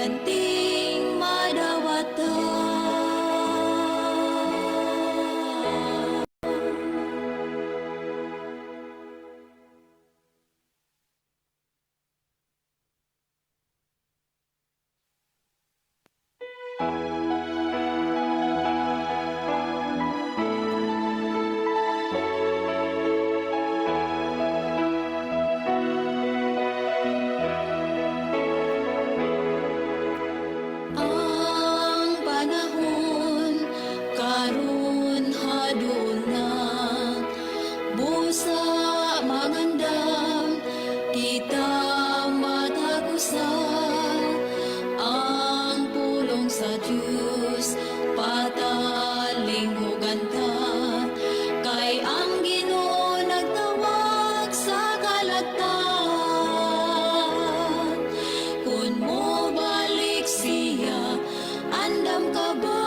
ganting madawata. Ang panahon karon haduna na, busa mangandam kita matagusa. Ang pulong sa Diyos patalinghugan ta, kay ang Ginoo nagtawag sa kalagtan. Kun mo balik siya, andam ka ba?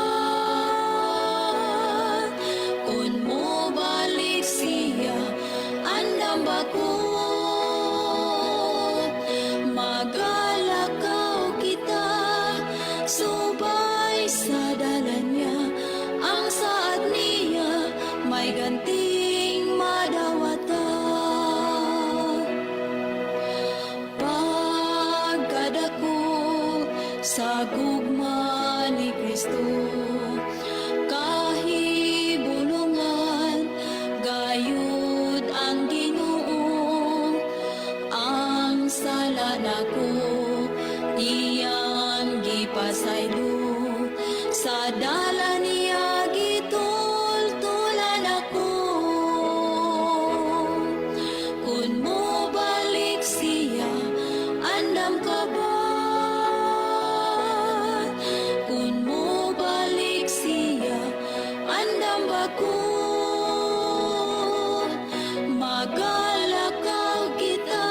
Kun mo balik siya, andam ba ko? Magalakaw kita, subay sa dalan niya. Ang saad niya, may ganting madawata. Pagkadako sa gugma ni Kristo, kahibulungan gayud ang Ginoo. Ang sala nako iyang gipasaylo, sa dala niya gitultulan ako. Kun mo balik siya, andam ka ba? Kun mo balik siya, andam ba ko? Magalakaw kita,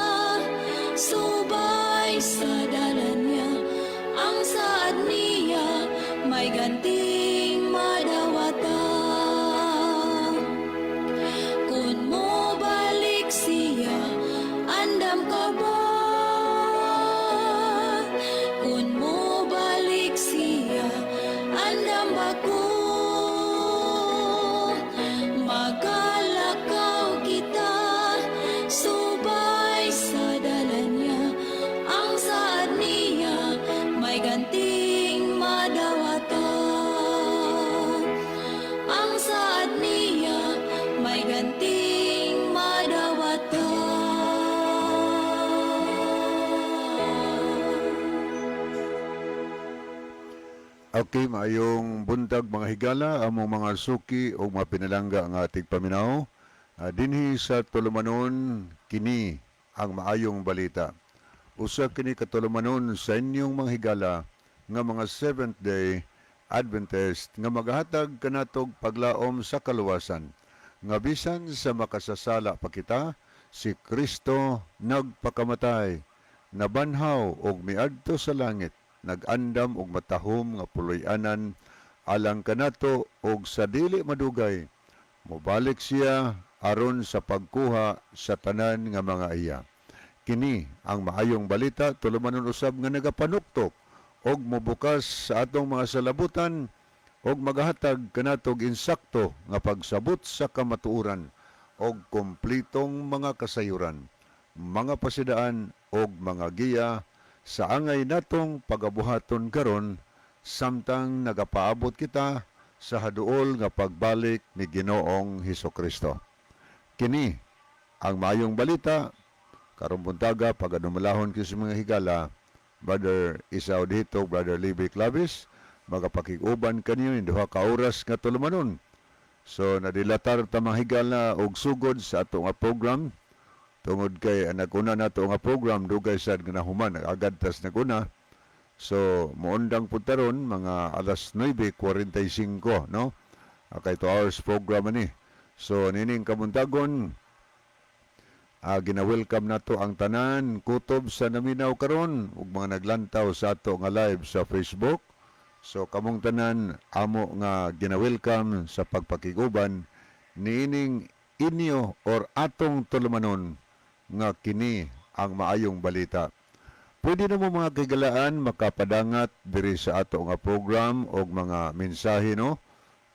subay sa dalan niya. Ang saad niya, may ganting madawata. Kun mo balik siya, andam ka ba? Kun mo balik siya, andam ba ko? Magalakaw kita, subay sa dalan niya. Ang saad niya, may ganting madawata. Ang saad niya, may ganting madawata. Okay, maayong buntag mga higala, among mga suki o mga pinalangga ang ating paminaw. Dinhi sa tulumanon, kini ang maayong balita. Usa kini katulumanon sa inyong mga higala nga mga Seventh-day Adventist nga maghatag kanatog paglaom sa kaluwasan. Nga bisan sa makasasala pa kita, si Kristo nagpakamatay, nabanhaw og miadto sa langit, nag-andam og matahom nga puloy-anan alang kanato og sa dili madugay. Mobalik siya aron sa pagkuha sa tanan nga mga iya. Kini ang maayong balita tulumanon usab nga nagapanuktok og mobukas sa atong mga salabutan og magahatag kanatog insakto nga pagsabot sa kamatuoran og kumplitong mga kasayuran, mga pasidaan og mga giya sa angay natong pagabuhaton karon samtang nagapaabot kita sa haduol nga pagbalik ni Ginoong Hesukristo. Kini ang maayong balita karong buntaga pagadumalahon ko sa mga higala, Brother Isaw dito, Brother Libby Clavis, magapakiguban kanyo in duha ka oras nga tulumanon. So nadilatar ta mga higala og sugod sa ato nga program. Tungod kay naguna na ito nga program, dugay sad nga nahuman, agad tas naguna. So, muundang po taron, mga alas 9:45, no? Kay 2 hours program ni. So, nining kamuntagon, gina-welcome na to ang tanan, kutob sa naminaw karon ug mga naglantaw sa ato nga live sa Facebook. So, kamong tanan, amo nga gina-welcome sa pagpakiguban, nining inyo or atong tulumanon, nga kini ang maayong balita. Pwede na mo mga kagalaan makapadangat diri sa ato nga program o mga mensahe, no?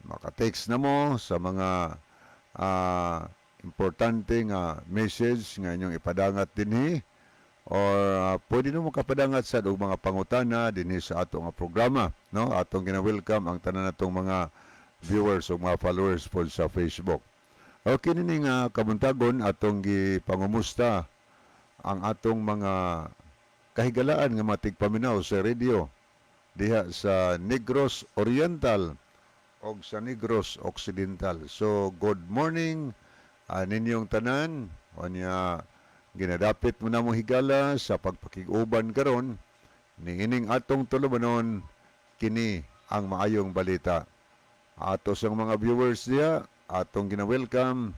Maka-text na mo sa mga importante nga message nga inyong ipadangat dinhi or pwede na mo kapadangat sa og mga pangutana dinhi sa ato nga programa, no? Atong gina-welcome ang tanan natong mga viewers o mga followers po sa Facebook. Okay nini nga kabuntagon atong gipangumusta ang atong mga kahigalaan nga matig paminaw sa radio diha sa Negros Oriental o sa Negros Occidental. So, good morning ninyong tanan. O niya, ginadapit mo na mo higala sa pagpakiguban karon niining atong tulumanon kini ang maayong balita. Ato sang mga viewers diya, atong gina-welcome.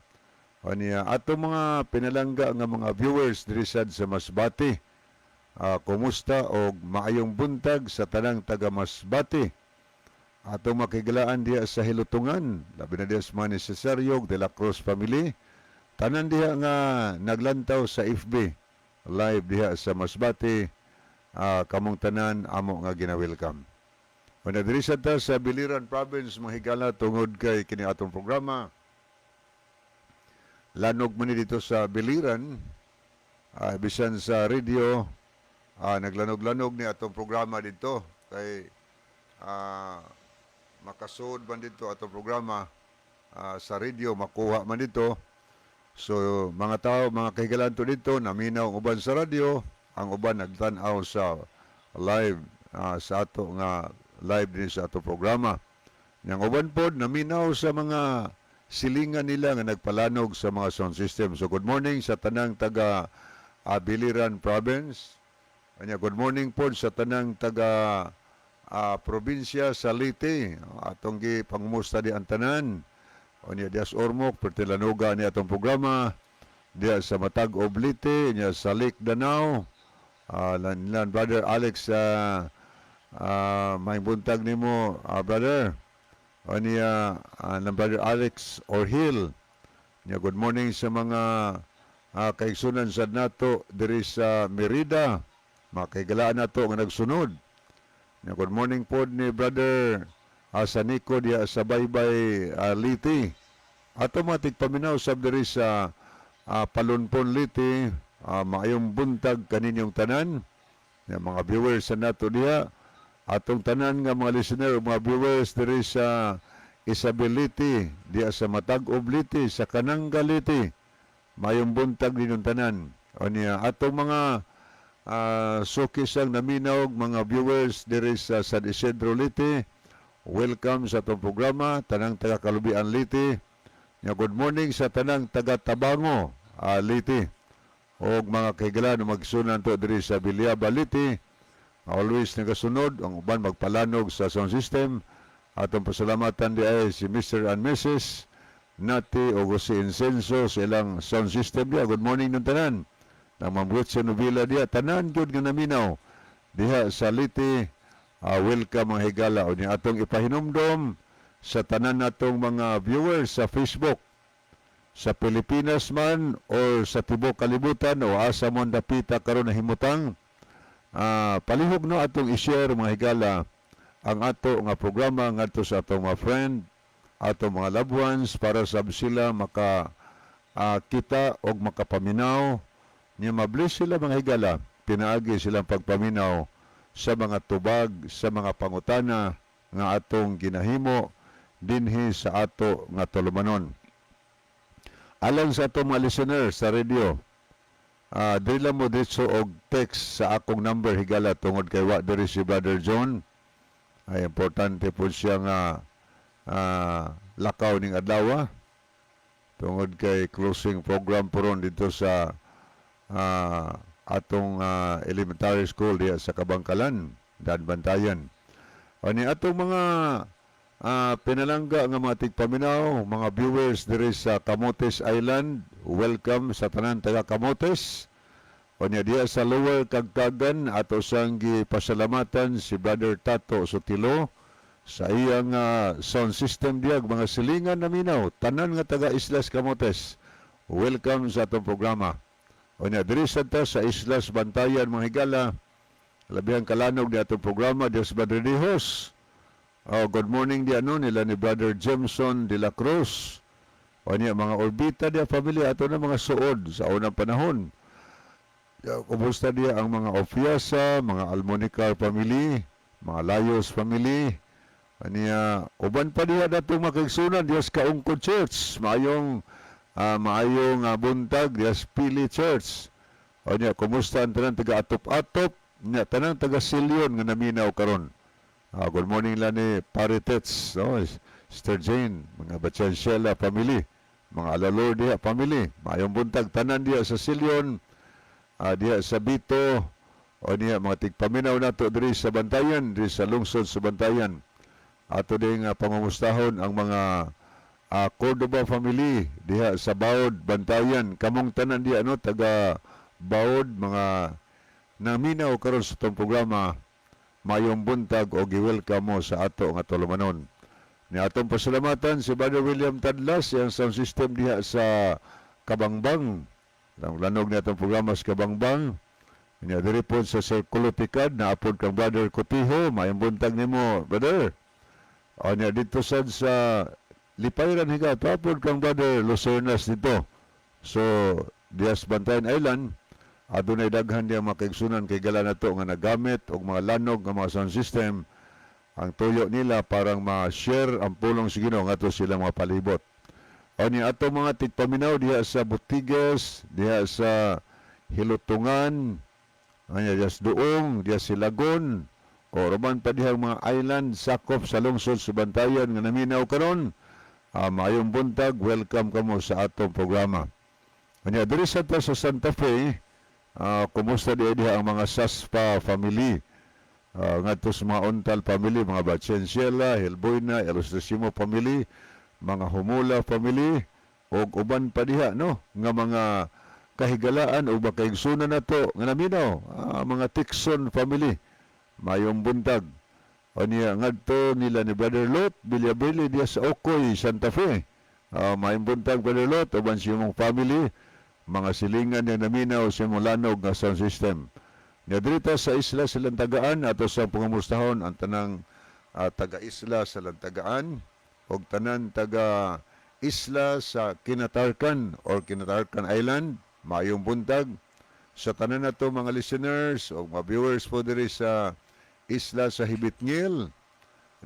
O niya, atong mga pinalangga nga mga viewers diri sad sa Masbate. Kumusta o maayong buntag sa tanang taga Masbate. Atong makigalaan diya sa Hilutungan, labi na diya sa mga nesesaryo de la Cruz family. Tanan diya nga naglantaw sa FB, live diya sa Masbate, kamong tanan amo nga gina-welcome. When diri sa ta sa Biliran Province, mga higala tungod kay kini atong programa, lanog man dito sa Biliran, bisan sa radio, naglanog-lanog ni atong programa dito kay makasud man dito atong programa sa radio, makuha man dito. So mga tao, mga kahigalanto dito, naminaw ang uban sa radio, ang uban nagtan-aw sa live sa ato nga live din sa ato programa. Yang uban pod naminaw sa mga silingan nila nga nagpalanog sa mga sound system. So good morning sa tanang taga Biliran Province. Kanya good morning pod sa tanang taga probinsya sa Leyte. Atong gi pangumusta di ang tanan. O niya dias Ormoc, pertilanuga ni atong programa. Diya sa Matag Oblite, niya sa Lake Danau. Lan brother Alex may buntag nimo brother. O niya ng brother Alex Orhil. Niya good morning sa mga kaigsunan sa nato diri sa Merida. Makaigalaan nato nga nagsunod. Niya good morning po ni brother sa Nico diya sa Baybay Liti. Automatic paminaw sab diri sa Palunpon Liti. Maayong buntag kaninyong tanan. Niya mga viewers sa nato diya. Atong tanan nga mga listener, mga viewers diri sa Isabel Liti, diya sa Matag-Ob Liti, sa Kananga Liti. Maayong buntag ninyong tanan. O niya atong mga sukis ang naminaw mga viewers diri sa San Isidro Liti. Welcome sa itong programa, tanang taga Kalubian Liti. Good morning sa tanang taga Tabango Liti. O mga kahigalan magsunan to diri sa Bilyaba Liti. Always nagasunod, ang uban magpalanog sa sound system. Atong pasalamatan di ay si Mr. and Mrs. Nati o si Incenso sa ilang sound system diya. Good morning ng tanan. Nang mambuot sa Novila diya, tanan gyud nga naminaw diha sa Liti. Welcome mga higala. O niya atong ipahinumdom sa tanan natong mga viewers sa Facebook. Sa Pilipinas man o sa tibok kalibutan o asa mo dapita karon na himutang. Palihog no atong i-share mga higala ang ato nga programa ngadto sa atong mga friend, atong mga loved ones para sab sila maka kita og makapaminaw. Niya mabless sila mga higala. Pinaagi silang pagpaminaw sa mga tubag, sa mga pangutana nga atong ginahimo dinhi sa ato nga tulumanon. Alang sa atong mga listeners sa radio, dila mo dito og text sa akong number higala tungod kay wa diri si Brother John. Ay importante po siya nga lakaw ning adlaw tungod kay closing program poron dito sa atong elementary school diya sa Kabangkalan, Danbantayan. O ni atong mga pinalangga nga mga tigpaminaw, mga viewers diri sa Camotes Island, welcome sa tanan taga Camotes. O niya diya sa Lower Kagkagan, ato sang gipasalamatan si Brother Tato Sotilo sa iyang sound system diya, mga silingan na minaw, tanan nga taga Islas Camotes. Welcome sa atong programa. O niya diri sa Islas Bantayan, mga higala, Labihang kalanog ni atong programa Dios Brother Dihos. Good morning di nila ni Brother Jameson de la Cruz. O niya mga orbita dia family ato na mga suod sa unang panahon. Kumusta dia ang mga Ofiasa, mga Almonicar family, mga Layos family. Aniya, uban pa diha datong makigsunan Dios Kaungkod Church, maayong buntag Dios Pili Church. O niya, kumusta ang tanang taga-atop-atop, niya tanang taga-Silyon nga naminaw karon. Good morning lang ni Paritets, no? Sister Jane, mga Batchansiela family, mga Alalor diha family, maayong buntag tanan diha sa Silyon, diha sa Bito, o niya mga tigpaminaw nato diri sa Bantayan, diri sa lungsod sa Bantayan. Ato ding pamamustahon ang mga Cordoba family diha sa Baod, Bantayan. Kamong tanan diha no taga Baod, mga naminaw karon sa itong programa, mayong buntag o gi-welcome mo sa ato nga tulumanon. Ni atong pasalamatan si Brother William Tadlas, yang sound system diha sa Kabangbang. Ang lanog ni atong programa sa Kabangbang. Niya diri po sa Circulo Picard, naapod kang Brother Cotijo, mayong buntag nimo, brother. O niya dito sa Lipayran higa, tapod kang Brother Lucernas dito. So, dias Bantayan Island, adunay daghan diya makaigsunan kay gala na to nga nagamit og mga lanog nga mga sound system. Ang tuyo nila parang ma-share ang pulong sa Ginoo ngadto sila mga palibot. O niya ato mga tigpaminaw diha sa Butiges, diha sa Hilutungan, diha sa Duong, diha sa Lagon, o roman pa dihang mga island sakop sa lungsod sa Bantayan nga naminaw karon. Maayong buntag, welcome kamo sa atong programa. Kanya diri sa Santa Fe, kumusta diha ang mga Saspa family, ngadto sa mga Ontal family, mga Batchensiela, Helboyna, Erosimo family, mga Humula family, o uban pa diha no nga mga kahigalaan o makaigsunan nato nga naminaw, mga Tixon family. Mayong buntag. O niya, ngadto nila ni Brother Lot, Bilyabili diya sa Ocoy, Santa Fe. Mayong buntag, Brother Lot, uban siya mong family, mga silingan niya naminaw sa mong lanog nga sound system. Niya sa isla sa Lantagaan, ato sa pangumustahon, ang tanang taga-isla sa Lantagaan, o tanan taga-isla sa Kinatarkan or Kinatarkan Island, mayong buntag. Sa tanan na to mga listeners o mga viewers po diri sa isla sa Hibitngil,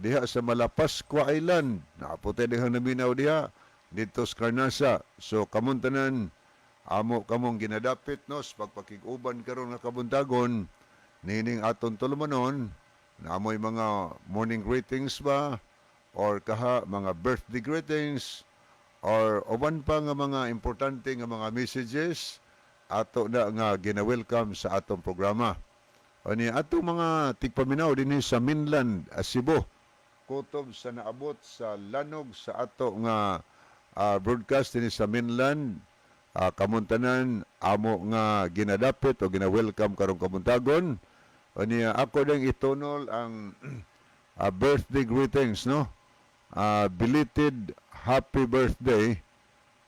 diha sa Malapascua Island, naaputi dihang naminaw diha, dito sa Carnasa. So kamuntanan, amo kamong ginadapit no, sa pagpakiguban karon nga kabuntagon, nining aton tulumanon, na amoy mga morning greetings ba, or mga birthday greetings, or uban pa nga mga importante nga mga messages, ato na nga gina-welcome sa atong programa. O ni atong mga tigpaminaw dinhi sa Mainland, Cebu, kutob sa naabot sa lanog sa ato nga broadcast dinhi sa Mainland, kamuntanan amo nga ginadapit o gina-welcome karong kamuntagon. O ni ako ding itunol ang birthday greetings no. Belated happy birthday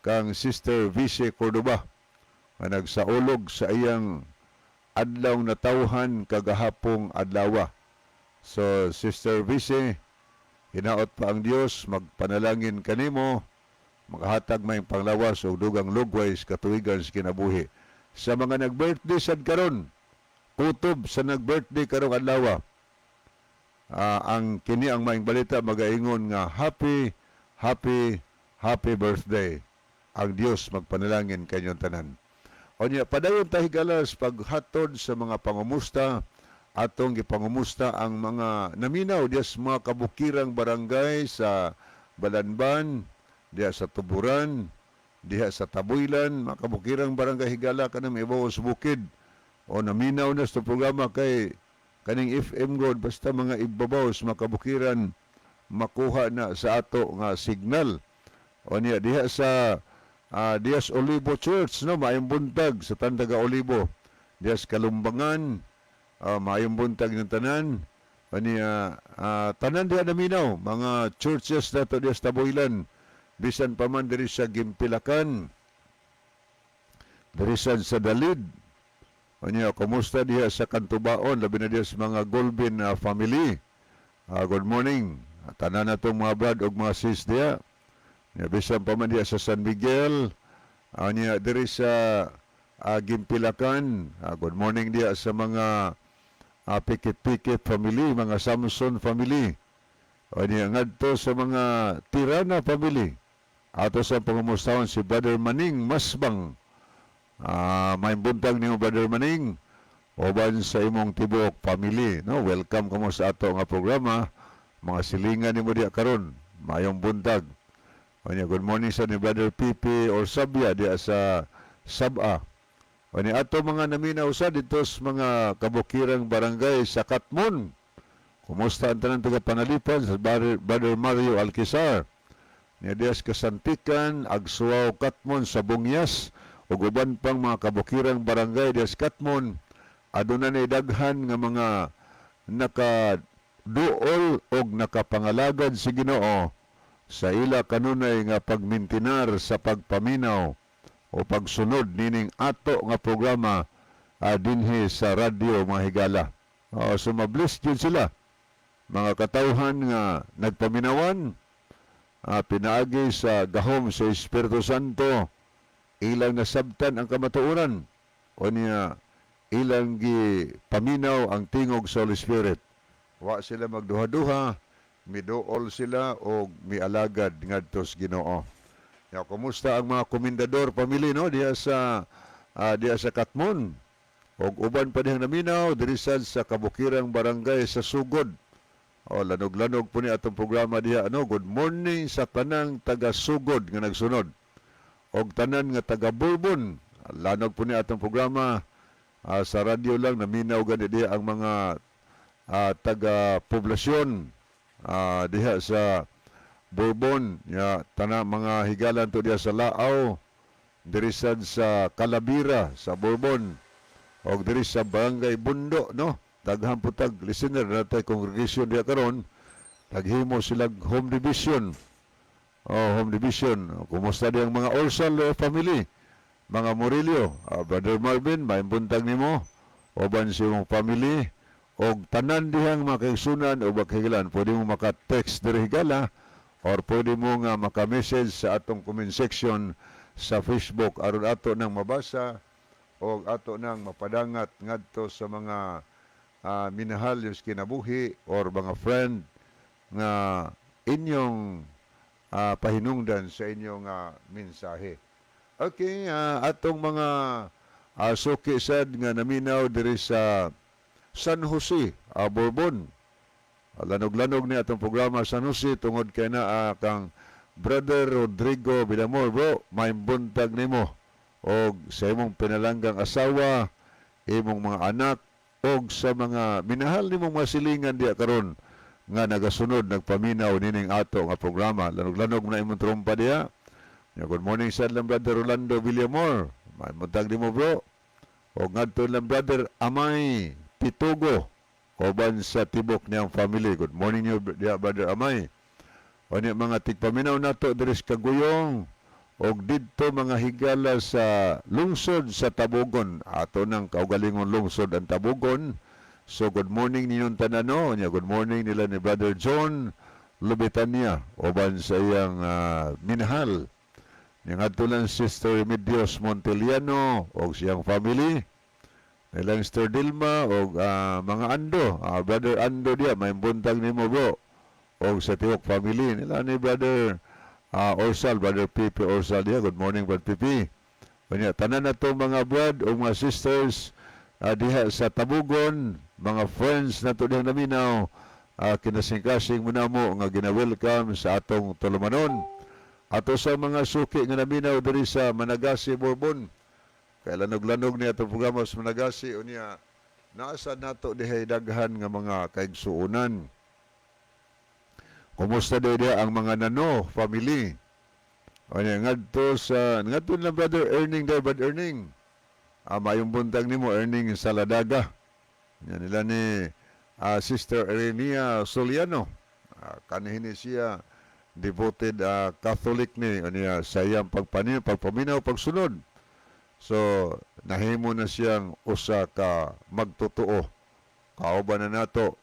kang Sister Vice Cordoba nga nagsaulog sa iyang adlaw na tawhan kagahapong adlaw. So Sister Vice, hinaot pa ang Dios magpanalangin kanimo, maghatag may panglawas o dugang lugway sa katuigan sa kinabuhi. Sa mga nag-birthday sad karon, kutob sa nag-birthday karong adlaw, ang kini ang maing balita magaingon nga happy birthday. Ang Dios magpanalangin kanyong tanan. O niya, padayon tahigalas paghatod sa mga pangumusta, atong gipangumusta ang mga naminaw diya sa mga kabukirang barangay sa Balanban, diya sa Tuburan, diya sa Tabuylan, mga kabukirang barangay higala kanang ibaw sa bukid. O naminaw na sa programa kay kaning FM God, basta mga ibabaw sa mga kabukiran, makuha na sa ato nga signal. O niya, diya sa Dias Olivo Church, no, maayong buntag sa Tandaga Olivo. Dias Kalumbangan, maayong buntag ng tanan. Tanan diya naminaw, mga churches na to dias Taboylan. Bisan pa man diri sa Gimpilakan, diri sa Dalid, Unya, kumusta diha sa Kantubaon, labi na diha sa mga Golbin family. Good morning. Tanan na itong mga brad o mga sis diha. Bisan pa man diha sa San Miguel. Unya, diri sa Gimpilakan. Good morning diha sa mga Pikit-Pikit family, mga Samson family. Unya, ngadto sa mga Tirana family. Ato sa pangumustahon si Brother Maning Masbang. May buntag niyo Brother Maning. Oban sa imong tibok family, no? Welcome kamo sa ato nga programa. Mga silingan nimo diha karon. Mayong buntag. Unya, good morning sa ni Brother Pipi or Sabia diha sa Saba. Unya, ato mga naminaw sa dito sa mga kabukirang barangay sa Katmon. Kumusta ang tanang taga Panalipan sa Brother Mario Alquizar? Niya diha sa Kasantikan, Agsuaw, Katmon sa Bungyas ug uban pang mga kabukirang barangay diha sa Katmon. Aduna na daghan nga mga nakaduol o nakapangalagad si Ginoo sa ila kanunay nga pagmintinar sa pagpaminaw o pagsunod nining ato nga programa dinhi sa radyo mga higala. So mabless jud sila. Mga katawhan nga nagpaminawan, pinaagi sa gahom sa Espiritu Santo, ilang nasabtan ang kamatuoran o niya ilang gi paminaw ang tingog sa Holy Spirit. Wa sila magduha-duha, miduol sila o mialagad ngadto sa Ginoo. Ya, kumusta ang mga komendador pamilya no diha sa Katmon? Og uban pa dihang naminaw diri sa kabukirang barangay sa Sugod. O lanog-lanog po ni atong programa diha ano. Good morning sa tanang taga Sugod nga nagsunod. Og tanan nga taga Bourbon. Lanog po ni atong programa. Sa radyo lang naminaw gani diha ang mga taga-poblasyon diha sa Bourbon, ya tanang mga higalan to diha sa Lao, diri sad sa Calabira sa Bourbon, og diri sa Barangay Bundo, no? Daghan putag listener natay congregation diha karon, naghimo sila home division. Home division. Kumusta diyang mga Orsal family? Mga Murillo, Brother Marvin, may buntag nimo, oban sa imong family, og tanan dihang makaigsunan o makahigalan, pwede mo maka-text diri higala, or pwede mo nga maka-message sa atong comment section sa Facebook, aron ato nang mabasa, o ato nang mapadangat ngadto sa mga minahal yung kinabuhi, or mga friend, nga inyong pahinungdan sa inyong mensahe. Okay, atong mga suki sad nga naminaw diri sa San Jose, Bourbon. Lanog-lanog ni atong programa San Jose tungod kay na kang Brother Rodrigo Villamor. Bro, may buntag nimo og sa imong pinalanggang asawa, imong mga anak, og sa mga minahal nimong masilingan diya karon nga nagasunod nagpaminaw nining ato nga programa. Lanog-lanog na imong trompa diya. Good morning sa lang Brother Rolando Villamor. May buntag nimo bro. O ngadto lang Brother Amay Pitugo, oban sa tibok niyang family. Good morning niyo Brother Amay. O niya mga tigpaminaw nato diri sa Kaguyong, og didto mga higala sa lungsod sa Tabugon. Ato nang kaugalingon lungsod ang Tabugon. So good morning ninyong tanano. Good morning nila ni Brother John Lubitania, oban sa iyang minahal. Yang atulan Sister Remedios Monteliano o siyang family. Nilang Sister Dilma o mga Ando. Brother Ando diya, may buntag ni mo bro. O sa Tiwok family. Nila ni Brother Orsal, Brother Pipi Orsal diya. Good morning, Brother Pipi. Tanan na to mga brad o mga sisters diha sa Tabugon, mga friends na to diha naminaw, kinasing-kasing muna mo nga gina-welcome sa atong tulumanon. Ato sa mga suki nga naminaw diri sa Managasi, Bourbon. Kaya lanog-lanog niya itong programa sa Managasi. O niya, naasa nato dihay daghan nga mga kaigsuunan. Kumusta diya ang mga Nano family? O niya, ngadto lang Brother Erning there, Brother Erning. Mayong buntag ni mo, Erning Saladaga. Yan nila ni Sister Erenia Soliano. Kanihin siya devoted Catholic ni sa iyang pagpaminaw, pagsunod So nahimo na siyang usa ka magtotoo. Kauban na nato,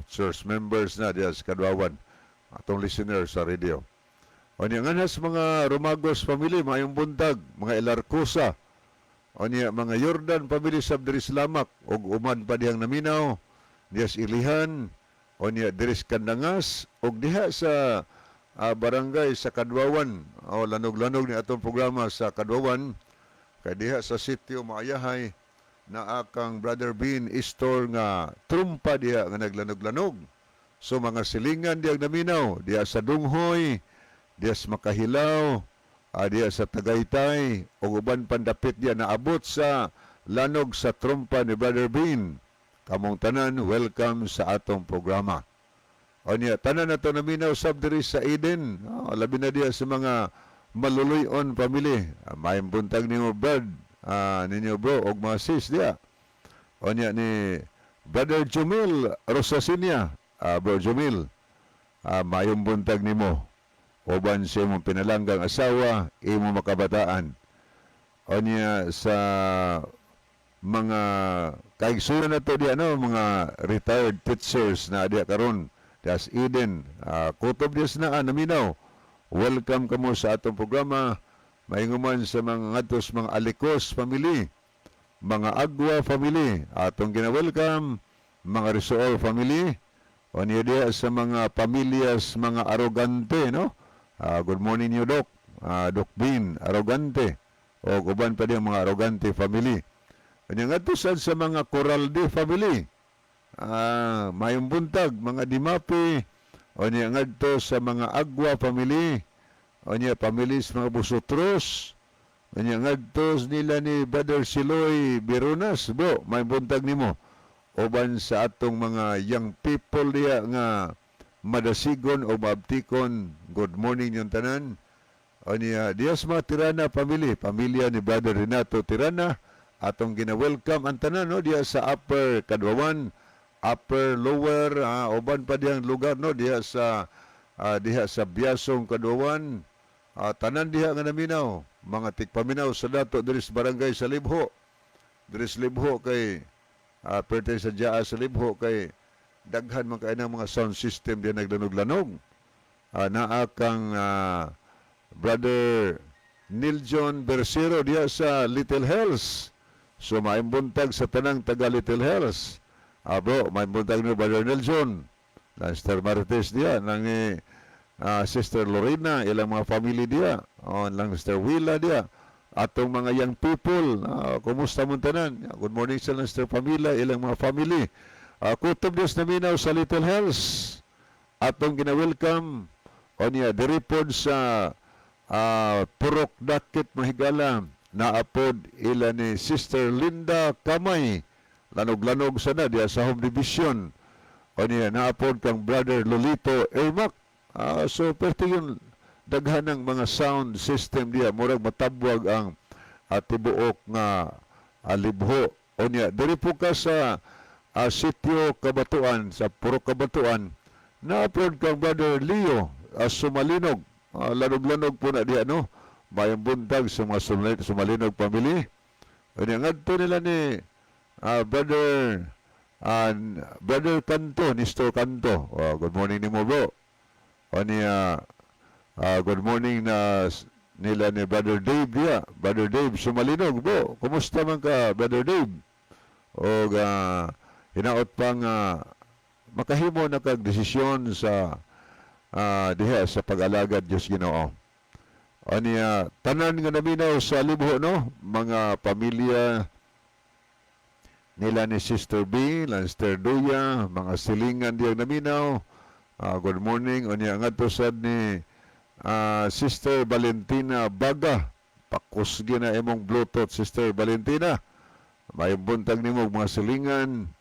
church members na diya sa Kadwawan, atong listeners sa radio. O niya nganas mga Romagos family, mayong buntag, mga Elarcusa, o niya mga Jordan family sa Diris Lamak, o uman pa diyang naminaw, diya sa Ilihan, o niya Diris Kandangas, o diha sa barangay sa Kadwawan, o lanog-lanog ni atong programa sa Kadwawan, kay diha sa sitio Maayahay, na akang Brother Bean Istor nga trumpa diya nga naglanog-lanog. So mga silingan diya naminaw, diya sa Dunghoy, diya sa Makahilaw, diya sa Tagaytay, o uban pandapit diya naabot sa lanog sa trumpa ni Brother Bean. Kamong tanan, welcome sa atong programa. O niya, tanan na to naminaw sab diri sa Eden, labi na diya sa mga maluluyon family. May buntag ni mo bird, ninyo bro, og mga sis diya. O niya ni Brother Jumil Rosasinia, Bro Jumil, mayong buntag nimo. Oban sa imong pinalanggang asawa, imong makabataan. O niya sa mga kaigsunan na to diya, mga retired teachers na diya karon, das Eden, kutob diya na naminaw. Welcome kamo sa atong programa. Mainguman sa mga ngatos, mga Alikos family, mga Agwa family, atong gina-welcome, mga Risool family, o niya diya sa mga pamilyas, mga arogante, no? Good morning niyo, Doc. Doc Bean, arogante. O uban pa din mga arogante family. O niya ngatos sa mga Coralde family, mayong buntag, mga Dimapi, o niya ngatos sa mga Agwa family, o niya families mga Busotros, o niya ngadtos nila ni Brother Siloy Birunas, bro, may buntag nimo. Oban sa atong mga young people diya nga madasigon o maabtikon, good morning yung tanan. O niya, diya sa mga Tirana family, pamilya ni Brother Renato Tirana, atong gina-welcome ang tanan, no, diya sa Upper Kadwawan, Upper, Lower, oban pa diyang lugar, no, diya sa Biasong Kadwawan, tanan diha nga naminaw, mga tikpaminaw sa dato diri sa barangay sa Libho. Diri sa Libho kay pwede sa Jaa sa Libho kay daghan man kay mga sound system diya naglanog-lanog. Naa kang Brother Niljon Bersero diya sa Little Hells. So maimbuntag sa tanang taga Little Hells. Bro, maimbuntag ni Brother Niljon. Sister Martes diya nang Sister Lorena, ilang mga family diya, lang Sister Willa diya, atong mga young people, kumusta mo tanan? Good morning sa Sister Pamila, ilang mga family. Kutob Diyos na minaw sa Little Hells, atong gina-welcome, o niya, diripod sa Purok Dakit Mahigala, naapod ila ni Sister Linda Kamay, lanog-lanog sana diya sa Home Division, o niya, naapod kang Brother Lolito Ermac. So, pwede yung daghan ng mga sound system diya, murag matabwag ang tibuok nga Libho. O niya, diri po ka sa sitio Kabatuan, sa Purok Kabatuan, na-upload kang Brother Leo Sumalinog. Lanog-lanog po na diya, no? Mayang buntag sa mga Sumalinog family. O niya, ngadto nila ni Brother Kanto, Nisto Kanto. Good morning ni mo, bro. O niya, good morning na nila ni Brother Dave diya. Brother Dave Sumalinog, bro. Kumusta man ka, Brother Dave? O hinaot pang makahimo na kag-desisyon sa diha sa pag-alagad Diyos Ginoo. O niya, tanan nga naminaw sa Libho, no? Mga pamilya nila ni Sister B, Sister Duya, mga silingan diyang naminaw. Good morning. O niya, nga to sad ni Sister Valentina Baga. Pakusgi na imong Bluetooth, Sister Valentina. May buntag ni mo mga silingan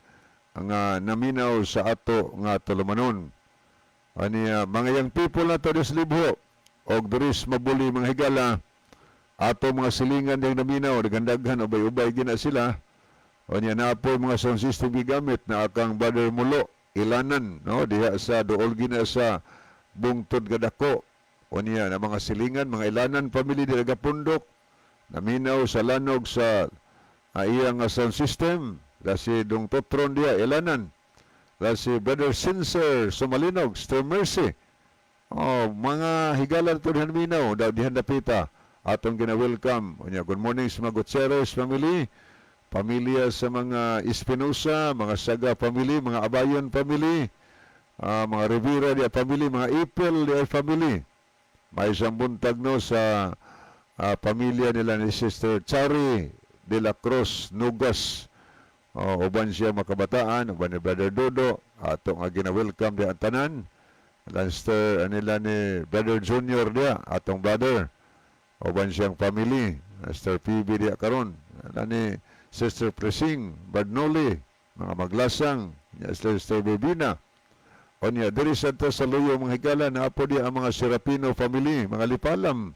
nga naminaw sa ato nga tulumanon. O niya, mga young people na to des Libho, o duris mabuli mga higala, ato mga silingan yung naminaw, nagandaghan, ubay-ubay gina sila. O niya, na po mga sound system gigamit na akang Brother Mulo, Ilanan, no, diha sa dool gina sa Bungtod Gadako. O niya, na mga silingan, mga Ilanan family di nagapundok, naminaw sa lanog sa iyang sound system. Kasi dong totron dia ilanan. Kasi Brother Sincer Sumalinog, Sister Mercy. Oh, mga higala to dihan minaw, dihan dapita. Atong gina-welcome. Good morning sa mga Gutierrez family. Pamilya sa mga Espinosa, mga Saga family, mga Abayon family, mga Rivera dia family, mga Ipil dia family. May isang buntag no sa pamilya nila ni Sister Chari de la Cruz Nugas. Uban siya makabataan, uban ni Brother Dodo, atong gina-welcome dia ang tanan. Lanster nila ni Brother Junior dia, atong brother. Uban siyang family, Sister PB dia karon. Ni Sister Presing, Badnoli, mga Maglasang, Sister Bebina. O niya, diri sa Luyo, mga higala, na apo dia ang mga Serapino family, mga Lipalam,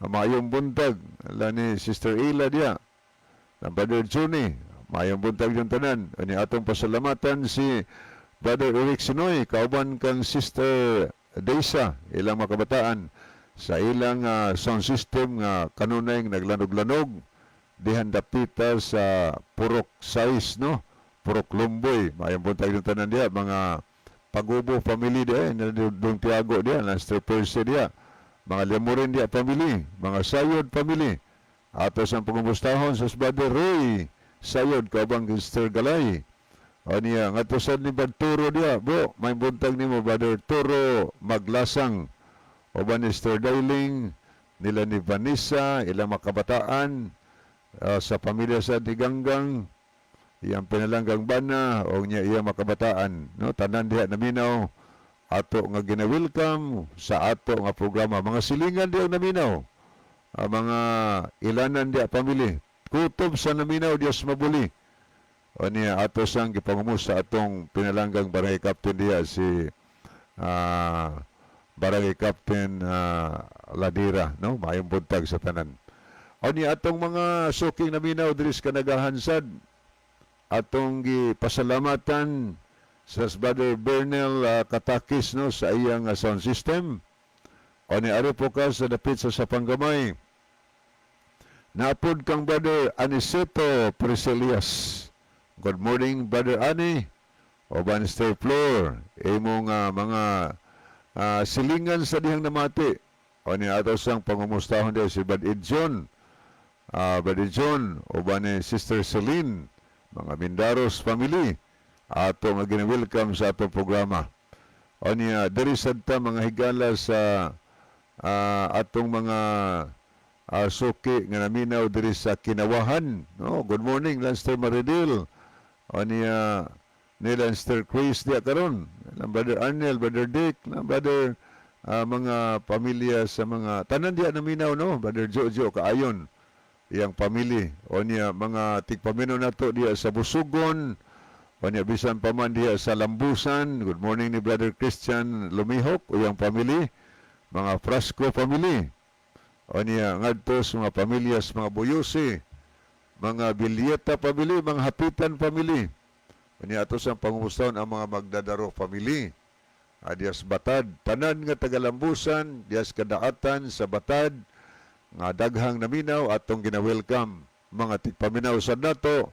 mayong buntag, ni Sister Ila dia, ng Brother Juni, mayong buntag yung tanan. O niya, atong pasalamatan si Brother Eric Sinoy, kauban kang Sister Deisa, ilang makabataan, sa ilang sound system nga kanunay naglanog-lanog, dihan dapita sa Purok 6, no? Purok Lumboy. Mayang buntag yung tanan dia, mga Pagubo family dia, Dong Tiago dia, Lanster Perse dia, mga Lemurin dia family, mga Sayod family. Atos ang pangumustahon sa Brother Roy Sayod, kaubang Sister Galay. O niya, ngatosan ni Brad Turo dia, bo, may buntag ni mo, Brother Turo Maglasang. O ba ni Sister Dailing, nila ni Vanessa, ilang makabataan, sa pamilya sa Diganggang, iyang pinalanggang bana, o niya iyang makabataan, no? Tanan diha naminaw, ato nga gina-welcome sa ato nga programa. Mga silingan diha naminaw, mga ilanan diha pamilya, kutob sa naminaw diya sa mabuli. O niya, ato sang gipangumus sa atong pinalanggang barangay captain diya, si barangay captain Ladira, no? Mayong buntag sa tanan. O ni atong mga suking naminaw diri sa kanagahansad, atong gipasalamatan sa Brother Bernel Katakis, no, sa iyang sound system. O ni ari po ka sa dapit sa Sapanggamay. Naapod kang Brother Aniceto Priscilias. Good morning, Brother Ani. O Bannister Floor, imong mga silingan sa dihang namati. O ni ato sang pangumustahon din si Brother John. Brother John, o ba ni Sister Celine, mga Mindaros family, ato nga gina-welcome sa atong programa. O niya, diri sadta mga higala sa atong mga suki nga naminaw diri sa Kinawahan. No? Good morning, Lanster Maridil. O niya, ni Lanster Chris diya karon, Brother Arnel, Brother Dick, Brother mga pamilya sa mga tanan diya naminaw, no? Brother Jojo Kaayon, iyang family. O niya, mga tigpamino nato diya sa Busugon, o niya, bisan pa man diya sa Lambusan. Good morning ni Brother Christian Lumihok, o iyang family, mga Frasco family. O niya, ngadto sa mga pamilya sa mga Buyusi, mga Bilyeta family, mga Hapitan family. O niya, ato sa pangumustahon ang mga Magdadaro family. Dias Batad, tanan nga Tagalambusan, dias Kadaatan sa Batad, nga daghang naminaw atong gina-welcome. Mga tigpaminaw sa nato,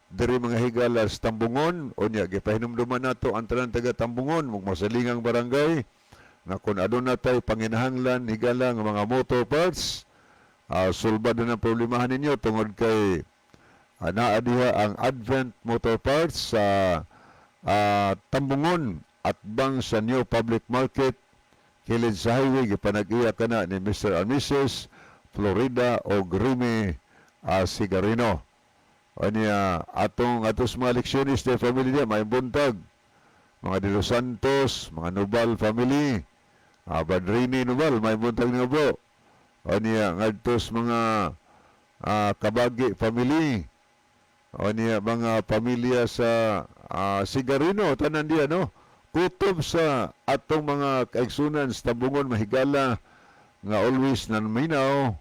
diri mga higala sa Tambungon, o niya, gipahinumduman nato ang tanan taga Tambungon, mong masalingang barangay, nga kung adun natay panginahanglan, higala nga mga motor parts, sulbad na ng problemahan ninyo tungod kay naadiha ang Advent Motor Parts sa Tambungon at bang sa New Public Market, kilid sa highway, gipanag-iya ka na ni Mr. and Mrs. Florida o Grime Sigarino. O niya, atos mga leksyonis de family niya, may buntag, mga De Los Santos, mga Nubal family, Badrini Nubal, may buntag niya po. O niya, ngadtos mga Kabagi family, o niya, mga pamilya sa Sigarino, tanan diya, no? Kutob sa atong mga kaigsunan sa Tambungon, mahigala, nga always nanminaw,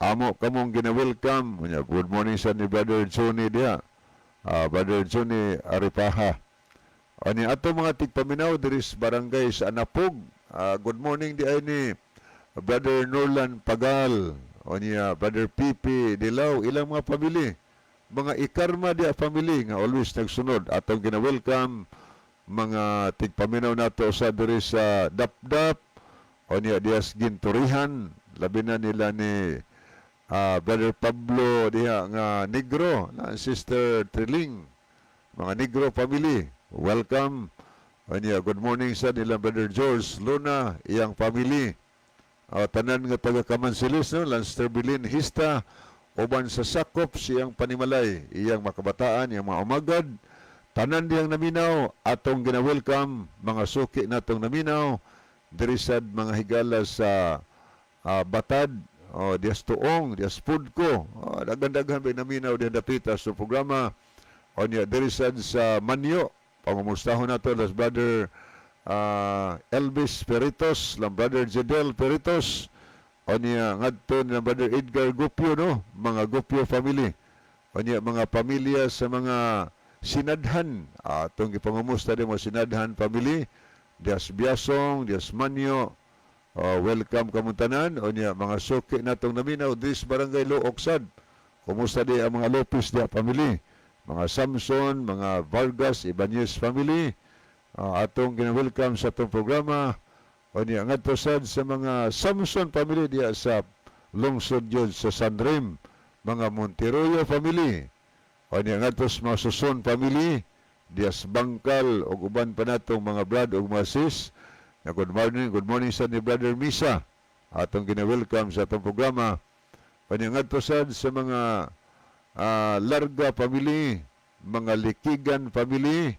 amo kamong gina-welcome. Good morning sa ni Brother Johnny diya, Brother Johnny Aripaha. O ni ato mga tigpaminaw diri sa barangay sa Anapog. Good morning di ay ni Brother Norlan Pagal, o niya Brother Pipi Dilaw, ilang mga pamilya, mga ikarma dia family nga always nagsunod atong gina-welcome mga tigpaminaw nato sa diri sa Dapdap o niya dias ginturihan labi na nila ni Brother Pablo diha nga Negro na Sister Triling, mga Negro family, welcome. O niya good morning sa nila Brother George Luna, iyang family. Tanan nga taga Kamansilis, no? Lanster Bilin Hista, uban sa sakop siyang panimalay, iyang makabataan, iyang mga umagad, tanan diyang naminaw, atong gina-welcome, mga suki natong naminaw, dirisad mga higala sa Batad, dias Tuong, dias Pudko, daghan-daghan ba naminaw diyan dapita sa programa, o niya dirisad sa Manyo, pangumustahon nato, las Brother Elvis Peritos, lang Brother Jedel Peritos, o niya ngadto ng Brother Edgar Gupio, no? Mga Gupio family, o niya mga pamilya sa mga sinadhan, atong ipangumusta din mga sinadhan family, dias Biasong, dias Manyo, welcome kamuntanan, o niya mga suki natong naminaw, dis Barangay Looksad, kumusta di ang mga Lopez dia family, mga Samson, mga Vargas, Ibanez family, atong gina-welcome sa atong programa, o niya ngadto sad sa mga Samson family diya sa lungsod yun sa Sanrim, mga Monteroyo family, o niya ngadto sa mga Suson family diya sa Bangkal o uban pa natong mga brad o mga sis. Good morning sa ni Brother Misa, atong gina-welcome sa atong programa, o niya ngadto sad sa mga Larga family, mga Likigan family,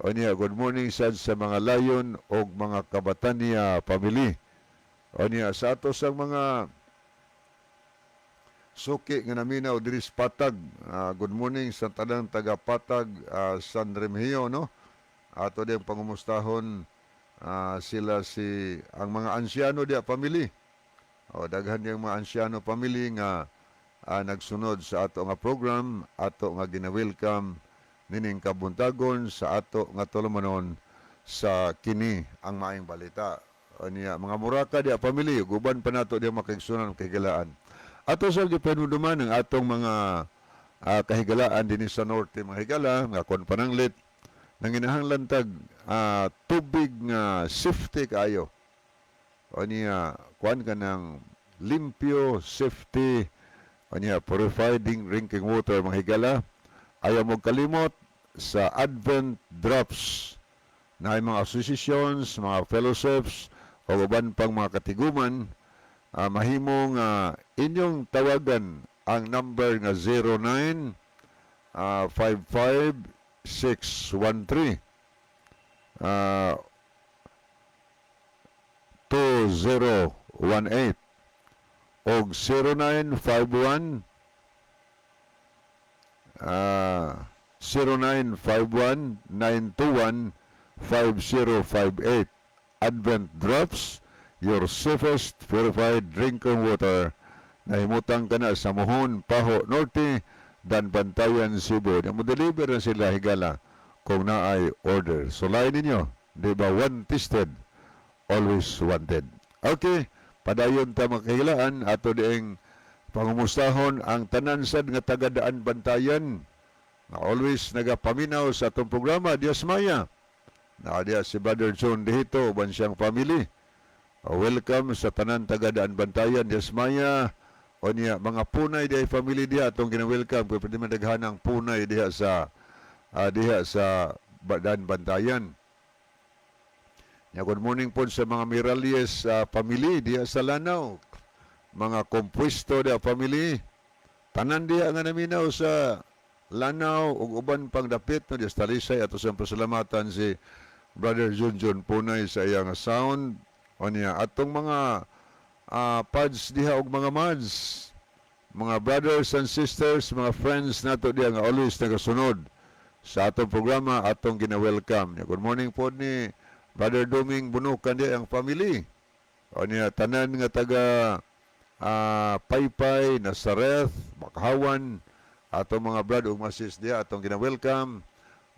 o niya good morning sad sa mga Layon o mga Kabatania family, o niya sa ato sa mga suki nga naminaw diri sa Patag, good morning sa tanang taga Patag, San Remigio, no? Ato din pangumustahon sila ang mga ansyano dia family, o daghan yung mga ansyano family nga nagsunod sa ato nga program, ato nga gina-welcome nining kabuntagon sa ato nga tulumanon sa kini ang maayong balita. O niya mga Muraka dia family, guban pa nato dia makigsunan kahigalaan. Ato sa gipanuduman ng atong mga kahigalaan din sa norte, mga higala nga kon pananglit nang inahanglan tag tubig nga safety kayo. O niya kuan ka ng limpyo, safety, o niya purified drinking water, mga higala. Ayaw mo kalimot sa Advent Drops na ay mga associations, mga fellowships, o uban pang mga katiguman, mahimong inyong tawagan ang number nga 0955-613 2018 o 0951 0951-921-5058. Advent Drops, your safest purified drinking water. Nahimutang ka na sa Mohon, Paho, Norte, dan Bantayan, Cebu. Mo-deliver na sila higala kung naay order. So, lain ninyo, di ba, one tasted, always wanted. Okay, padayon ta makahilaan, ato dieng pangumustahon ang tanansad nga tagadaan Bantayan na always nagapaminaw sa atong programa, Dios Maya. Na diya si Brother John Dehito, uban siyang family. Welcome sa tanan tagadaan Bantayan, Dios Maya. O niya, mga punay diya family diya, atong gina-welcome. Kaya pwede madaghanang punay diya sa Daan Bantayan. Good morning po sa mga Miralles family diya sa Lanao. Mga Compuesto diya family. Tanan diya nga naminaw sa Lanao ug uban pang dapit no diya sa Talisay. Ato sa pasalamatan si Brother Junjun Punay sa iyang sound. O niya, atong mga pads diha og mga mads, mga brothers and sisters, mga friends nato diya nga always nagasunod sa atong programa, atong gina-welcome. Good morning po ni Brother Doming Bunukan diya ang family. O niya, tanan nga taga Paypay, Nazareth, Bakahawan, atong mga brad ug mga sis diya, atong gina-welcome.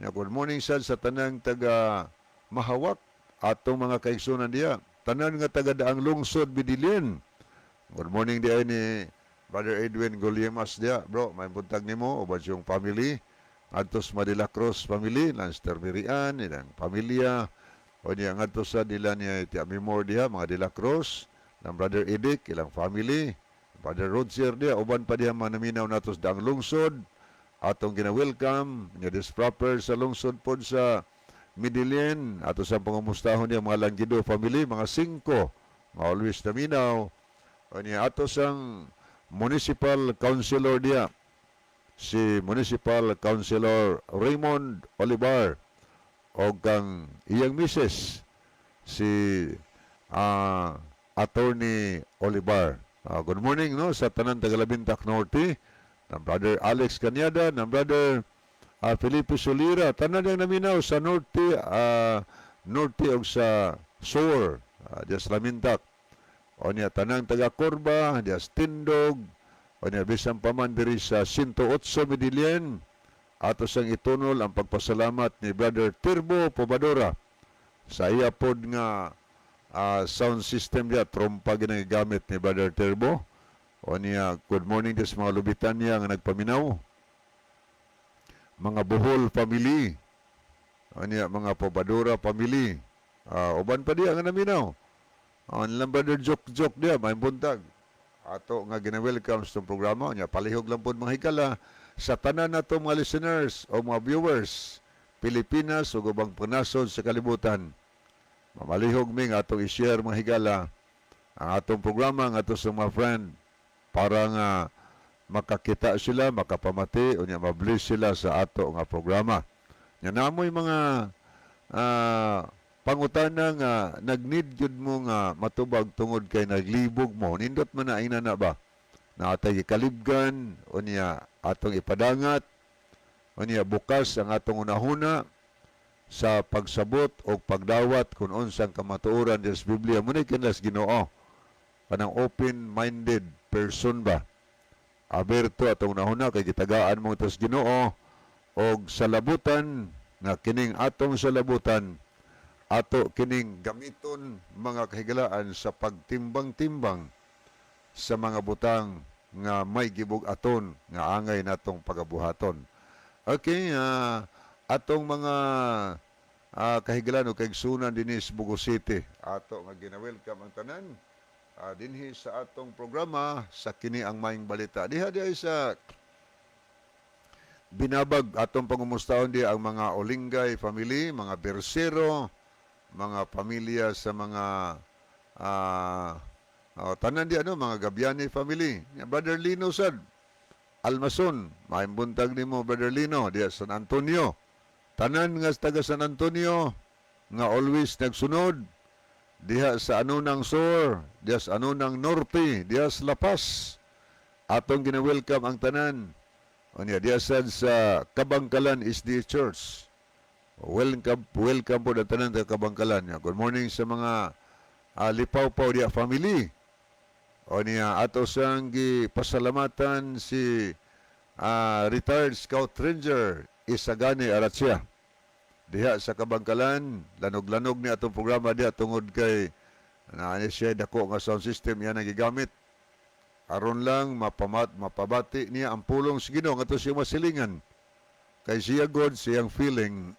Good morning sad sa tanang taga Mahawak, atong mga kaigsunan diya. Tanan nga taga Daang Lungsod, Bidilin, Good morning di ay ni Brother Edwin Gulyemas dia, bro. May buntag nimo ubad yung family. Adtos Madila Cruz family, Lanster Mirian, ilang pamilya. O niya ngadto sa dila niya ti Amimor dia, mga Dila Cruz, ng Brother Edic, ilang family. Brother Roger dia, uban pa diha manaminaw natos daang lungsod. Atong gina-welcome niya this proper sa lungsod pod sa Midilin. Ato sa pangumustahon niya mga Langgido family, mga 5, mga always naminaw. O niya ato sang municipal councilor dia, si Municipal Councilor Raymond Olivar o kang iyang misis si Attorney Olivar. Good morning no sa tanan Tagalabintak Norte, ng Brother Alex Cañada, ng Brother Felipe Solira, tanan yang naminaw sa Norte, Norte o sa Sur, diya sa Lamintak. O niya tanang taga Corba, diya sa Tindog, o niya bisan pa man diri sa 108 Medellin. Ato sang itunol ang pagpasalamat ni Brother Tirbo Pobadora sa iya pod nga sound system dia, trompa ginagamit ni Brother Tirbo. O niya, good morning sa mga lubitan niya nga nagpaminaw. Mga Bohol family. O niya, mga Pobadora family. Uban pa diya nga naminaw. O nilang Brother Jok dia, may buntag. Ato nga gina-welcome sa programa. O niya, palihog lang po mga higala sa tanan na mga listeners o mga viewers, Pilipinas o gubang panasod sa kalibutan. Mamalihog ming atong i-share mga higala ang atong programa, ang atong sa mga friend, para nga makakita sila, makapamati, o niya mabliss sila sa ato nga programa. Yan namoy mga pangutana nga nag-need yun mo nga matubag tungod kay naglibog mo. Nindot man na ina na ba? Na atay ikalibgan, o niya atong ipadangat, o niya bukas ang atong unahuna sa pagsabot o pagdawat kung unsang kamatuoran sa Biblia. Muna ikinlas Ginoo, kanang open-minded person ba? Aberto atong unahuna kay gitagaan mo tas Ginoo, o salabutan nga kining atong salabutan, ato kining gamiton mga kahigalaan sa pagtimbang-timbang sa mga butang nga may gibug aton nga angay natong pagabuhaton. Okay, atong mga kahigalan o kaigsunan dinis Bugo City, ato nga gina-welcome ang tanan dinhi sa atong programa sa kini ang Maayong Balita. Diha sa Binabag atong pangumustahon di ang mga Olingay family, mga Bersero, mga pamilya sa mga tanan di mga Gabiani family. Brother Lino sad, Almason, maayong buntag nimo Brother Lino, diya San Antonio. Tanan nga taga San Antonio nga always nagsunod diha sa Anunang Sur, diya sa Anunang Norte, diya sa La Paz. Atong gina-welcome ang tanan. O niya, diya sa Kabangkalan SD Church. Welcome po ang tanan sa Kabangkalan. Good morning sa mga Lipaw-paw diya family. O niya, ato sang pasalamatan si retired Scout Ranger Isagani Aratsya. Diha sa Kabangkalan, lanog-lanog ni atong programa diha tungod kay siya dako nga sound system yan nagigamit. Aron lang mapabati niya ang pulong sa Ginoo nga to siya masilingan. Kay siya God, siyang feeling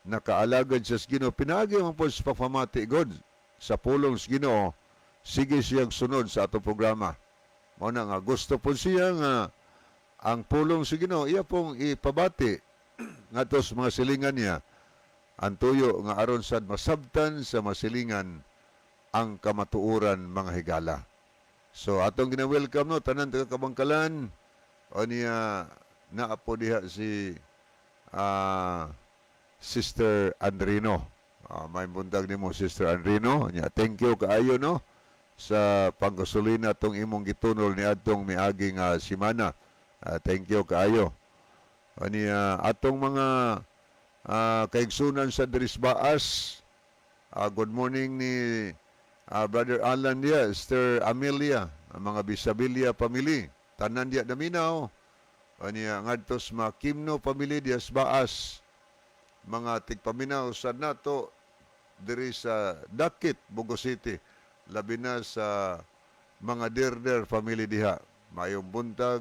nakaalagad siya sa Ginoo. Pinagi man po sa pagpamati God sa pulong sa Ginoo, sige siyang sunod sa atong programa. Muna nga gusto po siya nga ang pulong sa Ginoo iya pong ipabati nga to sa mga silingan niya, ang tuyo nga aron sad masabtan sa masilingan ang kamatuoran mga higala. So atong gina-welcome no tanan taga Kabangkalan, o niya naapo diha si Sister Andrino. May buntag nimo Sister Andrino. Nya thank you kaayo no sa panggasolina tong imong gitunol ni adtong miaging semana. Thank you kaayo. Ani atong mga kaigsunan sa Drisbaas. Good morning ni Brother Alan dia, Sister Amelia, ang mga Bisabilia family. Tanan dia daminaw. Ani ngadtos mga Kimno family dia sa Baas. Mga tigpaminaw sa nato diri sa Dakit, Bugo City. Labi na sa mga Dirder family diha. Mayong buntag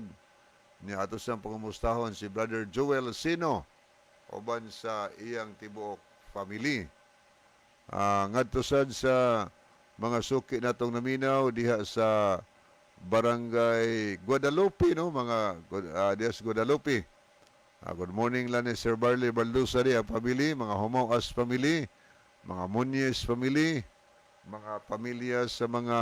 ni ato sang pangumustahon si Brother Joel Sino uban sa iyang tibuok family. Ngadto sad sa mga suki natong naminaw diha sa Barangay Guadalupe, no, mga diha sa Guadalupe. Good morning lang ni Sir Barley Baldusa di ang family, mga Homoas family, mga Munyes family, mga pamilya sa mga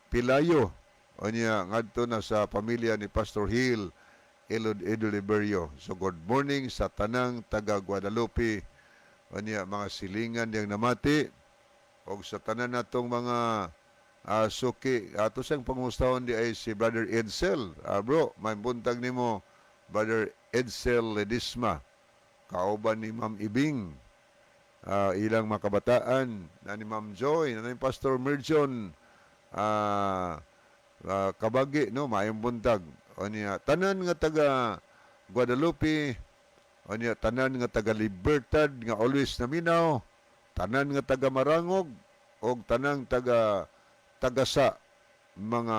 Pilayo. O niya, ngadto na sa pamilya ni Pastor Hill Edo Liberio. So good morning sa tanang taga Guadalupe. O niya, mga silingan diyang namati. O sa tanan natong mga suki, ato siyang pangustahon di ay si Brother Edsel. Bro, may buntag nimo Brother Edsel Ledisma. Kauban ni Ma'am Ibing. Ilang makabataan na ni Ma'am Joy, na ni Pastor Merjon Kabagi, no, mayong buntag. O niya, tanan nga taga Guadalupe, o niya, tanan nga taga Libertad, nga always naminaw, tanan nga taga Marangog, o tanang taga sa mga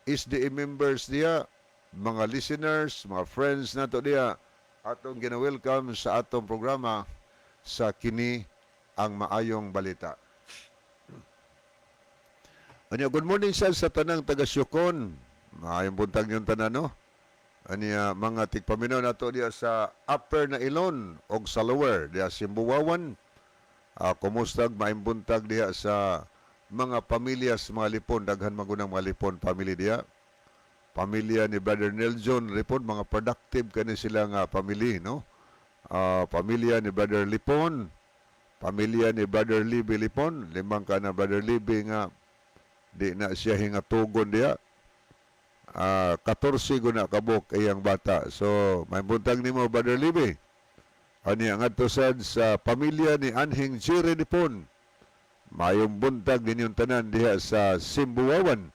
SDA members diya, mga listeners, mga friends nato diya, atong gina-welcome sa atong programa sa Kini ang Maayong Balita. Anya, good morning sa tanang taga Syukon. Maayong buntag yung tanan, no? Anya, mga tigpaminaw nato diya sa Upper na Ilon o sa Lower diya Simbuwawan. Kumustag maayong buntag diya sa mga pamilya sa mga Lipon, daghan magunang mga Lipon family diya. Pamilya ni Brother Nelson Lipon, mga productive kani sila nga family, no? Pamilya ni Brother Lipon, pamilya ni Brother Libby Lipon, limang ka na Brother Libby nga di na siya hingatugon diya. 14 guna kabok iyang bata. So, may buntag nimo Brother Libby. Ani ang adto sad sa pamilya ni Anhing Jire Lipon. Mayong buntag ninyong tanan diha sa Simbuwawan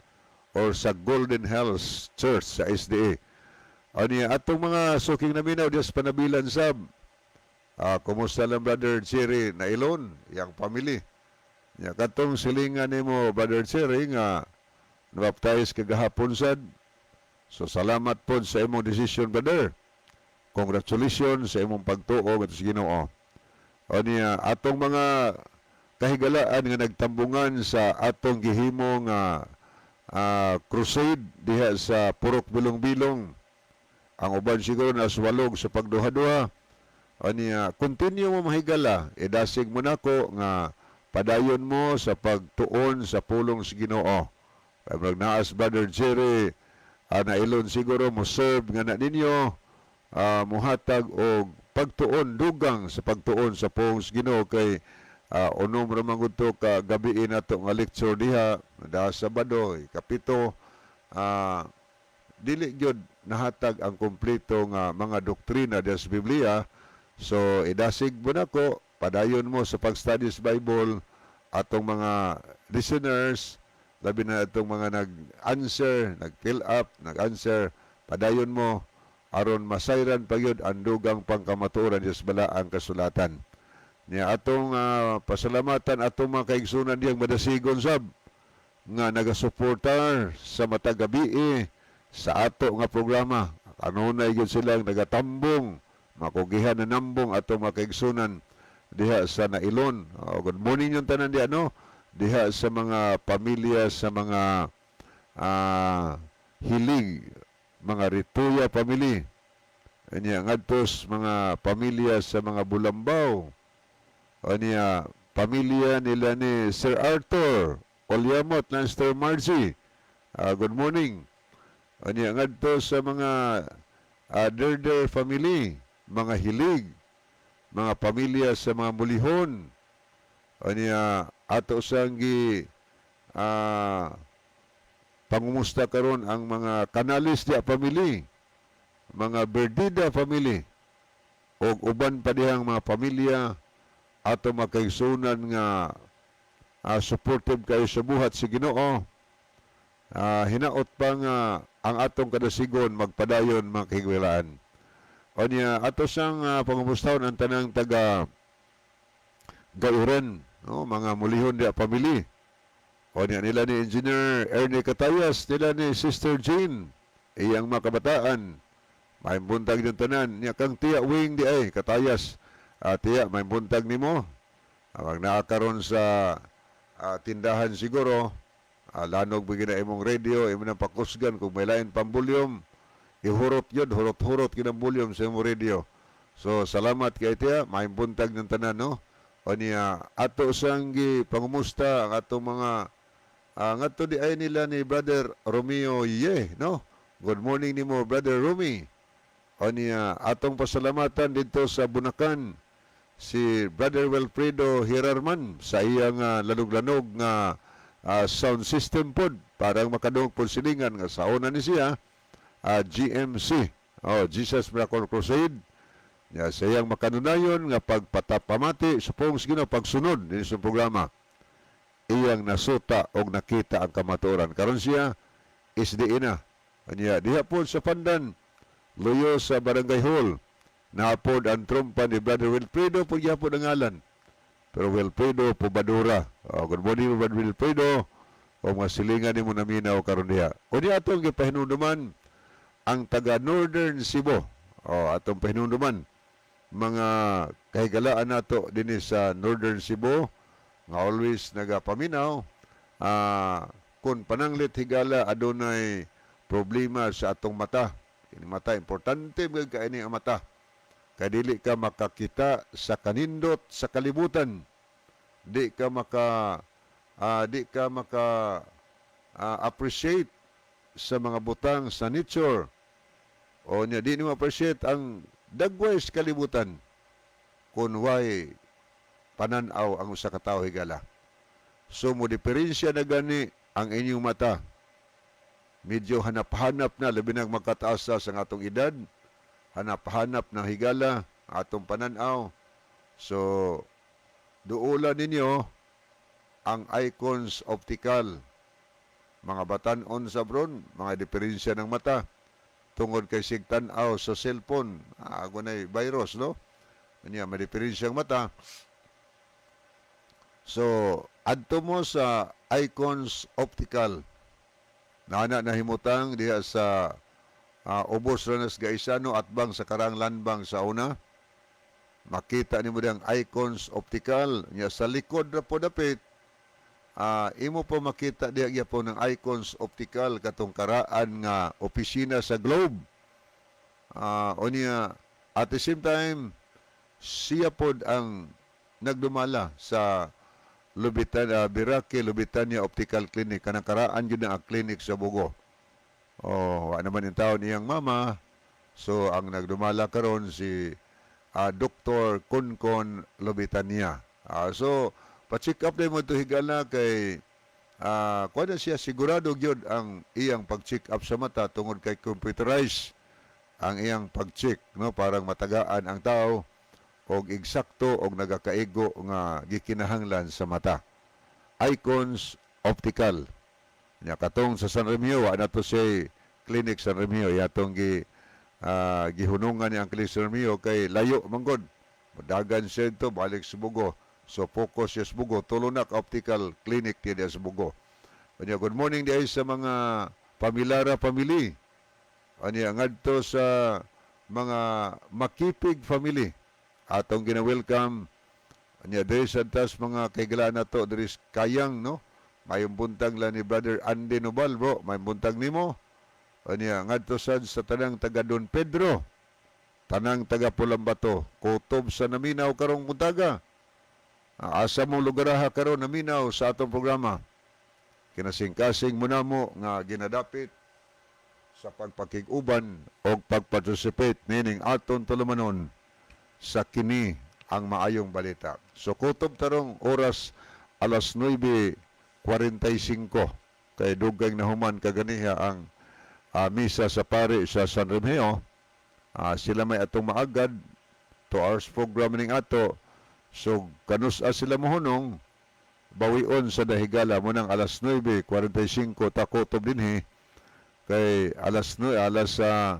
or sa Golden Hills Church sa SDA. Ani atong mga suking naminaw diya sa Panabilan sab. Kumusta lang Brother Jerry na Ilon, yang family. Ya katong silingan nimo Brother Jerry nga nabaptize kagahapon sad. So salamat po sa imong decision brother. Congratulations sa imong pagtuo at sa Ginoo. Ani atong mga kahigalaan nga nagtambungan sa atong gihimo nga crusade diha sa Purok Bilong-Bilong. Ang uban siguro na swalog sa pagduha-duha. Ani continue mo mahigala, idasig mo nako nga padayon mo sa pagtuon sa pulong sa Ginoo. Kay naas Brother Jerry na ilon siguro mo serve nga na ninyo muhatag og pagtuon dugang sa pagtuon sa pulong sa Ginoo kay unom ra man gud to ka gabi nato nga lecture diha da Sabado kapito dili gyud nahatag ang kompleto nga mga doktrina sa Biblia. So idasig mo nako padayon mo sa pag-study sa Bible atong mga listeners labi na atong mga nag-answer, nag-fill up, nag-answer, padayon mo aron masayran pa gyud ang dugang pangkamatuoran sa balaang kasulatan. Niya atong pasalamatan atong mga kaigsunan diyang madasigon sab nga nagasuportar sa matag gabi sa ato nga programa. Kanunay gyud silang nagatambong, makugihan na nambong atong mga kaigsunan diha sa Nailon. Good morning yung tanan diha, no? Diha sa mga pamilya sa mga hilig, mga Rituya family. Anya ngadtos mga pamilya sa mga Bulambaw. Anya pamilya nila ni Sir Arthur Olyamot ng Sir Margie. Good morning. Anya ngadto sa mga Derder family, mga hilig, mga pamilya sa mga Mulihon. Anya ato sang gi pangumusta karon ang mga Canales dia family, mga Berdida family, o uban pa dihang mga pamilya ato makaigsunan nga supportive kayo sa buhat si Ginoo. Hinaot pa nga ang atong kadasigon magpadayon mga kahigwilaan. O niya ato sang pangumustahon ang tanang taga Gauren, no, mga Mulihon dia family. O niya nila ni Engineer Ernie Catayas, nila ni Sister Jane, iyang mga kabataan. May buntag yung tanan. Niya kang tiya wing di ay, Catayas. Tiya, may buntag ni mo. Ang nakakaroon sa tindahan siguro, lanog bigyan na imong radio, imong ng pakusgan, kung may lain pang volume, ihurot yun, hurot-hurot yun ang volume sa imong radio. So, salamat kay tiya, may buntag ng tanan, no? O niya, ato sang pangumusta ang atong mga ngadto di ay nila ni Brother Romeo no? Good morning nimo Brother Romy. O niya, atong pasalamatan dito sa Bunakan si Brother Wilfredo Hirarman sa iyang lanog-lanog nga sound system pod parang makadung pod silingan nga sauna ni siya GMC. Jesus Miracle Crusade. Ya, sa iyang makanunayon nga pagpatapamati supong sige pagsunod din sa programa. Iyang nasuta og nakita ang kamatuoran. Karon siya SDE na. Anya diha pod sa Pandan, luyo sa Barangay Hall. Naapod ang trumpa ni Brother Wilfredo po gyapon ang ngalan. Pero Wilfredo Pubadura. Good morning Brother Wilfredo. O masilingan nimo naminaw karon diha. O di atong gipahinumduman ang taga Northern Cebu. Atong pahinumduman mga kahigalaan nato dinhi sa Northern Cebu nga always nagapaminaw kung pananglit higala adunay problema sa atong mata. Ini mata importante mga kaini ang mata. Kay dili ka makakita sa kanindot sa kalibutan. Di ka maka appreciate sa mga butang sa nature. O niya di mo appreciate ang dagway sa kalibutan kung way pananaw ang usa ka tawo higala. So mo diferensya na gani ang inyong mata. Medyo hanap-hanap na labi nang magkataas sa atong edad. Hanap-hanap ng higala atong pananaw. So duulan ninyo ang Icons Optical. Mga batan-on sa bron, mga diferensya ng mata tungod kay sigtanaw sa cellphone. Agunay virus, no? Kanya madiferensyang mata. So, adto mo sa Icons Optical. Nana nahimutang diha sa Ubos Ranas Gaisano at bang sa Karang Lanbang sa una. Makita nimo dang Icons Optical. Nya sa likod na po dapit, imo po makita diha po ng Icons Optical katong karaan nga opisina sa Globe. O niya, at the same time, siya pod ang nagdumala sa Birake Lubitania Optical Clinic. Kanang karaan yun ang clinic sa Bugo. Ano naman yung taon niyang mama. So, ang nagdumala karon si Dr. Kunkon Lubitania. So, pa-check up din mo ito higala kay kuha na siya sigurado gyud ang iyang pag-check up sa mata tungod kay computerized ang iyang pag-check, no? Parang matagaan ang tao og eksakto og nagakaigo nga gikinahanglan sa mata. Icons Optical. Nya katong sa San Remio, na to siya clinic San Remio, yatong gihunungan niya ang clinic San Remio kay layo manggod. Dagan siya ito, balik sa Bugo. So focus siya sa Bugo. Tulunak Optical Clinic niya sa Bugo. Anya, good morning diay sa mga Pamilara family. Anya, ngadto sa mga Makipig family. Atong gina-welcome nya diri sa tas mga kaigalaan nato diri Kayang, no? Mayong buntag la ni Brother Andy Nobal, bro. May buntag nimo. Anya ngadto sa tanang taga Don Pedro, tanang taga Pulambato, kutob sa naminaw karong buntaga. Asa mong lugaraha karon naminaw sa atong programa. Kinasing-kasing mo namo nga ginadapit sa pagpakig-uban o pagparticipate nining aton tulumanon sa kini ang maayong balita. So kutob tarong oras alas 9:45 kay dugay na human kaganiha ang misa sa pare sa San Remigio. Sila may atong maagad 2 hours program ning ato. So kanus-a sila mohunong bawion sa dahigala mo ng alas 9:45 ta kutob dinhi kay alas 7:45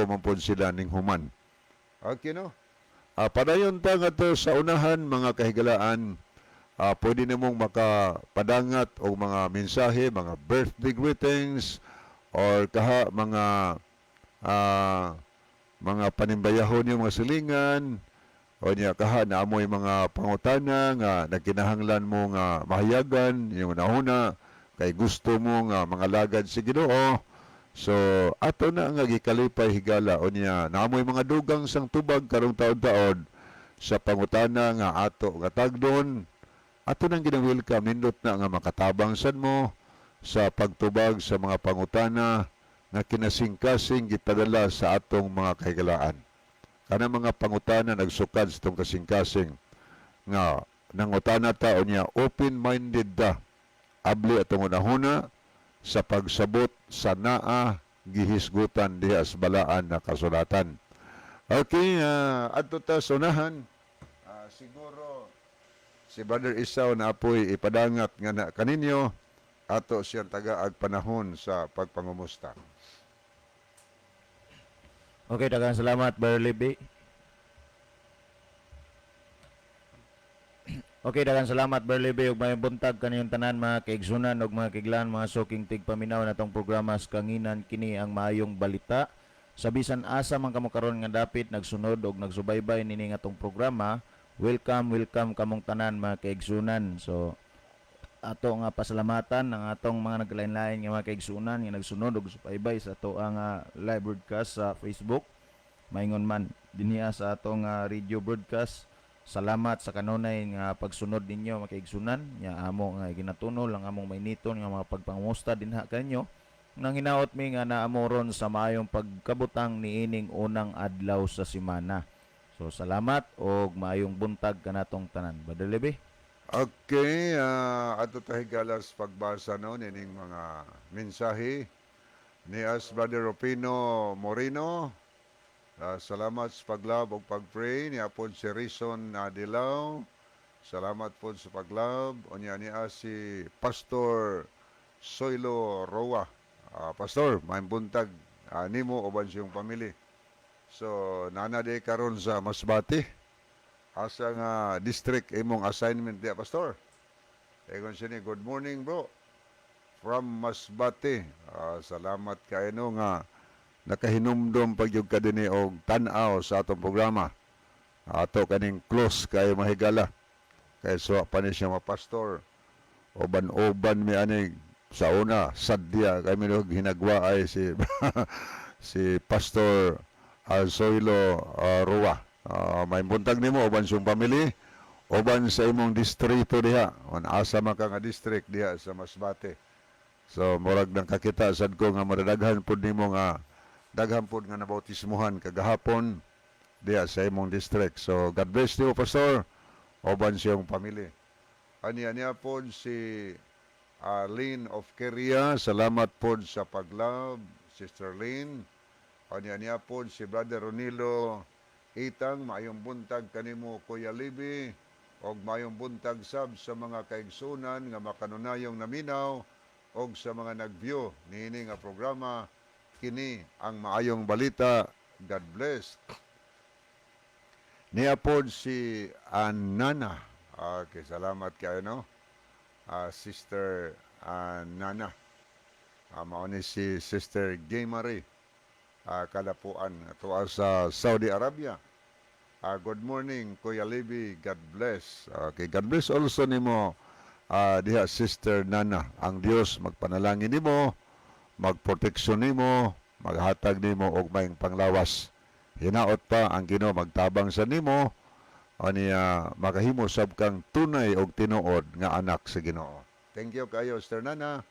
man po sila ning human. Okay, no? Padayon ta nga to sa unahan mga kahigalaan. pwede namong makapadangat o mga mensahe, mga birthday greetings, or kaha mga panimbayahon yung mga silingan, o niya kaha na amoy mga pangutana nga nagkinahanglan mo nga mahayagan yung nahuna kay gusto mo nga mga lagad si Ginoo. So ato na nga gikalipay higala o niya naamoy mga dugang sang tubag karong taon-taon sa pangutana nga ato nga tagdon. Ato nang ginawilkam nindot na nga makatabang sad mo sa pagtubag sa mga pangutana nga kinasingkasing gipadala sa atong mga kahigalaan. Kana mga pangutana nagsukad sa itong kasing-kasing nga nangutana ta o niya open-minded ta abli atong unahuna sa pagsabot sa naa gihisgutan diha sa balaan na kasulatan. Okay, adto ta sa unahan. Siguro si Brother Isaw na apoy ipadangat nga na kaninyo ato siyang tagaag panahon sa pagpangumusta. Okay, daghang salamat, Brother Libby. Okay, daghang salamat, Brother Libby, ug may buntag kaniyong tanan mga kaigsunan ug mga kiglan, mga suking tigpaminaw na tong programa sa kanginan kini ang maayong balita. Sa bisan asa man kamo karon nga dapit nagsunod ug nagsubaybay nini nga tong programa, welcome kamong tanan mga kaigsunan. So ato nga pasalamatan ang atong mga naglain-lain nga mga kaigsunan nga nagsunod og subaybay sa ato ang live broadcast sa Facebook. Maingon man dinhi sa atong radio broadcast. Salamat sa kanunay nga pagsunod ninyo mga kaigsunan. Nya amo nga ginatunol ang among mainiton nga mga pagpangusta dinha kanyo. Nang hinaot mi nga naamoron sa maayong pagkabutang niining unang adlaw sa semana. So salamat og maayong buntag kanatong tanan. Badalebe. Okay, ato tayo galas pagbasa no nining mga mensahe ni as Brother Rufino Moreno. Salamat sa paglab o pagpray ni apod si Rison Dilaw. Salamat po sa paglab o niya si Pastor Soilo Roa. Pastor, may buntag nimo o bansiyong pamilya. So nana di karon sa Masbate. Asa nga district imong assignment dia, Pastor. Egon siya ni, good morning bro. From Masbate. Salamat kayo nga nakahinumdom pagyug ka din og tan-aw sa atong programa. Ato kaning close kayo mahigala. Kaya so pa ni siya Pastor. Oban-oban mi ani sa una, sadya kami hinagwa ay si si Pastor Zoilo Rua. May buntag nimo uban siyong pamilya, uban sa imong distrito diha, asa man ka nga district diha sa Masbate. So murag nang kakita sad ko nga maradaghan pud nimo nga daghan pud nga nabautismuhan kagahapon diha sa imong district. So God bless you, Pastor, uban sa iyong pamilya. Aniya pod si Lynn of Keria, salamat pod sa paglab, Sister Lynn. Aniya pod si Brother Ronilo Itang, mayong buntag kanimo Kuya Libby, og mayong buntag sab sa mga kaigsunan nga makanunayong naminaw og sa mga nag-view niini nga programa kini ang maayong balita. God bless. Niya pod si Nana. Okay, salamat kayo no. Sister Nana. Mao ni si Sister Gay Marie. Kalapuan tuwa sa Saudi Arabia. Good morning, Kuya Libby. God bless. Okay, God bless also nimo diha Sister Nana. Ang Dios magpanalangin nimo, magproteksyon nimo, maghatag nimo og maayong panglawas. Hinaot pa ang Ginoo magtabang sa nimo ani makahimo sab kang tunay og tinuod nga anak sa Ginoo. Thank you kayo, Sister Nana.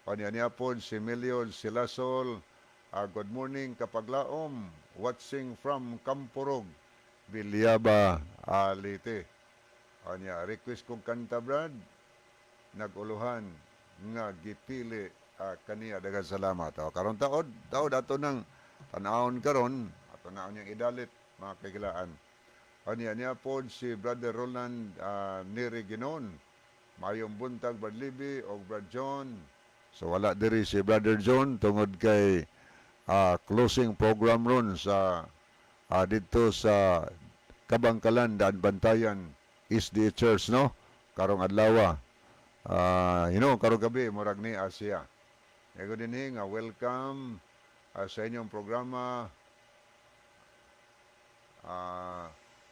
Ani pod si Million Silasol. Good morning kapaglaom, watching from Kampurog, Bilyaba, Leyte. Anya request kong kanta Brad, naguluhan nga gipili kaniya daghang salamat. Karon taod ato nang tanawon karon, ato naon yung idalit mga kagilaan. Anya pod si Brother Roland Niriginon, mayong buntag Brad Libby o Brad John. So wala diri si Brother John tungod kay closing program ron sa dito sa Kabangkalan, Daan Bantayan, SDA Church, no? karong adlaw. Karong gabi murag ni Asia. Ego dinhi nga welcome sa inyong programa.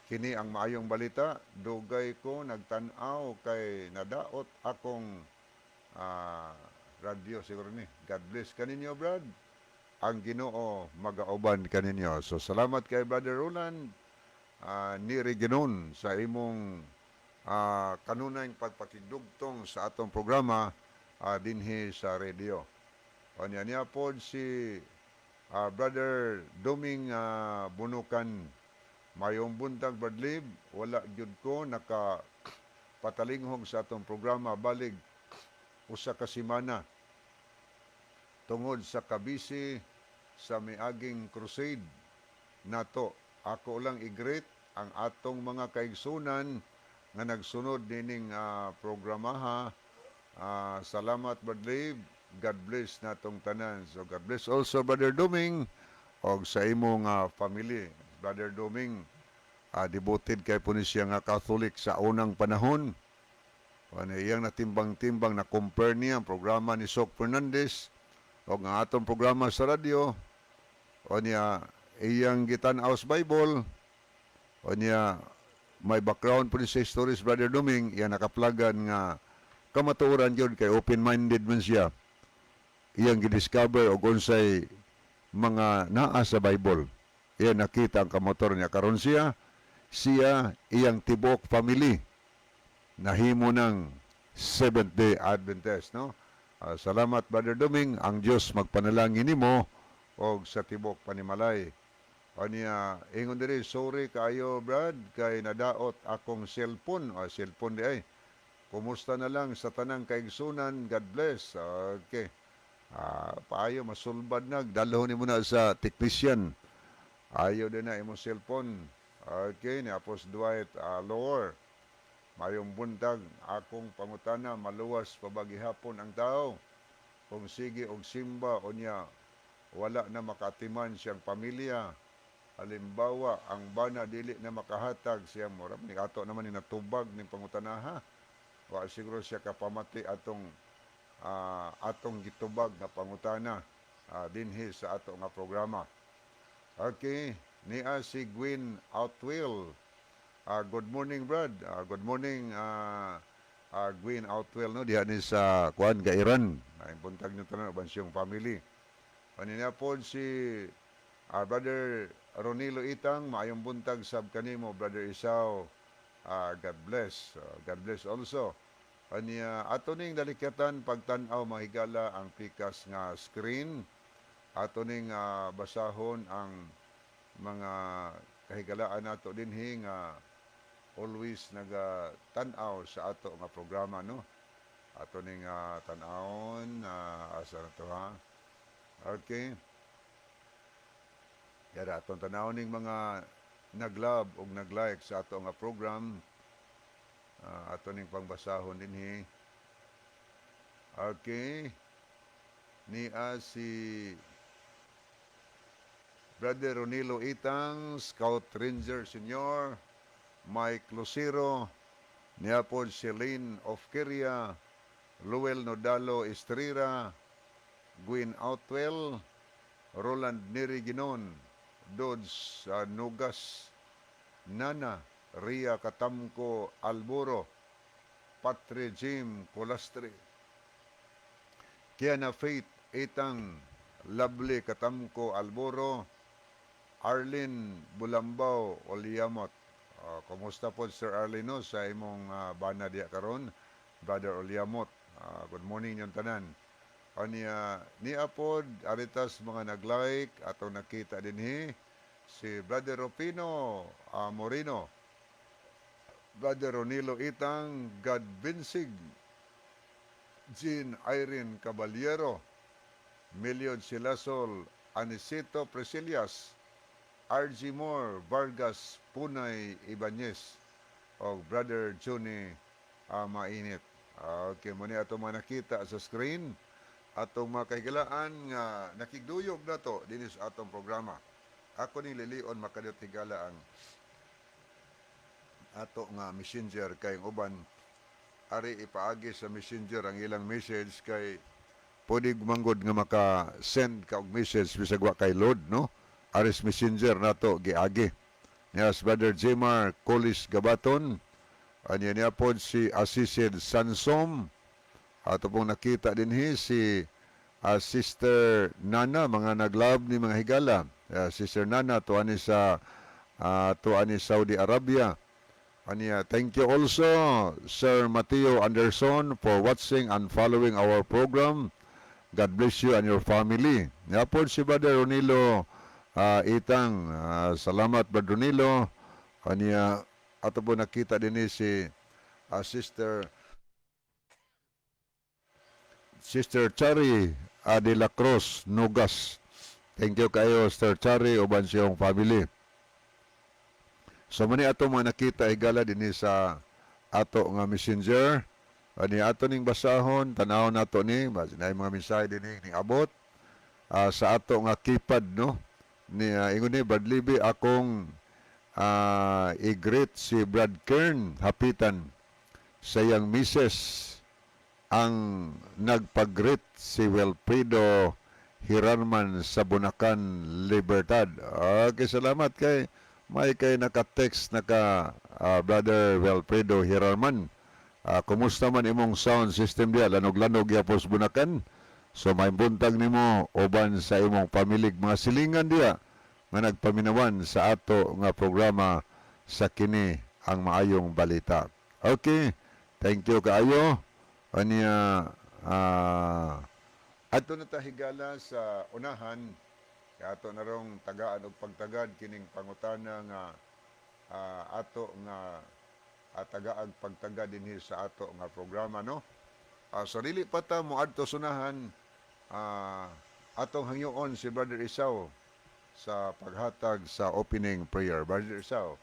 Kini ang maayong balita. Dugay ko nagtan-aw kay nadaot akong radyo siguro ni. God bless kaninyo, Brad. Ang Ginoo magauban kaninyo. So salamat kay Brother Roland ni Reginon sa imong kanunay pagpakigdugtong sa atong programa dinhi sa radio. O niya po si Brother Doming Bunukan. Mayong buntag, Brad Lib, wala gyud ko nakapatalinghoג sa atong programa balig usa ka semana tungod sa kabisi sa miaging crusade nato. Ako lang i-greet ang atong mga kaigsunan nga nagsunod dining programaha. Salamat, Brad Lib. God bless natong tanan. So God bless also Brother Doming og sa imong family. Brother Doming, devoted kay po ni siya nga Catholic sa unang panahon. Iyang natimbang-timbang na compare niya ang programa ni Sok Fernandez o nga atong programa sa radyo. O niya, iyang gitan-aw sa Bible. O niya, may background po ni sa stories, Brother Doming, iyang nakaplagan nga kamatuoran yun kay open-minded man siya. Iyang gidiscover o unsay mga naa sa Bible. Iyang nakita ang kamotor niya. Karon siya iyang tibok family nahimo ng Seventh-day Adventist, no? Salamat, Brother Doming. Ang Diyos magpanalangin nimo og sa tibok panimalay. O niya, ingon diri, sorry kayo, Brad, kay nadaot akong cellphone. Cellphone di ay. Kumusta na lang sa tanang kaigsunan. God bless. Okay. Paayo, masulbad na. Dalho ni mo na sa technician. Ayaw din na imong cellphone. Okay, ni Apos Dwight Lower. Mayong buntag, akong pangutana, maluwas pabagihapon ang tao. Kung sige og simba o niya, wala na makatiman siyang pamilya. Halimbawa, ang bana dili na makahatag siya mo. Ni ato naman ni natubag ni pangutanaha. Wa siguro siya kapamati atong gitubag na pangutana dinhi sa ato nga programa. Okay, niya si Gwen Outwell. Good morning, Brad. Good morning, Gwen Outwell, no? Diha ni sa Kuan Gairan. Ay buntag niyo tanan bansiyong family. Kanina po si Brother Ronilo Itang, maayong buntag sab kanimo, Brother Isaw. God bless. God bless also. Kaniya ato ning dalikatan pagtan-aw mahigala ang pikas nga screen. Ato ning basahon ang mga kahigalaan nato dinhi nga always naga-tan-aw sa ato nga programa, no? Ato ning tan-awon asa na to, ha? Okay. Yara atong tan-awon ning mga nag-love ug nag-like sa ato nga program. Ato ning pangbasahon dinhi. Okay. Niya si Brother Ronilo Itang, Scout Ranger Senior, Mike Lucero, niya po si Lynn of Kiria, Luel Nodalo Estrira, Gwen Outwell, Roland Neriginon, Dodds Nugas, Nana, Ria Katamko Alburo, Patre Jim Colastri, Kiana Faith Itang, Lovely Katamko Alburo, Arlene Bulambao Oliamot. Kumusta po Sir Arlene sa imong bana diya karon, Brother Oliamot. Good morning yung tanan. Niya pod aritas mga nag-like atong nakita dinhi si Brother Rufino Moreno, Brother Ronilo Itang, God Vinsig, Jean Irene Caballero, Miliod Silasol, Anisito Presilias, R.G. Moore, Vargas, Punay, Ibanez, o Brother Johnny Mainit. Okay, muna ato mga nakita sa screen. Atong mga kahigalaan nga nakigduyog na to din sa atong programa. Ako ni Lilion makadot higala ang ato nga messenger kay uban ari ipaagi sa messenger ang ilang message kay pwede manggod nga maka-send ka og message bisag wa kay load, no? Aris messenger nato giagi. Yes, Brother Jmar Colis Gabaton, anya niya po si Asisid Sansom, ato pong nakita din si Sister Nana, mga naglab ni mga higala. Sister Nana, tuani sa tuani Saudi Arabia. Anya, thank you also, Sir Mateo Anderson, for watching and following our program. God bless you and your family. Yapon si Brother Ronilo Itang. Salamat, Brother Ronilo. Anya, ato po nakita din si Sister Chari de la Cruz Nugas. Thank you kayo, Sister Chari, uban siyong family. So mani ato mga nakita higala din sa ato nga messenger. Ani ato ning basahon, tanaw nato ni, na mga mensahe din ning abot sa ato nga keypad, no? Ni ingon ni Brad Libby akong i-greet si Brad Kern hapitan sa iyang misis ang nagpag-greet si Wilfredo Hirarman sa Bunakan Libertad. Okay, salamat kay may kay naka-text Brother Wilfredo Hirarman. Kumusta man imong sound system diya, lanog-lanog yapos Bunakan? So may buntag nimo uban sa imong pamilig mga silingan diya nga nagpaminawan sa ato nga programa sa kini ang maayong balita. Okay, thank you kaayo. Anya ato na ta higala sa unahan kay ato na rong tagaan og pagtagad kining pangutana nga ato nga tagaag pagtagad dinhi sa ato nga programa, no? So dili pa ta moadto sunahan atong hangyoon si Brother Isaw sa paghatag sa opening prayer. Brother Isaw.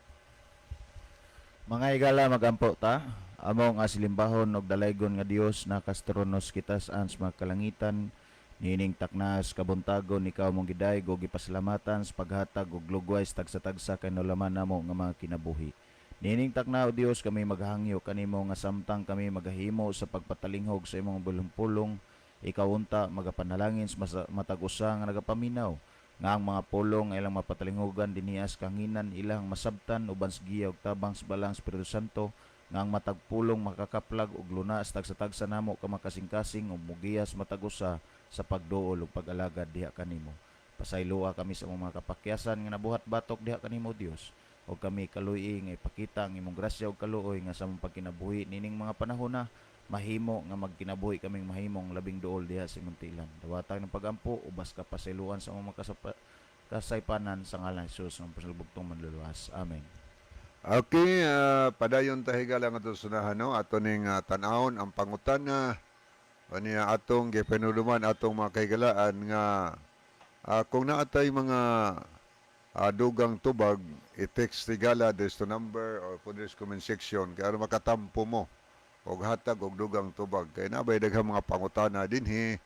Mga higala, magampo ta. Among asilimbahon og dalaygon nga Dios nakastronos kita sa ans mga kalangitan, nining taknas kabuntagon ikaw mong gidayeg og gipasalamatan sa paghatag og lugway sa tagsa-tagsa kay nulaman namo nga mga kinabuhi. Nining takna o Dios kami maghangyo kanimo nga samtang kami magahimo sa pagpatalinghog sa imong bulong-pulong, ikaw unta magapanalangin sa matag usa nga nagapaminaw nga ang mga pulong nga ilang mapatalinghogan dinhias kanginan ilang masabtan uban sa giya og tabang sa balang Espiritu Santo nga ang matag pulong makakaplag og lunas tagsa-tagsa namo ka makasing-kasing ug mugiyas matag usa sa pagduol ug pag-alagad diha kanimo. Pasayloa kami sa mga kapakyasan nga nabuhat batok diha kanimo Dios. O kami kaluoy nga ipakita ang imong grasya ug kaluoy nga sa mong pagkinabuhi nining mga panahon na mahimo nga magkinabuhi kaming mahimong labing duol diha sa imong tilan. Dawatag ng pagampo ubas ka pasayloan sa mga kasaypanan sa ngalan ni Jesus ang pasalubugtong manluluwas. Amen. Okay, padayon ta higala nga sunahan, no? Ato ning tan-awon ang pangutana niya atong gipenuluman atong mga kahigalaan nga kung naatay mga dugang tubag, i-text tigala des to number or put this comment section kaya makatampo mo og hatag og dugang tubag kay nabay daghang mga pangutana dinhi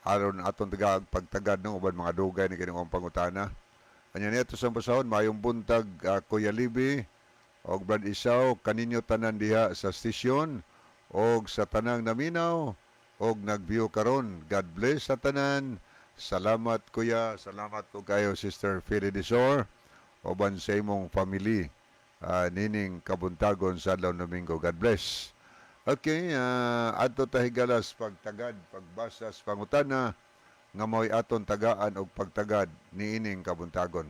aron atong pagtagad ng uban mga dugay ni kining pangutana. Anya nito sa basahon mayong buntag Kuya Libby og Brad Isaw kaninyo tanan diha sa stasyon og sa tanang naminaw og nag-view karon. God bless sa tanan. Salamat kuya, salamat po kayo Sister Fili Disor oban sa imong family nining kabuntagon sa adlaw Domingo. God bless. Okay, adto ta higalas pagtagad, pagbasa sa pangutana nga mao'y aton tagaan og pagtagad niining kabuntagon.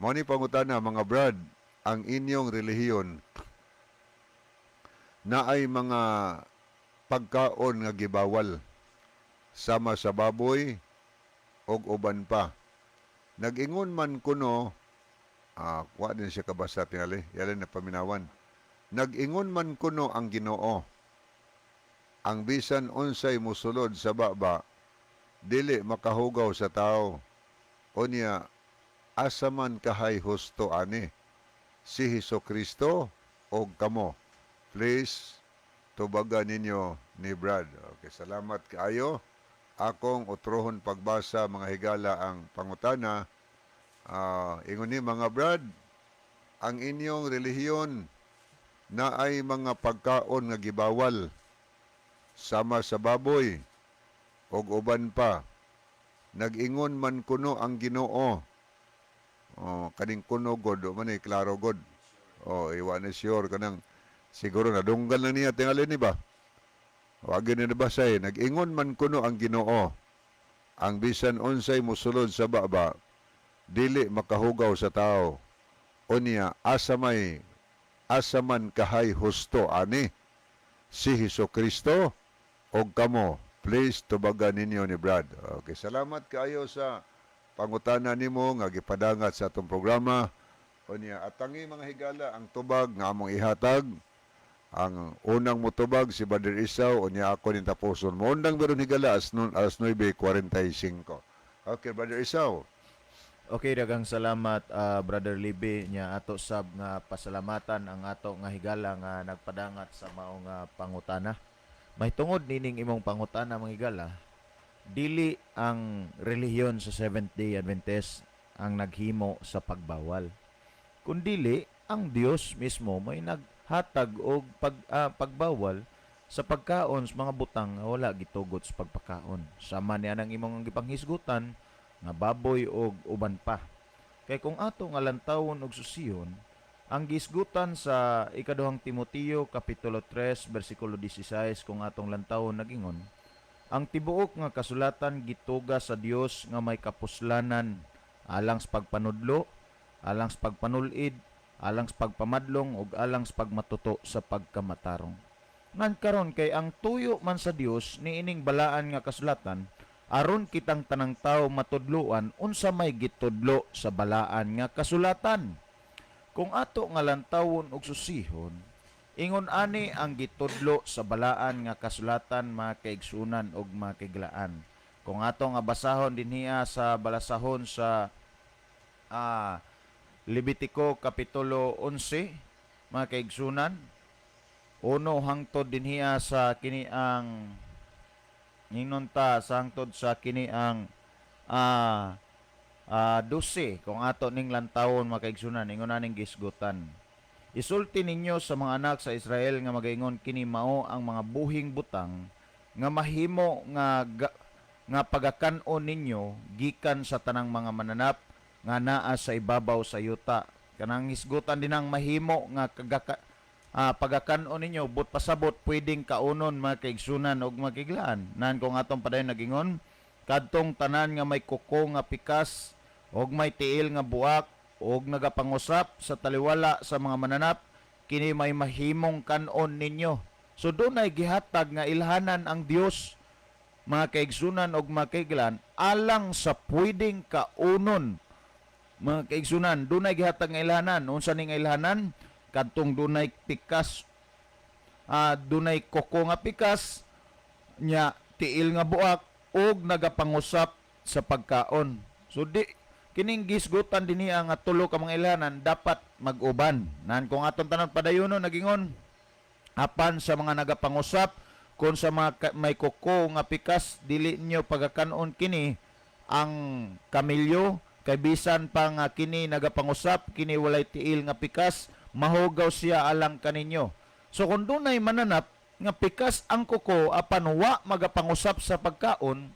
Mao ni pangutana mga brad, ang inyong relihiyon naay mga pagkaon nga gibawal sama sa baboy og uban pa. Nag-ingon man kuno, kuha din siya kabasa tinali, yalan na paminawan. Nag-ingon man kuno ang Ginoo, ang bisan unsay musulod sa baba, dili makahugaw sa tao. Unya, asa man kahay husto ani, si Hesukristo o kamo. Please, tubagan ninyo ni Brad. Okay, salamat kaayo. Akong utrohon pagbasa mga higala ang pangutana. Ingon ni mga Brad, ang inyong relihiyon na ay mga pagkaon nga gibawal sama sa baboy ug uban pa. Nag-ingon man kuno ang Ginoo. Kaning kuno god man ni klaro god. Iwan na sure kanang siguro nadunggan lang niya tingali ni ba. Wagi na nabasay. Nag-ingon man kuno ang Ginoo. Ang bisan unsay mosulod sa baba dili makahugaw sa tao. Unya asaman kahay husto ani si Hesukristo og kamo. Please tubagan ninyo ni Brad. Okay, salamat kayo sa pangutana nimo nga gipadangat sa atong programa. Unya atangi mga higala ang tubag nga among ihatag. Ang unang mutubag si Brother Isaw, unya ako nin tapuson. Muundang meron higala alas 9:45. Okay, Brother Isaw. Okay, daghang salamat Brother Libby nya ato sab nga pasalamatan ang ato nga higala nga nagpadangat sa mao nga pangutana. May tungod nining imong pangutana mga higala, dili ang relihiyon sa Seventh-day Adventist ang naghimo sa pagbawal. Kundili ang Dios mismo may naghatag og pagbawal sa pagkaon sa mga butang nga wala gitugot sa pagpakaon. Sama niya nang imong gipanghisgutan nga baboy og uban pa. Kay kung ato nga lantawon og susiyon, ang gisgutan sa ikaduhang Timoteo kapitulo 3 bersikulo 16 kung atong lantawon nagingon, ang tibuok nga kasulatan gituga sa Dios nga may kapuslanan alang sa pagpanudlo, alang sa pagpanulid, alang sa pagpamadlong ug alang sa pagmatuto sa pagkamatarong. Ngan karon kay ang tuyo man sa Dios niining balaan nga kasulatan aron kitang tanang tawo matudloan unsa may gitudlo sa balaan nga kasulatan. Kung ato nga lantawon og susihon, ingon ani ang gitudlo sa balaan nga kasulatan mga kaigsunan ug mga kaiglaan. Kung ato nga basahon dinhiya sa balasahon sa Levitico kapitulo 11 mga kaigsunan, uno hangtod dinhiya sa kini ang ninunta sa hangtod sa kini ang 12 kung ato ning lantawon makaigsunan ingon aning gisgutan. Isulti ninyo sa mga anak sa Israel nga magaingon kini mao ang mga buhing butang nga mahimo nga pagakan-on ninyo gikan sa tanang mga mananap nga naa sa ibabaw sa yuta. Kanang hisgutan din ang mahimo nga pagakan-on ninyo but pasabot pwedeng kaunon mga kaigsunan og makiglaan. Nan kung atong padayon nagingon kadtong tanan nga may kuko nga pikas og may tiil nga buak og nagapangusap sa taliwala sa mga mananap kini may mahimong kanon ninyo. So dunay gihatag nga ilhanan ang Dios mga kaigsunan og mga kaiglan alang sa pwedeng kaunon mga kaigsunan. Dunay gihatag nga ilhanan. Unsa ning ilhanan? Kadtong dunay pikas dunay kuko nga pikas nya tiil nga buak og nagapangusap sa pagkaon. So kining gisgutan dinhi nga tulo ka mga ilhanan dapat mag-uban. Nan kung aton tanan padayonon nagingon apan sa mga nagapangusap kun sa mga may kuko nga pikas dili nyo pagakanon kini ang kamilyo kay bisan pa nga kini nagapangusap kini walay tiil nga pikas mahugaw siya alang kaninyo. So kung dunay mananap nga pikas ang kuko apan wa magapangusap sa pagkaon,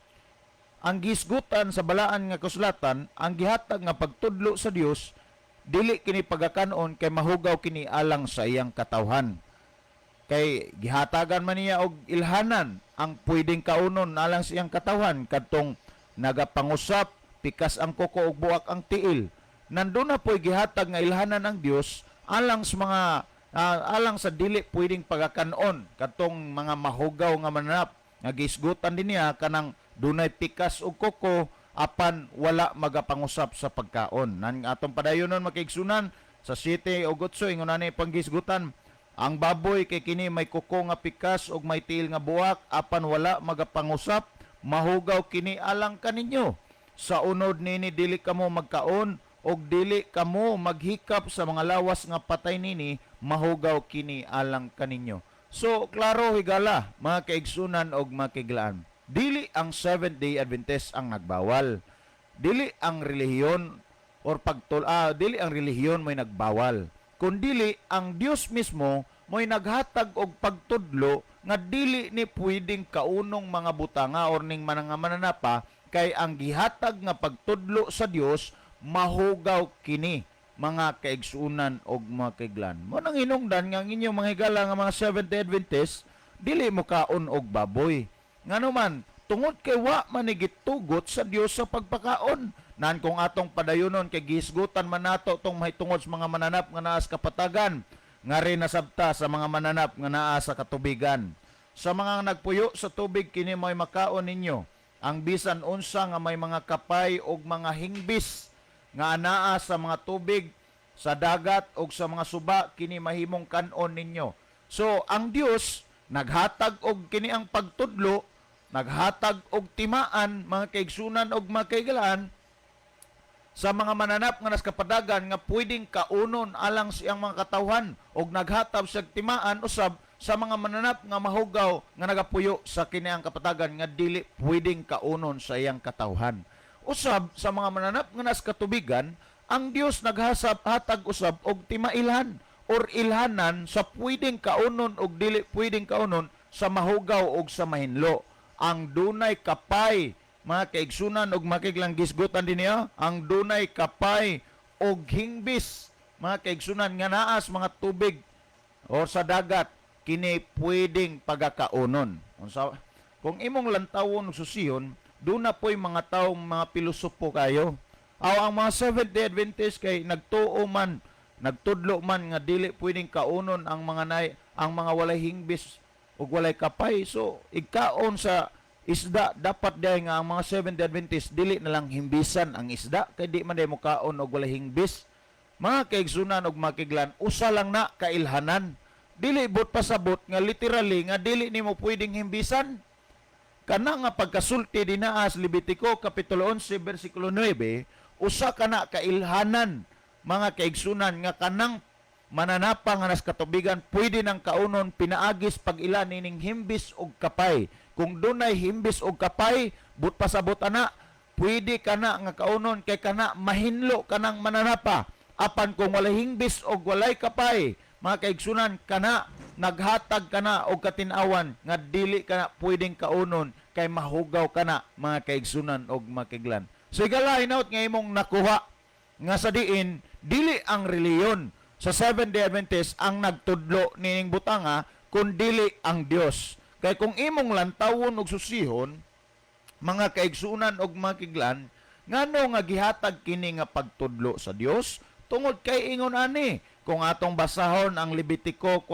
ang gisgutan sa balaan nga kasulatan, ang gihatag nga pagtudlo sa Dios, dili kini pagakanon kay mahugaw kini alang sa iyang katawhan. Kay gihatagan man niya og ilhanan ang pwedeng kaunon alang sa iyang katawhan kadtong nagapangusap, pikas ang kuko ug buak ang tiil. Nandun na po'y gihatag nga ilhanan ng Dios alang sa mga alang sa dili pwedeng pagakanon kadtong mga mahugaw nga mananap nga gisgutan din niya kanang dunay pikas og kuko apan wala magapangusap sa pagkaon. Nan atong padayonon makaigsunan sa 7 ug 8 ingon ani panggisgutan ang baboy kay kini may kuko nga pikas ug may tiil nga buwak apan wala magapangusap mahugaw kini alang kaninyo. Sa unod nini dili kamo magkaon og dili kamo maghikap sa mga lawas nga patay nini mahugaw kini alang kaninyo. So klaro higala mga kaigsunan og mga kaiglaan. Dili ang Seventh-day Adventist ang nagbawal. Dili ang relihiyon or dili ang relihiyon may nagbawal. Kundili ang Dios mismo mo'y naghatag og pagtudlo nga dili ni pwedeng kaunong mga butanga or ning mga mananapa kay ang gihatag nga pagtudlo sa Dios mahugaw kini mga kaigsunan og mga kaiglan. Mo nang hinungdan nga ang inyong mga higala nga mga Seventh-day Adventist dili mo kaon og baboy. Ngano man tungod kay wa man ni gitugot sa Dios sa pagpakaon. Nan kung atong padayonon kay gisgutan man nato tong mahitungod sa mga mananap nga naa sa kapatagan, nga rin nasabta sa mga mananap nga naa sa katubigan. Sa mga nagpuyo sa tubig kini may makaon ninyo. Ang bisan unsa nga may mga kapay og mga hingbis nga anaa sa mga tubig, sa dagat og sa mga suba kini mahimong kanon ninyo. So ang Dios naghatag og kini ang pagtudlo, naghatag og timaan mga kaigsunan og mga kaigalaan sa mga mananap nga nas kapadagan nga pwedeng kaunon alang siyang mga katawhan og naghatag sa timaan usab sa mga mananap nga mahugaw nga nagapuyo sa kini ang kapatagan nga dili pwedeng kaunon sa iyang katawhan. Usab sa mga mananap nga nas katubigan, ang Dios naghasab hatag usab og timailhan or ilhanan sa pwedeng kaunon og dili pwedeng kaunon sa mahugaw og sa mahinlo. Ang dunay kapay, mga kaigsunan og makiglang gisgutan din niya, ang dunay kapay og hingbis, mga kaigsunan nga naas mga tubig or sa dagat, kini pwedeng pagakaunon. Kung imong lantawon og susihon, doon na po'y mga taong mga pilosopo kayo. Ang mga Seventh-day Adventist kay nagtuo man, nagtudlo man nga dili pwedeng kaunon ang mga walay hingbis ug walay kapay. So igkaon sa isda dapat day nga ang mga Seventh-day Adventist dili na lang himbisan ang isda kay di man day mo kaon og walay hingbis. Mga kaigsunan og makiglan, usa lang na kailhanan. Dili bot pasabot nga literally nga dili nimo pwedeng himbisan. Kana nga pagkasulti dinaa sa Levitico kapitulo 11 bersikulo 9, usa kana kailhanan mga kaigsunan nga kanang mananapa nga nas katubigan pwede nang kaunon pinaagis pag ila nining himbis og kapay. Kung dunay himbis og kapay, but pasabot ana, pwede kana nga kaunon kay kana mahinlo kanang mananapa. Apan kung walay himbis og walay kapay, mga kaigsunan kana naghatag kana og katinawan nga dili kana pwedeng kaunon kay mahugaw kana mga kaigsunan og makiglan. So igalain out nga imong nakuha nga sa diin dili ang reliyon sa Seventh-day Adventist ang nagtudlo nining butanga kun dili ang Dios. Kay kung imong lantawon og susihon mga kaigsunan og makiglan ngano nga gihatag kini nga pagtudlo sa Dios tungod kay ingon ani kung atong basahon ang Levitico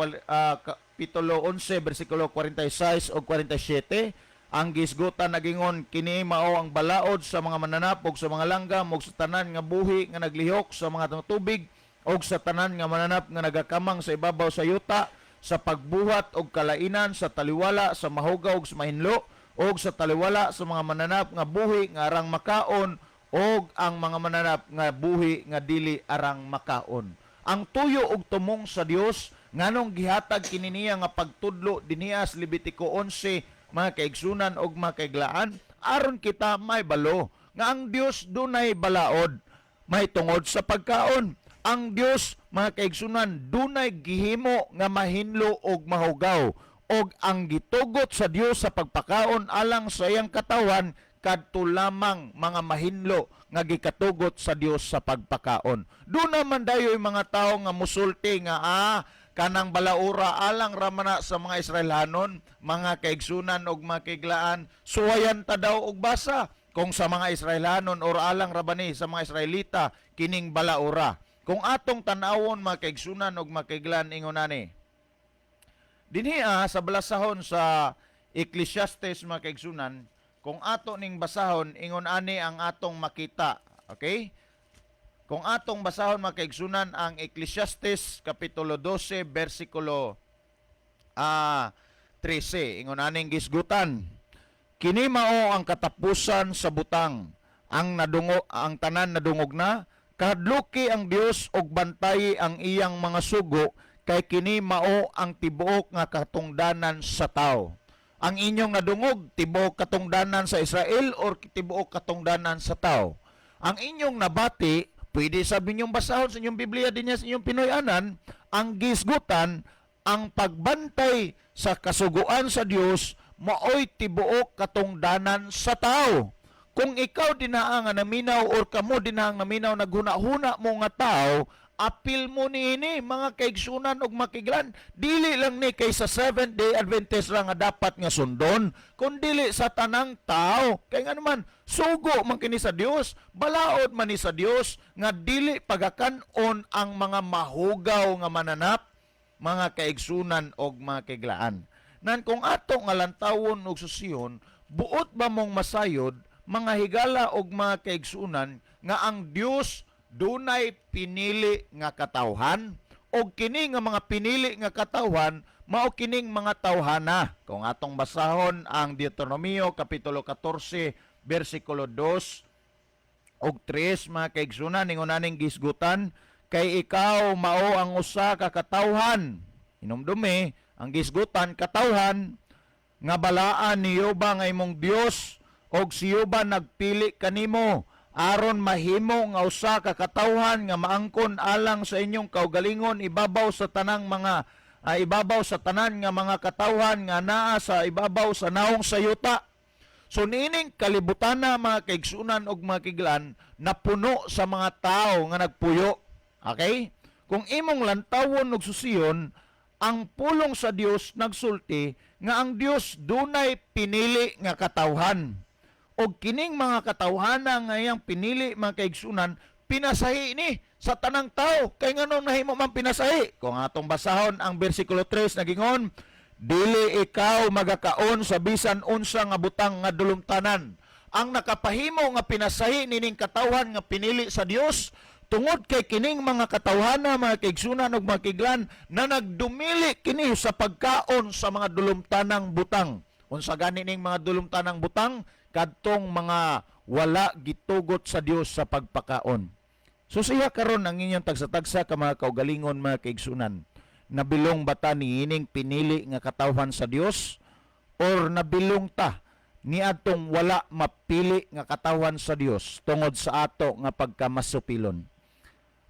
kapitulo 11 bersikulo 46 o 47, ang gisgutan nagingon kini mao ang balaod sa mga mananap ug sa mga langgam ug sa tanan nga buhi nga naglihok sa mga tubig ug sa tanan nga mananap nga nagakamang sa ibabaw sa yuta sa pagbuhat og kalainan sa taliwala sa mahugaw ug sa mahinlo ug sa taliwala sa mga mananap nga buhi nga arang makaon ug ang mga mananap nga buhi nga dili arang makaon. Ang tuyo og tumong sa Dios nganong gihatag kini niya nga pagtudlo dinhiya sa Levitico 11 mga kaigsunan og mga kaiglaan aron kita may balo nga ang Dios dunay balaod may tungod sa pagkaon. Ang Dios mga kaigsunan dunay gihimo nga mahinlo og mahugaw og ang gitugot sa Dios sa pagpakaon alang sa iyang katawan kadto lamang mga mahinlo nga gikatugot sa Dios sa pagpakaon. Doon naman dayoy mga tao nga musulti nga kanang balaura alang ramana sa mga Israelanon, mga kaigsunan og mga kaiglaan, suwayan ta daw og basa kung sa mga Israelanon or alang rabani sa mga Israelita kining balaura. Kung atong tan-awon mga kaigsunan og mga kaiglaan ingon ani. Dinhi sa balasahon sa Ecclesiastes mga kaigsunan, kung ato ning basahon, ingon ani ang atong makita. Okay? Kung atong basahon mga kaigsunan ang Ecclesiastes kapitulo 12 bersikulo 13. Ingon aning gisgutan. Kini mao ang katapusan sa butang. Ang tanan nadungog na, kahadluki ang Dios og bantayi ang iyang mga sugo kay kini mao ang tibuok nga katungdanan sa tao. Ang inyong nadungog, tibuok katungdanan sa Israel or tibuok katungdanan sa tao. Ang inyong nabati, pwede sabi ninyong basahon sa inyong Biblia din sa inyong Pinoyanan, ang gisgutan, ang pagbantay sa kasuguan sa Dios maoy tibuok katungdanan sa tao. Kung ikaw dinaa nga naminaw or kamo dinaa nga naminaw naghuna-huna mo nga tao, apil mo niini mga kaigsunan og makiglan, dili lang ni kay sa Seventh Day Adventist ra nga dapat nga sundon, kundi sa tanang tao. Kay nga naman sugo man kini sa Dios, balaod man ni sa Dios nga dili pagakan-on ang mga mahugaw nga mananap, mga kaigsunan og mga kiglaan. Nan kung ato nga lantawon og susiyon, buot ba mong masayod mga higala og mga kaigsunan nga ang Dios dunay pinili nga katawhan o kini nga mga pinili nga katawhan mao kining mga tawhana. Kung atong basahon ang Deuteronomio kapitulo 14 bersikulo 2 og 3 mga kaigsunan ningon aning gisgutan, kay ikaw mao ang usa ka katawhan. Hinumdumi ang gisgutan katawhan nga balaan niyo ba nga imong Dios og siyo ba nagpili kanimo aron mahimo nga usa ka katawhan nga maangkon alang sa inyong kaugalingon ibabaw sa tanang mga ibabaw sa tanan nga mga katawhan nga naa sa ibabaw sa naong sayuta. So nining kalibutan na mga kaigsunan og mga kiglan napuno sa mga tao nga nagpuyo. Okay? Kung imong lantawon og susiyon, ang pulong sa Dios nagsulti nga ang Dios dunay pinili nga katawhan. Og kining mga katawhana nga iyang pinili mga kaigsunan, pinasahi ni sa tanang tao. Kay nganong nahimo man pinasahi? Kung atong basahon ang bersikulo 3 nagingon, dili ikaw magakaon sa bisan unsa nga butang nga dulumtanan. Ang nakapahimo nga pinasahi nining katawhan nga pinili sa Dios tungod kay kining mga katawhana mga kaigsunan ug mga kiglan na nagdumili kini sa pagkaon sa mga dulumtanang butang. Unsa gani ning mga dulumtanang butang? Kadtong mga wala gitugot sa Dios sa pagpakaon. So siya karon ang inyong tagsa-tagsa ka mga kaugalingon mga kaigsunan. Nabilong bata ni ining pinili nga katawhan sa Dios or nabilong ta ni atong wala mapili nga katawhan sa Dios tungod sa ato nga pagkamasupilon.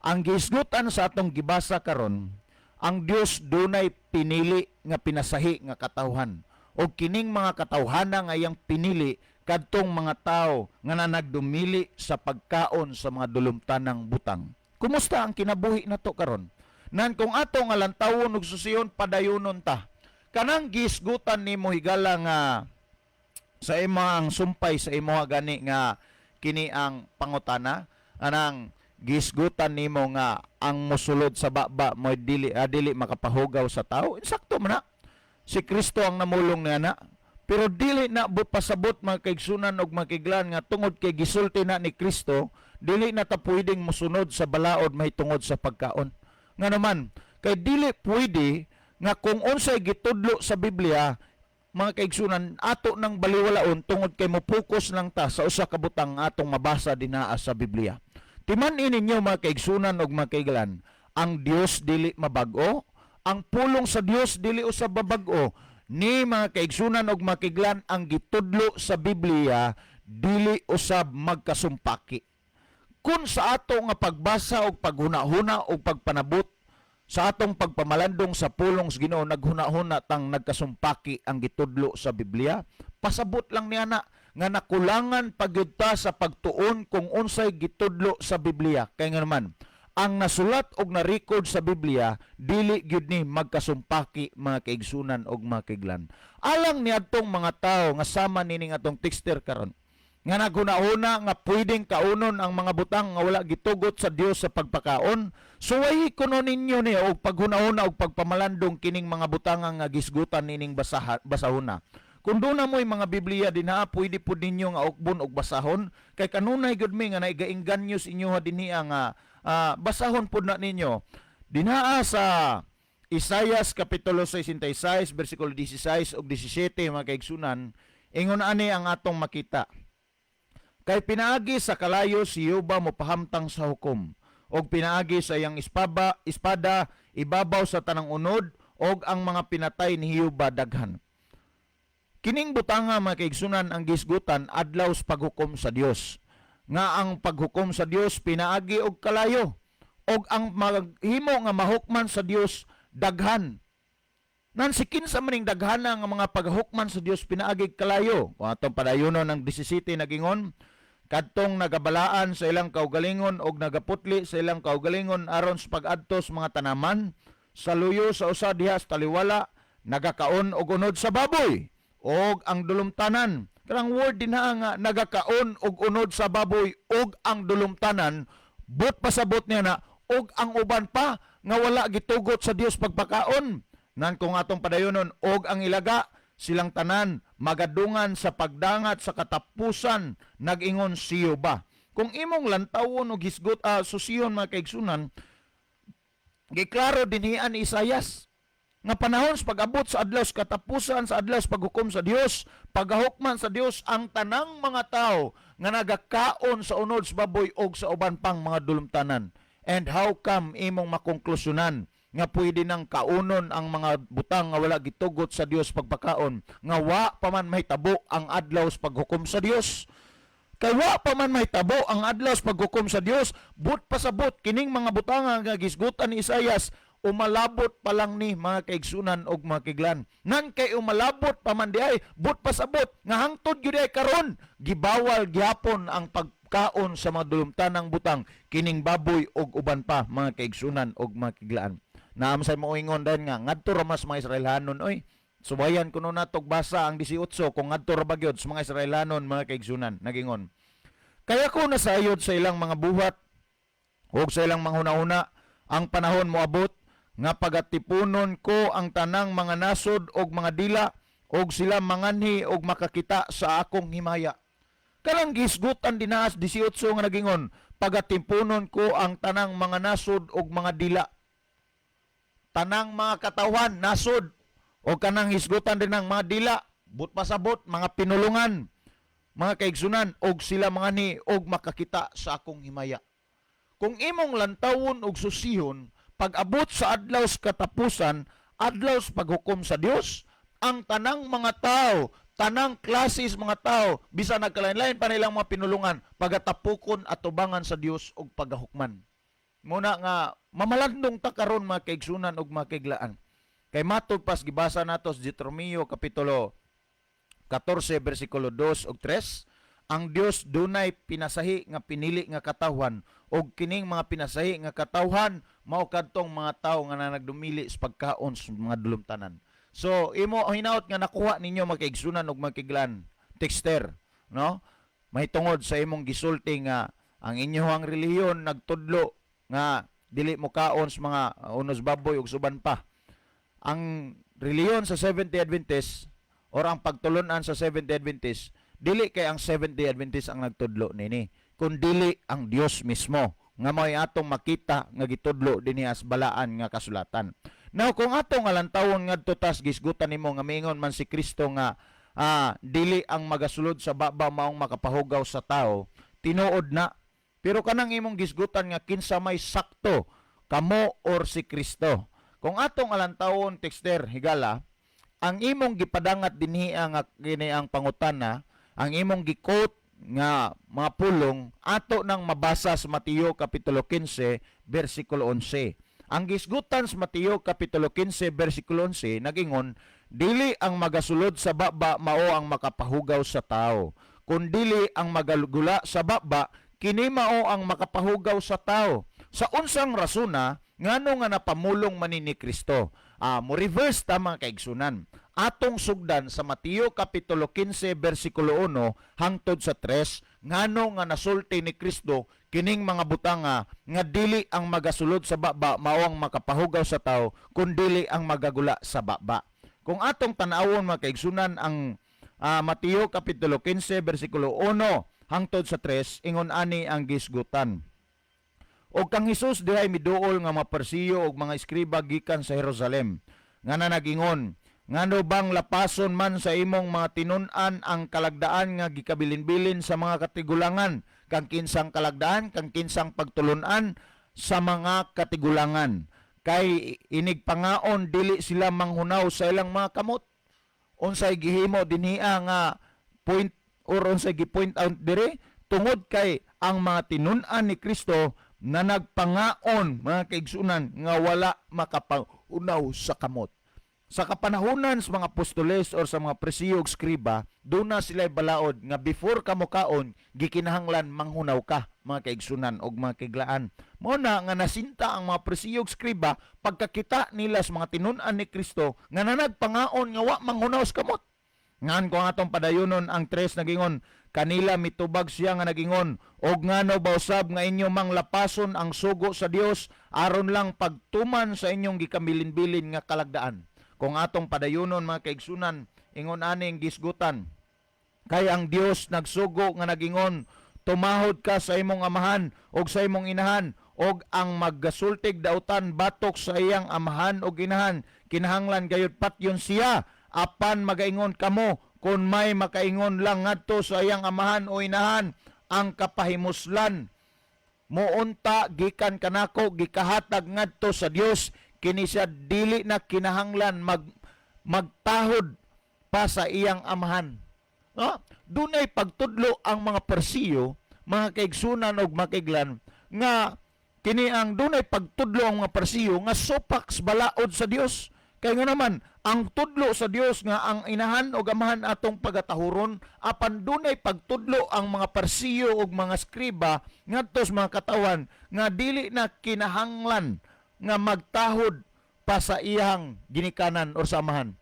Ang gisgutan sa atong gibasa karon, ang Dios dunay pinili nga pinasahi nga katawhan. O kining mga katawhana nga iyang pinili kadtong mga tao nga nagdumili sa pagkaon sa mga dulumtanang butang. Kumusta ang kinabuhi nato karon? Nan kung ato nga lantawon ug susiyon padayonon ta. Kanang gisgutan nimo higala nga sa imong sumpay sa imong gani nga kini ang pangutana, anang gisgutan nimo nga ang mosulod sa baba mo dili makapahugaw sa tao. Insakto man na. Si Kristo ang namulong niya na. Pero dili na pasabot mga kaigsunan og makiglan nga tungod kay gisulti na ni Kristo, dili na ta pwedeng mosunod sa balaod mahitungod sa pagkaon. Nga naman, kay dili pwede nga kung unsay gitudlo sa Biblia, mga kaigsunan, ato nang baliwalaon tungod kay mopokus lang ta sa usa ka butang atong mabasa dinaa sa Biblia. Timan ininyo mga kaigsunan og mga kaiglan, ang Dios dili mabag-o, ang pulong sa Dios dili usab babag-o. Ni mga kaigsunan og makiglan ang gitudlo sa Biblia dili usab magkasumpaki. Kung sa ato nga pagbasa og paghuna-huna og pagpanabot sa atong pagpamalandong sa pulong sa Ginoo naghuna-huna tang nagkasumpaki ang gitudlo sa Biblia, pasabot lang niya na nga nakulangan pagyud ta sa pagtuon kung unsay gitudlo sa Biblia. Kay nga naman ang nasulat og na-record sa Biblia dili gyud ni magkasumpaki mga kaigsunan og mga kiglan. Alang niadtong mga tawo nga sama nining atong texter karon nga naghuna-huna nga pwedeng kaunon ang mga butang nga wala gitugot sa Dios sa pagpakaon, suway kuno ninyo ni og paghuna-huna og pagpamalandong kining mga butang nga gisgutan nining basahona. Kung doon na mo'y mga Biblia dinha, pwede po ninyo nga ukbon og basahon kay kanunay gud mi nga naigaingganyo sa inyo dinhi nga basahon po na ninyo. Dinaa sa Isaias kapitulo 66, versikulo 16 ug 17 mga kaigsunan, ingon ani ang atong makita. Kay pinaagi sa kalayo si Yoba mopahamtang sa hukom, og pinaagi sa iyang espada ibabaw sa tanang unod, og ang mga pinatay ni Yoba daghan. Kining butanga mga kaigsunan ang gisgutan adlaw sa paghukom sa Dios. Nga ang paghukom sa Dios pinaagi og kalayo og ang maghimo nga mahukman sa Dios daghan. Nan si kinsa maning daghana nga mga paghukman sa Dios pinaagig kalayo. Kung atong padayonon ng 17 nagingon, kadtong nagabalaan sa ilang kaugalingon og nagaputli sa ilang kaugalingon aron sa pag-adto sa mga tanaman, sa luyo sa usa diha sa taliwala, nagakaon og unod sa baboy og ang dulumtanan. Karang word din nga nagakaon og unod sa baboy og ang dulumtanan, but pasabot niya na og ang uban pa nga wala gitugot sa Dios pagpakaon. Nan kung atong padayonon og ang ilaga, silang tanan magadungan sa pagdangat sa katapusan, nag-ingon siyo ba. Kung imong lantawon og hisgot susiyon mga kaigsunan, giklaro dinhian ni Isayas nga panahon sa pag-abot sa adlaw sa katapusan, sa adlaw sa paghukom sa Dios, paghahukman sa Dios ang tanang mga tao nga nagakaon sa unod sa baboy og sa uban pang mga dulumtanan. And how come imong makonklusyonan nga pwede nang kaunon ang mga butang nga wala gitugot sa Dios pagpakaon, nga wa pa man mahitabo ang adlaw sa paghukom sa Dios? Kay wa pa man mahitabo ang adlaw sa paghukom sa Dios, but pasabot kining mga butang nga gisgutan ni Isayas, umalabot pa lang ni mga kaigsunan og mga kiglan. Nan kay umalabot pa man diay, but pasabot nga hangtod gyud ay karon gibawal gyapon ang pagkaon sa mga dulumtanang butang, kining baboy og uban pa mga kaigsunan og mga kiglaan. Naamsay mo ingon dahil nga ngadto ra mas mga Israelanon oy. Subayan kuno natog basa ang 18 kung ngadto ra bagyod sa mga Israelanon mga kaigsunan nagingon. Kaya ko nasayod sa ilang mga buhat ug sa ilang mga hunahuna ang panahon moabot nga pagatipunon ko ang tanang mga nasod og mga dila og sila manganhi og makakita sa akong himaya. Karang gisgutan dinaas 18 nga nagingon, pagatipunon ko ang tanang mga nasod og mga dila. Tanang mga katawan, nasod, o kanang hisgutan din ng mga dila, but pasabot, mga pinulungan, mga kaigsunan, og sila mga ni, og makakita sa akong himaya. Kung imong lantawon og susihon, pag-abot sa adlaw sa katapusan, adlaw sa paghukom sa Dios, ang tanang mga tao, tanang klases mga tao, bisan nagkalain-lain pa nilang mga pinulungan, pagatapukon at tubangan sa Dios og paghahukman. Muna nga, mamalandong ta karon mga kaigsunan og mga kaiglaan. Kay matod pas gibasa nato sa Deuteronomio kapitulo 14 bersikulo 2 ug 3, ang Dios dunay pinasahi nga pinili nga katawhan og kining mga pinasahi nga katawhan mao kadtong mga tawo nga nagdumili sa pagkaon sa mga dulumtanan. So imo hinaut nga nakuha ninyo mga kaigsunan ug mga kaiglaan, texter, no? Mahitungod sa imong gisulti nga ang inyong relihiyon nagtudlo nga dili mo kaon sa mga unos baboy ug suban pa. Ang reliyon sa Seventh-day Adventist or ang pagtulunan sa Seventh-day Adventist, dili kay ang Seventh-day Adventist ang nagtudlo nini, kundi ang Dios mismo nga may atong makita nga gitudlo dinhi as balaan nga kasulatan. Now kung atong alantawon ngadto tas gisgutan nimo nga miingon man si Kristo nga dili ang magasulod sa baba maong makapahugaw sa tao, tinuod na. Pero kanang imong gisgutan nga kinsa may sakto, kamo or si Kristo. Kung atong alantawon texter higala, ang imong gipadangat dinhi nga kini ang pangutana, ang imong gi-quote nga mga pulong ato nang mabasa sa Mateo kapitulo 15 bersikulo 11. Ang gisgutan sa Mateo kapitulo 15 bersikulo 11 nagingon, dili ang magasulod sa baba mao ang makapahugaw sa tao, kundili ang magalugula sa baba kini mao ang makapahugaw sa tao. Sa unsang rasona ngano nga napamulong man ni Kristo? Mo reverse ta mga kaigsunan. Atong sugdan sa Mateo kapitulo 15 bersikulo 1 hangtod sa 3, ngano nga nasulti ni Kristo kining mga butanga nga dili ang magasulod sa baba mao ang makapahugaw sa tao, kundi ang magagula sa baba. Kung atong tan-awon mga kaigsunan ang Mateo kapitulo 15 bersikulo 1 hangtod sa 3, ingon ani ang gisgutan. Og kang Hesus dihay miduol nga mga Parsiyo og mga eskriba gikan sa Jerusalem, nga nagingon, ngano bang lapason man sa imong mga tinun-an ang kalagdaan nga gikabilin-bilin sa mga katigulangan, kang kinsang kalagdaan, kang kinsang pagtulunan sa mga katigulangan. Kay inig pangaon dili sila manghunaw sa ilang mga kamot. Unsay gihimo dinhiya nga point or unsay gi-point out dire, tungod kay ang mga tinun-an ni Kristo na nagpangaon mga kaigsunan nga wala makapangunaw sa kamot. sa kapanahunan sa mga apostoles or sa mga presiyog skriba, doon na sila balaod nga before ka mokaon, gikinahanglan manghunaw ka, mga kaigsunan og mga kiglaan. Mao na nga nasinta ang mga presiyog skriba pagkakita nila sa mga tinun-an ni Kristo nga nanagpangaon nga wa manghunaw sa kamot. Ngan ko nga atong padayonon ang tres nagingon, kanila mitubag siya nga nagingon, og ngano ba usab nga inyo mang lapason ang sugo sa Dios aron lang pagtuman sa inyong gikabilin-bilin nga kalagdaan. Kung atong padayonon mga kaigsunan, ingon aning gisgutan, kay ang Dios nagsugo nga nagingon, tumahod ka sa imong amahan og sa imong inahan, og ang maggasultig dautan batok sa iyang amahan og inahan, kinahanglan gayud patyon siya, apan magaingon kamo, kung may makaingon lang ngadto sa iyang amahan o inahan, ang kapahimuslan muunta gikan kanako gikahatag ngadto sa Dios, kini siya dili na kinahanglan magtahod pa sa iyang amahan. No? Dunay pagtudlo ang mga Parsiyo, mga kaigsunan og makiglan, nga kini ang dunay pagtudlo ang mga Parsiyo nga supaks balaod sa Dios. Kaya nga naman, ang tudlo sa Dios nga ang inahan o amahan atong pagatahuron, apan dunay pagtudlo ang mga Parsiyo o mga skriba ngadto sa mga katawan nga dili na kinahanglan nga magtahod pa sa iyang ginikanan o samahan.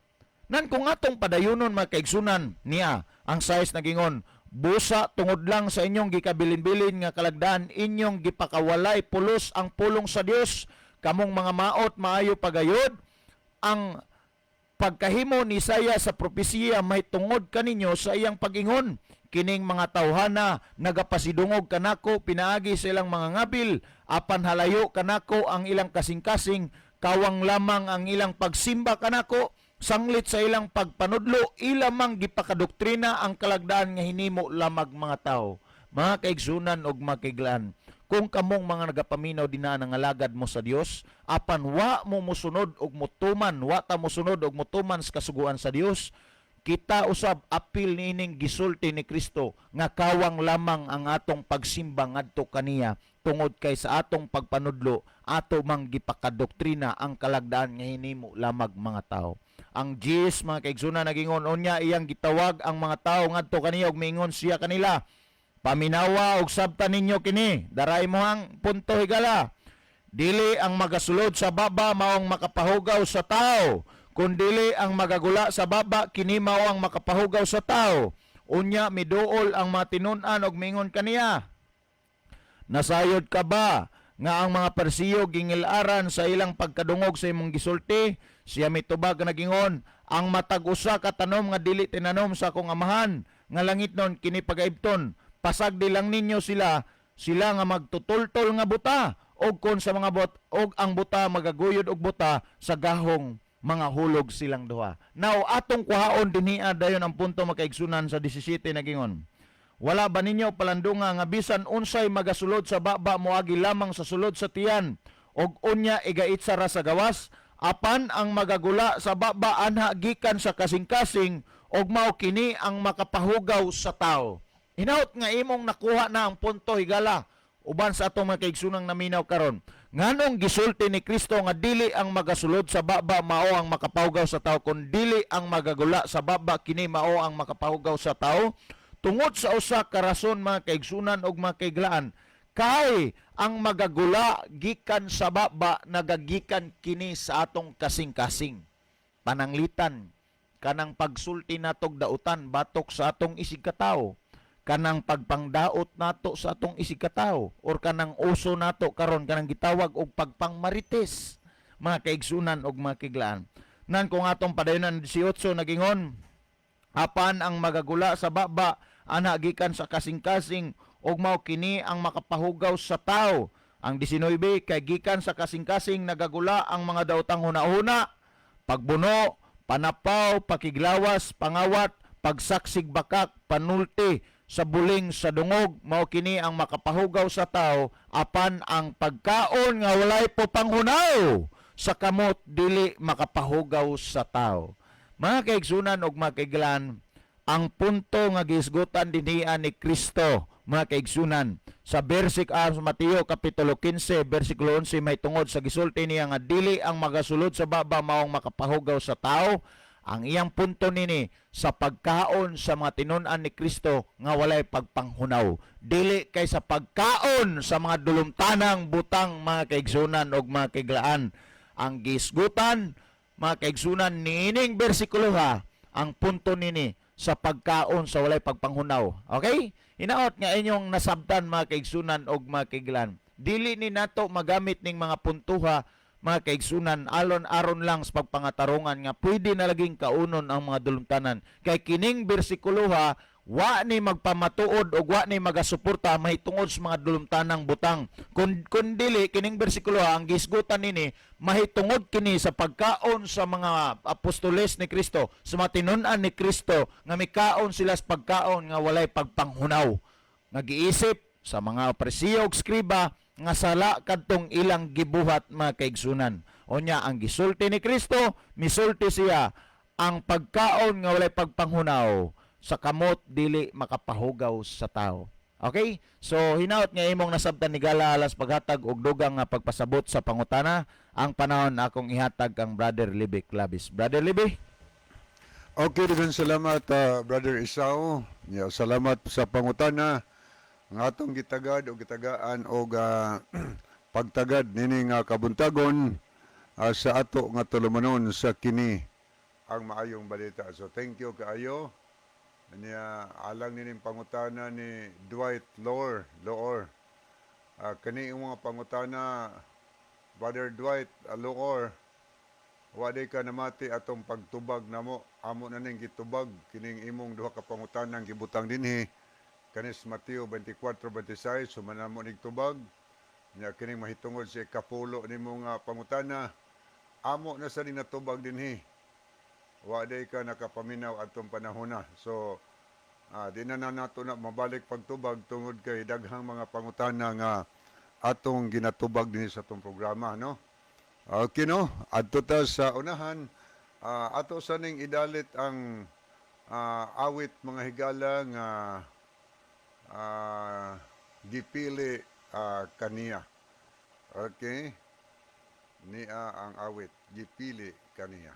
Nan kung atong padayunon mga kaigsunan niya, ang size nagingon, busa tungod lang sa inyong gikabilin-bilin nga kalagdaan, inyong gipakawalay pulos ang pulong sa Dios, kamong mga maot maayo pagayod, ang pagkahimo ni Isaya sa propesiya may tungod kaninyo sa iyang pagingon. Kining mga tawhana nagapasidungog kanako pinaagi sa ilang mga ngabil, apan halayo kanako ang ilang kasing-kasing, kawang lamang ang ilang pagsimba kanako, sanglit sa ilang pagpanudlo, ilamang gipakadoktrina ang kalagdaan nga hinimo lamag mga tao. Mga kaigsunan og makiglaan, kung kamong mga nagapaminaw din na nangalagad mo sa Dios, apan wa mo musunod og mutuman, wa ta musunod og mutuman sa kasuguan sa Dios, kita usab apil niining gisulti ni Kristo nga kawang lamang ang atong pagsimba ngadto kaniya, tungod kay sa atong pagpanudlo ato mang gipakadoktrina ang kalagdaan nga hinimo lamag mga tao. Ang Jesus mga kaigsunan nagingon unya, iyang gitawag ang mga tao ngadto kaniya ug miingon siya kanila, paminawa og sabtan ninyo kini, daray mo ang punto higala, dili ang magasulod sa baba maong makapahugaw sa tao, kundili ang magagula sa baba kini mao ang makapahugaw sa tao. Unya miduol ang mga tinun-an og mingon kaniya, nasayod ka ba nga ang mga Parsiyo gingilaran sa ilang pagkadungog sa imong gisulti? Siya mitubag nagingon, ang matag usa ka tanom nga dili tinanom sa akong amahan, nga langit nun kini pagaibton, pasagdi lang ninyo sila nga magtutultol nga buta, og kon sa mga og ang buta magaguyod og buta sa gahong mga hulog silang duha. Now, atong kuhaon dinhi dayon ang punto makaigsunan sa 17 nagingon. Wala ba ninyo palandunga nga bisan unsay magasulod sa baba moagi lamang sa sulod sa tiyan, og unya igait ra sa gawas, apan ang magagula sa baba anha gikan sa kasing-kasing, og mao kini ang makapahugaw sa tao. Hinaut nga imong nakuha na ang punto higala uban sa atong mga kaigsunang naminaw karon. Nganong gisulti ni Kristo nga dili ang magasulod sa baba mao ang makapahugaw sa tao, kun dili ang magagula sa baba kini mao ang makapahugaw sa tao? Tungod sa usa ka rason mga kaigsunan og mga kaiglaan, kay ang magagula gikan sa baba nagagikan kini sa atong kasing-kasing. Pananglitan kanang pagsulti natog dautan batok sa atong isig katawo, kanang pagpangdaot nato sa atong isig katawo, or kanang uso nato karon kanang gitawag og pagpangmarites, mga kaigsunan og mga kiglaan. Nan kung atong padayonan 18 nagingon, apan ang magagula sa baba ana gikan sa kasing-kasing, og mao kini ang makapahugaw sa tao. Ang 19 kay gikan sa kasing-kasing nagagula ang mga daotang hunahuna, pagbuno, panapaw, pakiglawas, pangawat, pagsaksig bakak, panulti sa buling sa dungog, mao kini ang makapahugaw sa tao. Apan ang pagkaon nga walay po panghunaw sa kamot dili makapahugaw sa tao. Mga kaigsunan og mga kaiglan, ang punto nga gisgutan dinhian ni Kristo mga kaigsunan. Sa sa Mateo kapitulo 15 bersikulo 11 may tungod sa gisulti niya nga dili ang magasulod sa baba maong makapahugaw sa tao. Ang iyang punto nini sa pagkaon sa mga tinun-an ni Kristo nga walay pagpanghunaw. Dili kay sa pagkaon sa mga dulumtanang butang mga kaigsunan o mga kaiglaan. Ang gisgutan mga kaigsunan nining bersikulo ha, ang punto nini sa pagkaon sa walay pagpanghunaw. Okay? Hinaot nga inyong nasabtan mga kaigsunan o mga kaiglaan. Dili ni nato magamit ning mga puntuha mga kaigsunan alon-aron lang sa pagpangatarungan nga pwede na laging kaunon ang mga dulumtanan. Kay kining bersikulo ha, wa ni magpamatuod o wa ni magasuporta mahitungod sa mga dulumtanang butang. Kun dili kining bersikulo ha, ang gisgutan nini mahitungod kini sa pagkaon sa mga apostoles ni Kristo, sa mga tinun-an ni Kristo nga mikaon sila sa pagkaon nga walay pagpanghunaw. Nag-iisip sa mga presiyo ug skriba nga sala kadtong ilang gibuhat mga kaigsunan. Unya ang gisulti ni Kristo, misulti siya ang pagkaon nga walay pagpanghunaw sa kamot dili makapahugaw sa tao. Okay? So hinaot nga imong nasabtan ni Gala alas paghatag og dugang nga pagpasabot sa pangutana, ang panahon na akong ihatag kang Brother Libby Clavis. Brother Libby? Okay, daghang salamat Brother Isao. Yeah, salamat sa pangutana nga atong gitagad o gitagaan og pagtagad nini nga kabuntagon sa ato nga tulumanon sa kini ang maayong balita. So thank you kaayo. Niya alang nining pangutana ni Dwight Loor. Kani yung mga pangutana Brother Dwight Loor, waday ka namati atong pagtubag namo. Amo na ning gitubag kining imong duha ka pangutanang gibutang dinhi kanis Mateo 24:26 sumanamo ning tubag nya kining mahitungod sa ikapulo nimo nga pangutana. Amo na sa ning natubag dinhi. Waday ka nakapaminaw atong panahona. So di na nato na mabalik pagtubag tungod kay daghang mga pangutana nga atong ginatubag dinhi sa atong programa, no? Okay, no? Adto ta sa unahan, ato sa ning idalit ang awit mga higala nga gipili kaniya. Okay? Niya ang awit, gipili kaniya.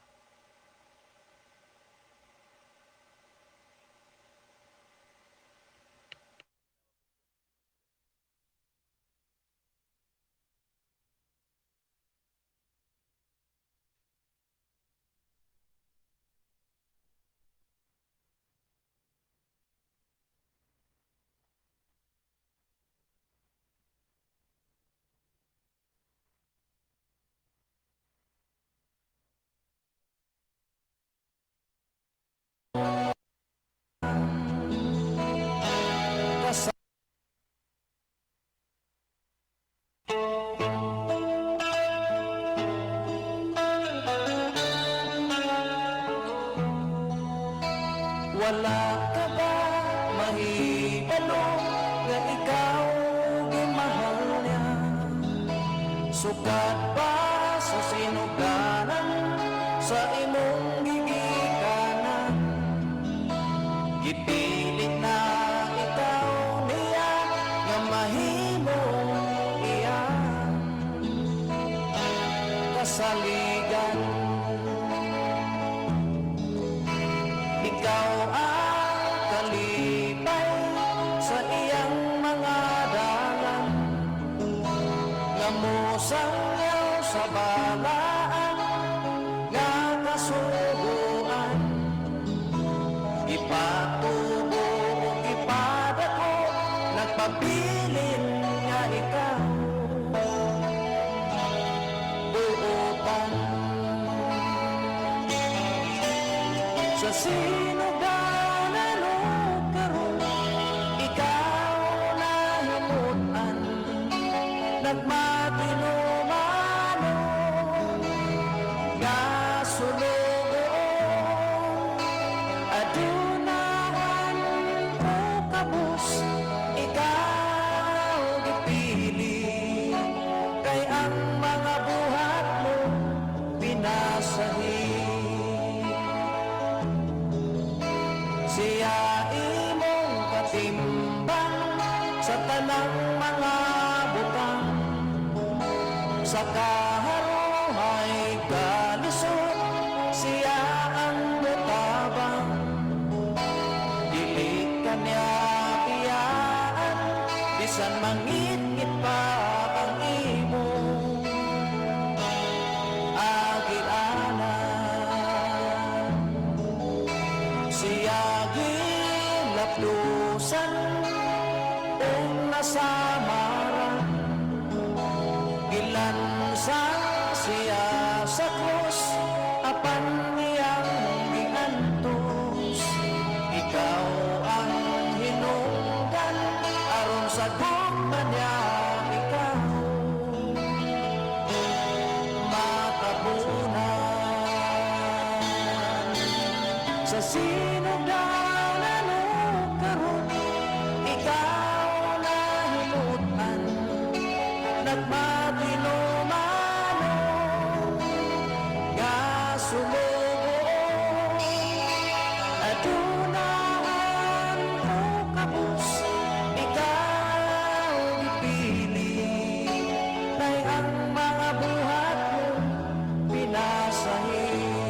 Wala ka ba mahibalo nga ikaw gimahal niya? Sukat ba sa sinuganan sa imong gigikanan? Gipilit na ikaw niya nga mahimo iya kasaligan. Ikaw ang kalipay sa iyang mga dalan nga musangyaw sa balaan nga kasubuan. Ipatubo o ipadako nagpabilin nga ikaw buotan sa sinuganan o karon. Ikaw na himutan nagmatinumanon nga sulugoon adunahan ko kabus. Ikaw gipili kay ang mga buhat mo pinasahi. sa kaharuhay kalisod, siya ang mutabang. Dili kanya biyaan, bisan mangit-ngit pa ang imo agianan. Siya ginaplusan o nasamaran, gilansang siya sa krus, apan niyang giantos. Ikaw ang hinungdan, aron sa gugma niya ikaw matabunan. Sa sinugdanan o karon, ikaw na himutan, nagmatinumano nga sumubo. Adunahan o kabus, ikaw ipili, kay ang mga buhat mo pinasahin.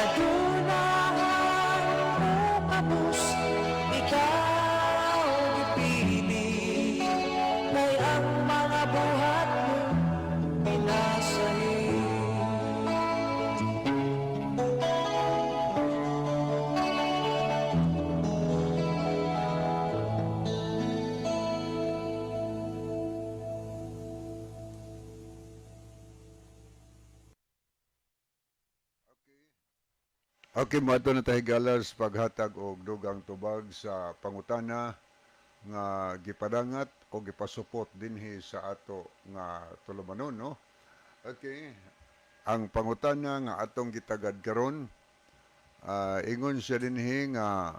Adunahan o kabus, ikaw ipili, kay ang mga buhat mo pinasahin. Okay, mato na tayo galas paghatag og dugang tubag sa pangutana nga gipadangat o gipasupot dinhi sa ato nga tulumanon, no? Okay. Ang pangutana nga atong gitagad karon, ingon siya dinhi nga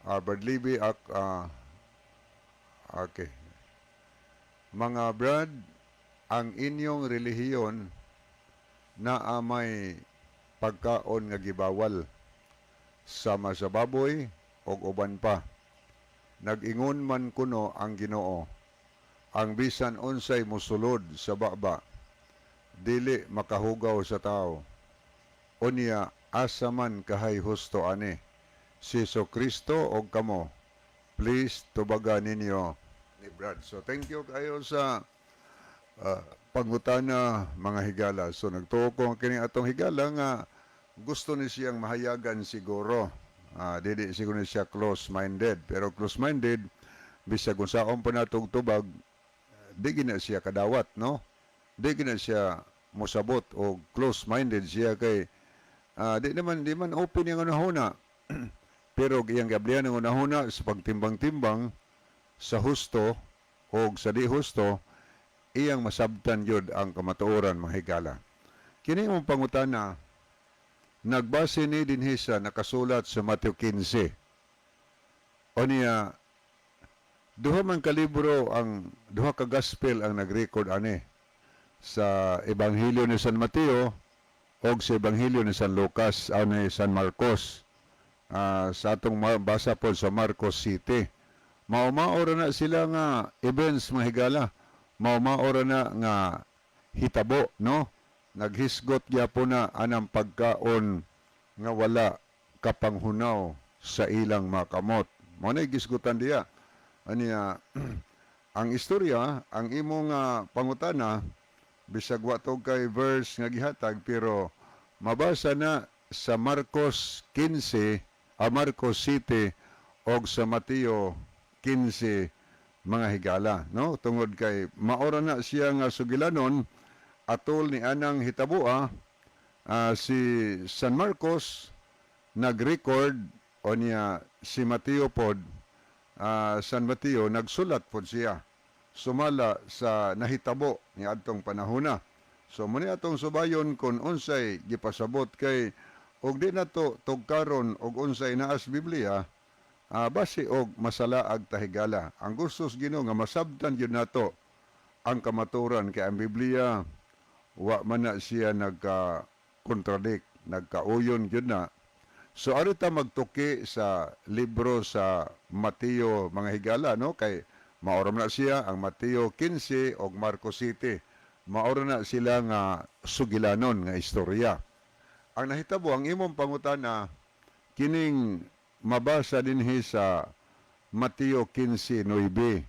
Brad Libby okay. Mga brad, ang inyong relihiyon na may pagkaon nga gibawal sama sa baboy ug uban pa. Nag-ingon man kuno ang Ginoo, ang bisan unsay mosulod sa baba dili makahugaw sa tao. Unya asa man kahay husto ani si Kristo og kamo. Please tubaga ninyo ni Brad. So thank you kayo sa pangutana mga higala. So nagtuo ko kini atong higala nga gusto ni siyang mahayagan siguro. Dili siguro ni siya close-minded. Pero close-minded, bisag kung saon pa natong tubag, di gina siya kadawat, no? Di gina siya musabot o close-minded siya kay di man open yung unahuna. Pero iyang gablihan ng unahuna sa pagtimbang-timbang sa husto o sa di husto, iyang masabtan yun ang kamatuoran mga higala. Kini mong pangutana, nagbase ni dinhi sa nakasulat sa Mateo 15. O niya, duha man ka libro ang duha ka gospel ang nag-record ani sa Ebanghelyo ni San Mateo o sa Ebanghelyo ni San Lucas o ni San Marcos. Sa atong basa po sa Marcos City. Mao-maora na sila nga events mga higala. Mao-maora na nga hitabo, no? Naghisgot gyapon na anang pagkaon nga wala kapanghunaw sa ilang makamot. Mao na gisgutan diya. Aniya ang istorya, ang imong pangutana bisag wa to kay verse nga gihatag pero mabasa na sa Marcos 15, Marcos City og sa Mateo 15 mga higala, no? Tungod kay maora na siya nga sugilanon atol ni anang hitabua si San Marcos nag-record o niya si Mateo pod San Mateo nagsulat pod siya sumala sa nahitabo ni adtong panahona. So muni atong subayon kung unsay gipasabot kay og di nato tugkaron og unsay naas Biblia base og masalaag tahigala. Ang gustos Ginoo nga masabtan gyud nato ang kamaturan kay ang Biblia wa man na siya nagka-contradict, nagkauyon gyud na. So arita magtuki sa libro sa Mateo mga higala, no? Kay Maoram na siya ang Mateo 15 o Marcos 7. Maoram na sila nga sugilanon nga istorya. Ang nahitabo ang imong pangutana kining mabasa dinhi sa Mateo 15:9.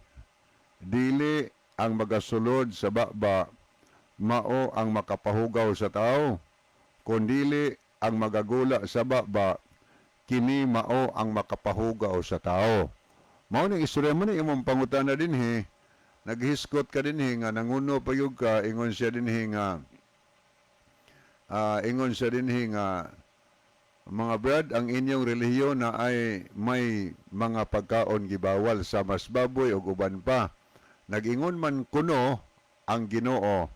Dili ang magasulod sa baba mao ang makapahugaw sa tao, kundili ang magagula sa baba kini mao ang makapahugaw sa tao. Mao ning istorya mo ni imong pangutana dinhi, naghiskot ka dinhi nga nanguno payug ka ingon siya dinhi nga mga brad, ang inyong relihiyon na ay may mga pagkaon gibawal sa mas baboy o uban pa. Nag-ingon man kuno ang Ginoo,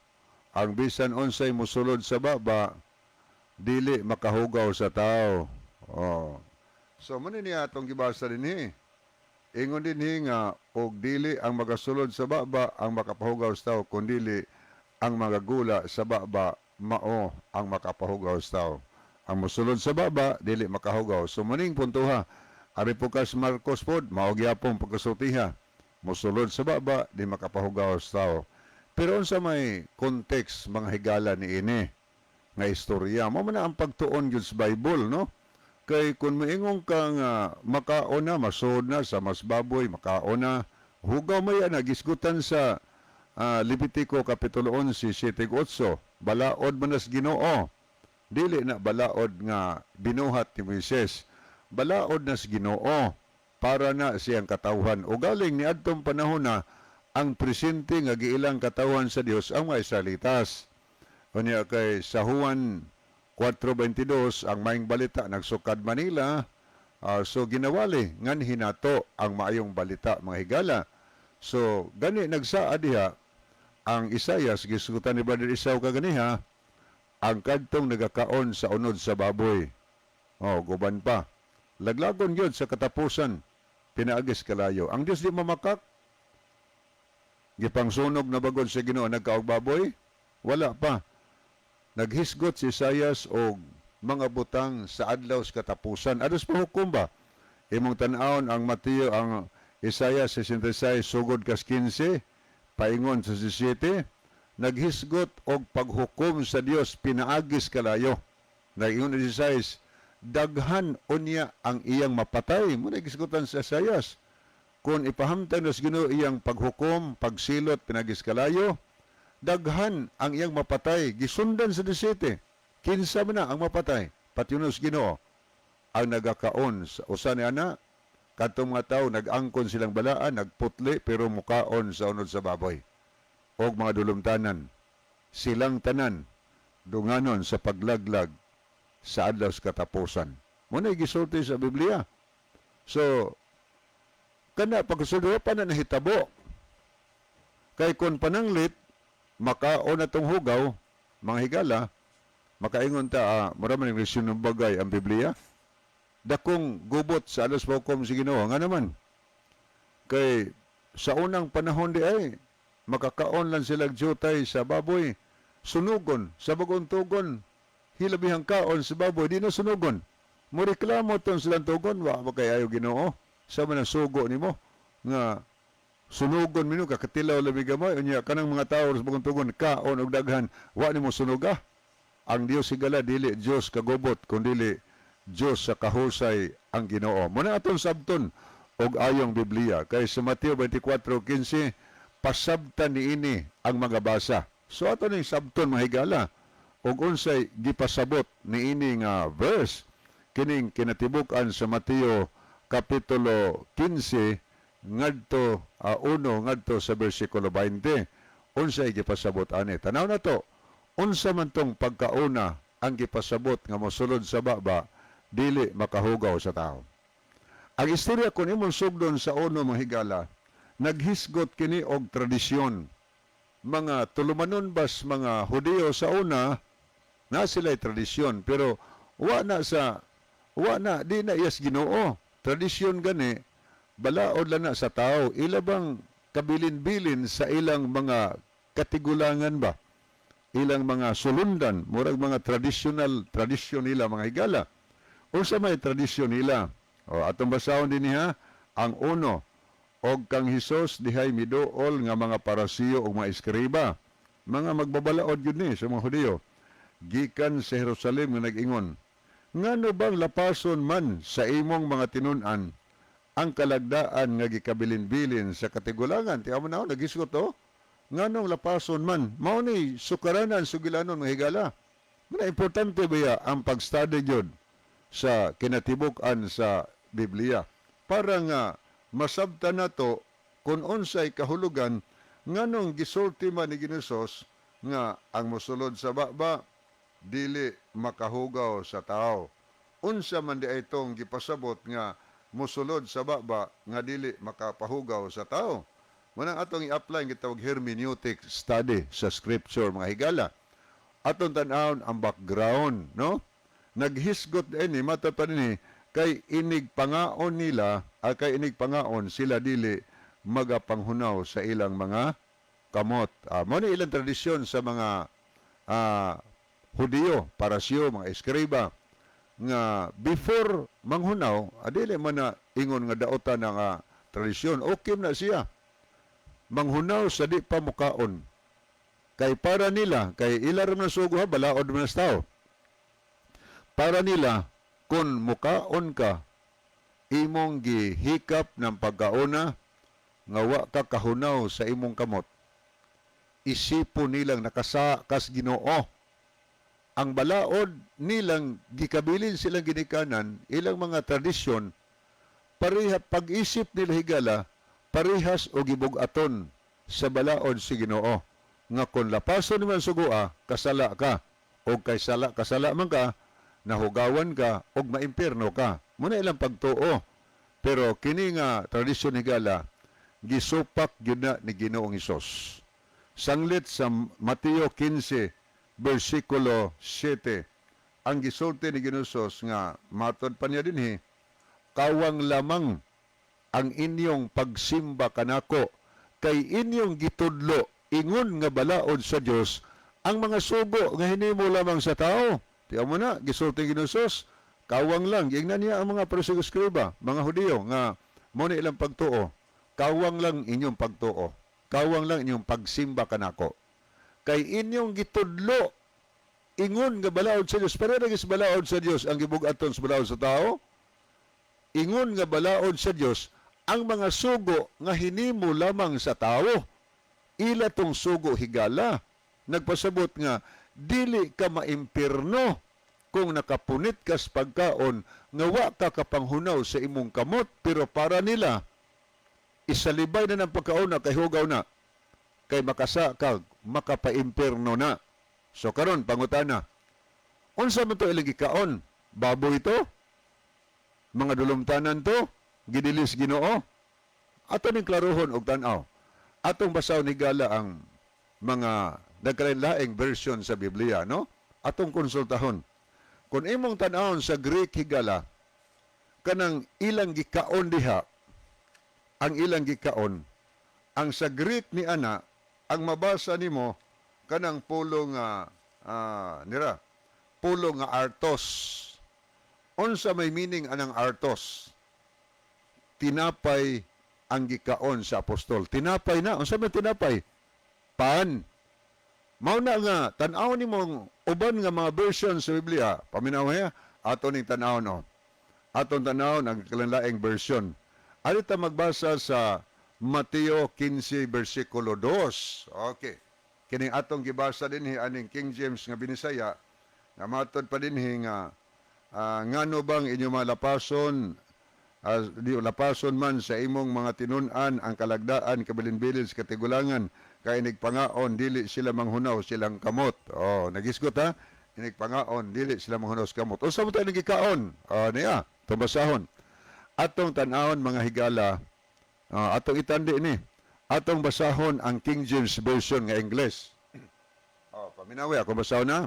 ang bisan unsay mosulod sa baba, dili makahugaw sa tao. Oh. So, muna niya itong gibasa dinhi. Ingon dinhi nga, og dili ang magasulod sa baba, ang makapahugaw sa tao, kundili ang magagula sa baba, mao ang makapahugaw sa tao. Ang mosulod sa baba, dili makahugaw. So, muning puntuha, ari po kas Marcos pod, mao gyapon pagkasultiha. Mosulod sa baba, di makapahugaw sa tao. Pero sa may context, mga higala ni ini, nga istorya, mo man na ang pagtuon yun sa Bible, no? Kay kung maingong ka nga makaon na, masod na sa mas baboy, makaon na, hugaw mo yan, nagisgutan sa Levitico Kapitulo 11, 7-8, balaod manas Ginoo. Dili na balaod nga binuhat ni Moises. Balaod nas Ginoo para na siyang katawhan. O galing ni adtong panahon na ang presente nga giilang katawhan sa Dios ang mga Israelitas. Unya kay sa Juan 4:22 ang maayong balita nagsukad Manila, so ginawali ngan hinato ang maayong balita mga higala. So gani nagsaa diha ang Isaias gisugutan ni Brother Isaw kaganiha, ang kadtong nagakaon sa unod sa baboy. Guban pa. Laglagon yun sa katapusan, pinaagis kalayo. Ang Diyos di mamakak, gipangsunog na bagod sa Ginoo nagkaog baboy? Wala pa. Naghisgot si Isaias og mga butang sa adlaw sa katapusan. Ados pa hukom ba? Imong tan-awon ang Mateo, ang Isaias 66, sugod kas 15, paingon sa 17, naghisgot og paghukom sa Dios pinaagis kalayo. Nagingon ni Isaias, daghan unya ang iyang mapatay. Muna gisgutan sa Isaias. Kung ipahamtang nas Ginoo iyang paghukom, pagsilot, pinagis kalayo, daghan ang iyang mapatay. Gisundan sa 17. Kinsa man na ang mapatay. Patiunos Ginoo ang nagakaon sa usa ni ana. Kadtong mga tao nag-angkon silang balaan, nagputli pero mukaon sa unod sa baboy. Og mga dulumtanan, silang tanan dunganon sa paglaglag sa adlaw sa katapusan. Muna gisulti sa Biblia. So, kana pagsudo pa na nahitabo. Kay kun pananglit, makaon na tong hugaw, mga higala, makaingon ta, maraming resyon ng bagay ang Biblia. Dakong gubot sa alas paukom si Ginoo. Nga naman, kay sa unang panahon di ay, makakaon lang sila jutay sa baboy, sunugon, sa bagong tugon, hilabihang kaon sa baboy, di na sunugon. Mureklamo itong silang tugon, wa makayayo Ginoo, sa manang sugo ni mo, nga sunugon mino, kakatilaw labig gamay, unya kanang mga tao sa bagong tugon, kaon og daghan, wa ni mo sunuga. Ang Dios sigala, dili Dios kagubot, kundili Dios sa kahusay ang Ginoo. Muna atong sabton og ayong Biblia, kay sa Mateo 24:15, pasabtan niini ang mga basa. So ato ning sabton mga higala, og unsay gipasabot niini nga verse kining kinatibuk-an sa Mateo kapitulo 15 ngadto 1 ngadto sa bersikulo 20. Unsay gipasabot ani? Tanaw na to. Unsa man tong pagkauna ang gipasabot nga mosulod sa baba, dili makahugaw sa tao. Ang istorya kun imong sugdon sa uno mga higala, naghisgot kini og tradisyon. Mga tulumanon bas mga Hudiyo sa una, na sila'y tradisyon, pero di na iyas Ginoo. Tradisyon gani, balaod lang na sa tao, ilabang kabilin-bilin sa ilang mga katigulangan ba? Ilang mga sulundan, murag mga tradisyon nila mga higala. O sa may tradisyon nila, atong basahon din niya, ang uno, og kang Hesus dihay miduol nga mga parasiyo ug mga eskriba, mga magbabalaod yun ni sa mga Hudiyo, gikan sa Jerusalem nga nag-ingon, ngano bang lapason man sa imong mga tinun-an ang kalagdaan nga gikabilin-bilin sa katigulangan? Tiyaw mo na ako, nagisgot to. Nganong lapason man, mao ni sukaranan, sugilanon, mga higala. Muna importante ba ya ang pag-study yun sa kinatibuk-an sa Biblia? Para nga masabta na to kung unsay kahulugan nganong gisulti man ni Ginosos nga ang mosulod sa baba dili makahugaw sa tao. Unsa man di itong gipasabot nga mosulod sa baba nga dili makapahugaw sa tao. Munang atong i-apply ang gitawag hermeneutic study sa scripture, mga higala. Atong tan-awon ang background, no? Naghisgot ini matata ni kay inig pangaon nila, kay inig pangaon sila dili magapanghunaw sa ilang mga kamot. Mo ni ilang tradisyon sa mga Hudiyo, parasyo, mga eskriba, nga before manghunaw, adili man na ingon nga daotan nga tradisyon, okay na siya. Manghunaw sa di pa mukaon. Kay para nila, kay ilar man sugo ha, balaod man sa tao. Para nila, kung mukaon ka, imong gihikap ng pagkauna, nga wa ka kahunaw sa imong kamot. Isipon nilang nakasakas Ginoo. Ang balaod nilang gikabilin silang ginikanan, ilang mga tradisyon, pag-isip nila higala, parihas o gibugaton sa balaod si Ginoo. Nga kung lapason naman sugua, kasala ka. O kay kasala man ka, nahugawan ka, o maimpirno ka. Muna ilang pagtuo. Pero kini nga tradisyon higala, gisupak yun na ni Ginoong Hesus. Sanglit sa Mateo 15, versikulo 7, ang gisulti ni Ginosos nga matod pa niya dinhi, kawang lamang ang inyong pagsimba kanako, kay inyong gitudlo ingon nga balaod sa Dios ang mga sugo nga hinimo lamang sa tao. Tiyaw mo na, gisulti ni Ginosos, kawang lang, ingnan niya ang mga parasiguskriba, mga Hudiyo nga mo na ilang pagtuo, kawang lang inyong pagtuo, kawang lang inyong pagsimba kanako. Kay inyong gitudlo ingon nga balaod sa Dios, pero nagis balaod sa Dios ang gibugaton sa balaod sa tao. Ingon nga balaod sa Dios ang mga sugo nga hinimo lamang sa tao. Ila tong sugo higala nagpasabot nga dili ka maimpirno kung nakapunit ka sa pagkaon nga wa ka kapanghunaw sa imong kamot, pero para nila isalibay na ng pagkaon na kay hugaw na, kay makasa ka, makapaimpirno na. So karon pangutana, unsa man to ilang gikaon? Baboy to? Mga dulumtanan to? Gidilis Ginoo? Ato ning klarohon og tan-aw. Atong basaw ni gala ang mga nagkalain-laing version sa Biblia, no? Atong konsultahon. Kung imong tan-awon sa Greek higala, kanang ilang gikaon diha, ang ilang gikaon, ang sa Greek ni ana, ang mabasa nimo kanang pulong pulong nga artos. Unsa may meaning anang artos? Tinapay ang gikaon sa apostol. Tinapay na. Unsa may tinapay? Pan. Mao na nga tan-aw nimong uban nga mga version sa Biblia. Paminaw ha, ato ning tan-aw no. Aton tan-aw nagkalanlaing version. Ari ta magbasa sa Mateo 15 versikulo 2. Okay. Kining atong gibasa dinhi aning King James nga binisaya, na matod pa dinhi nga ngano bang inyo malapason, di lapason man sa imong mga tinun-an ang kalagdaan kabilin-bilin sa katigulangan, kay nigpangaon dili sila manghunaw silang kamot. Oh, nagisgot ha? Nigpangaon dili sila manghunaw sa kamot. Unsa mo tayo nagikaon? Niya, tumbasahon. Atong tan-awon mga higala, atong itandi ni. Atong basahon ang King James Version nga English. Paminawi ako basahon na.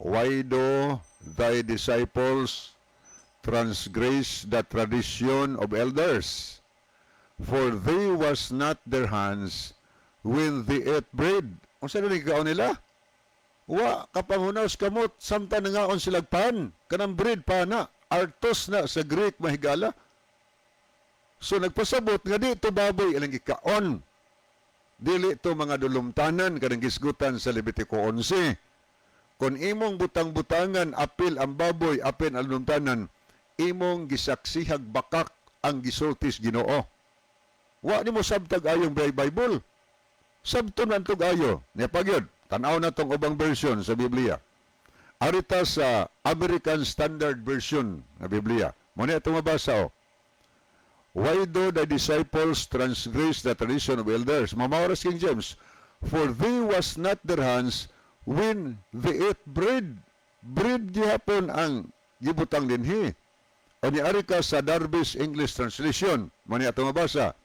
Why do thy disciples transgress the tradition of elders? For they was not their hands when they ate bread. Kung saan nagkakaon nila? Wa kapangunaw sa kamot, samtang nangaon silag pan. Kanang bread pa na. Artos na sa Greek mahigala. So nagpasabot nga di ito baboy ilang ikaon. Dili ito mga dulumtanan kanang gisgutan sa Levitico 11. Kung imong butang-butangan apil ang baboy apil ang dulumtanan, imong gisaksihag bakak ang gisultis Ginoo. Wa nimo sabtag ayong Bible. Sabto man tug ayo. Ne pagyod. Tan-aw na tong ubang version sa Biblia. Arita sa American Standard Version ng Biblia. Muna ito mabasa o. Why do the disciples transgress the tradition of elders? Mamawaras King James. For they was not their hands when they ate bread. Bread gihapon ang gibutang dinhi. O ni Arika sa Darby's English Translation. Muna ito mabasa.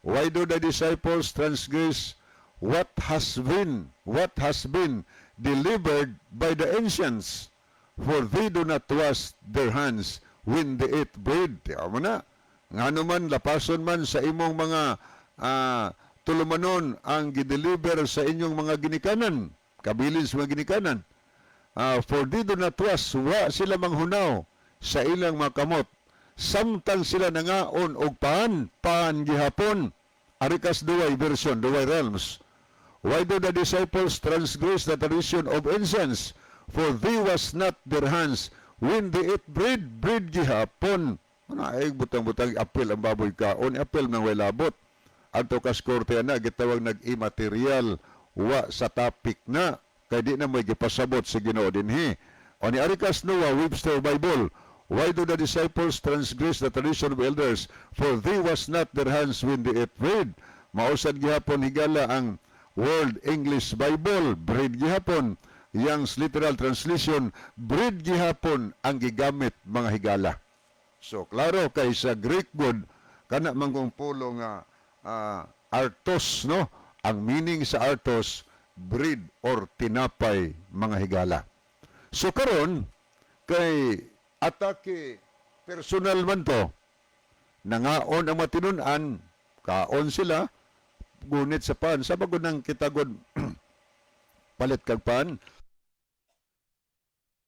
Why do the disciples transgress what has been delivered by the ancients? For they do not wash their hands when they eat bread. Tiyaw mo na. Nga naman, lapason man sa imong mga tulumanon ang gideliver sa inyong mga ginikanan. Kabilin sa mga ginikanan. For they do not wash, wa sila manghunaw sa ilang mga kamot. Samtang sila nangaon og paan gihapon. Arikas duway version, duway realms. Why do the disciples transgress the tradition of incense? For they was not their hands when they ate bread gihapon. Ano ay butang-butang apel ang baboy kaon, apel nang way labot. Adto kas korte na gitawag nag-immaterial wa sa topic na kay di na may gipasabot sa Ginoo dinhi. O ni Arikas Noah Webster Bible, why do the disciples transgress the tradition of elders? For they was not their hands when they ate bread. Mausad gihapon higala ang World English Bible, bread gihapon. Young's literal translation, bread gihapon ang gigamit mga higala. So, klaro kay sa Greek good, kana mangkong pulo nga artos, no? Ang meaning sa artos, bread or tinapay mga higala. So, karon kay atake personal man to, nangaon ang matinunan, kaon sila, gunit sa pan, sa bago ng kitagod palit kag pan,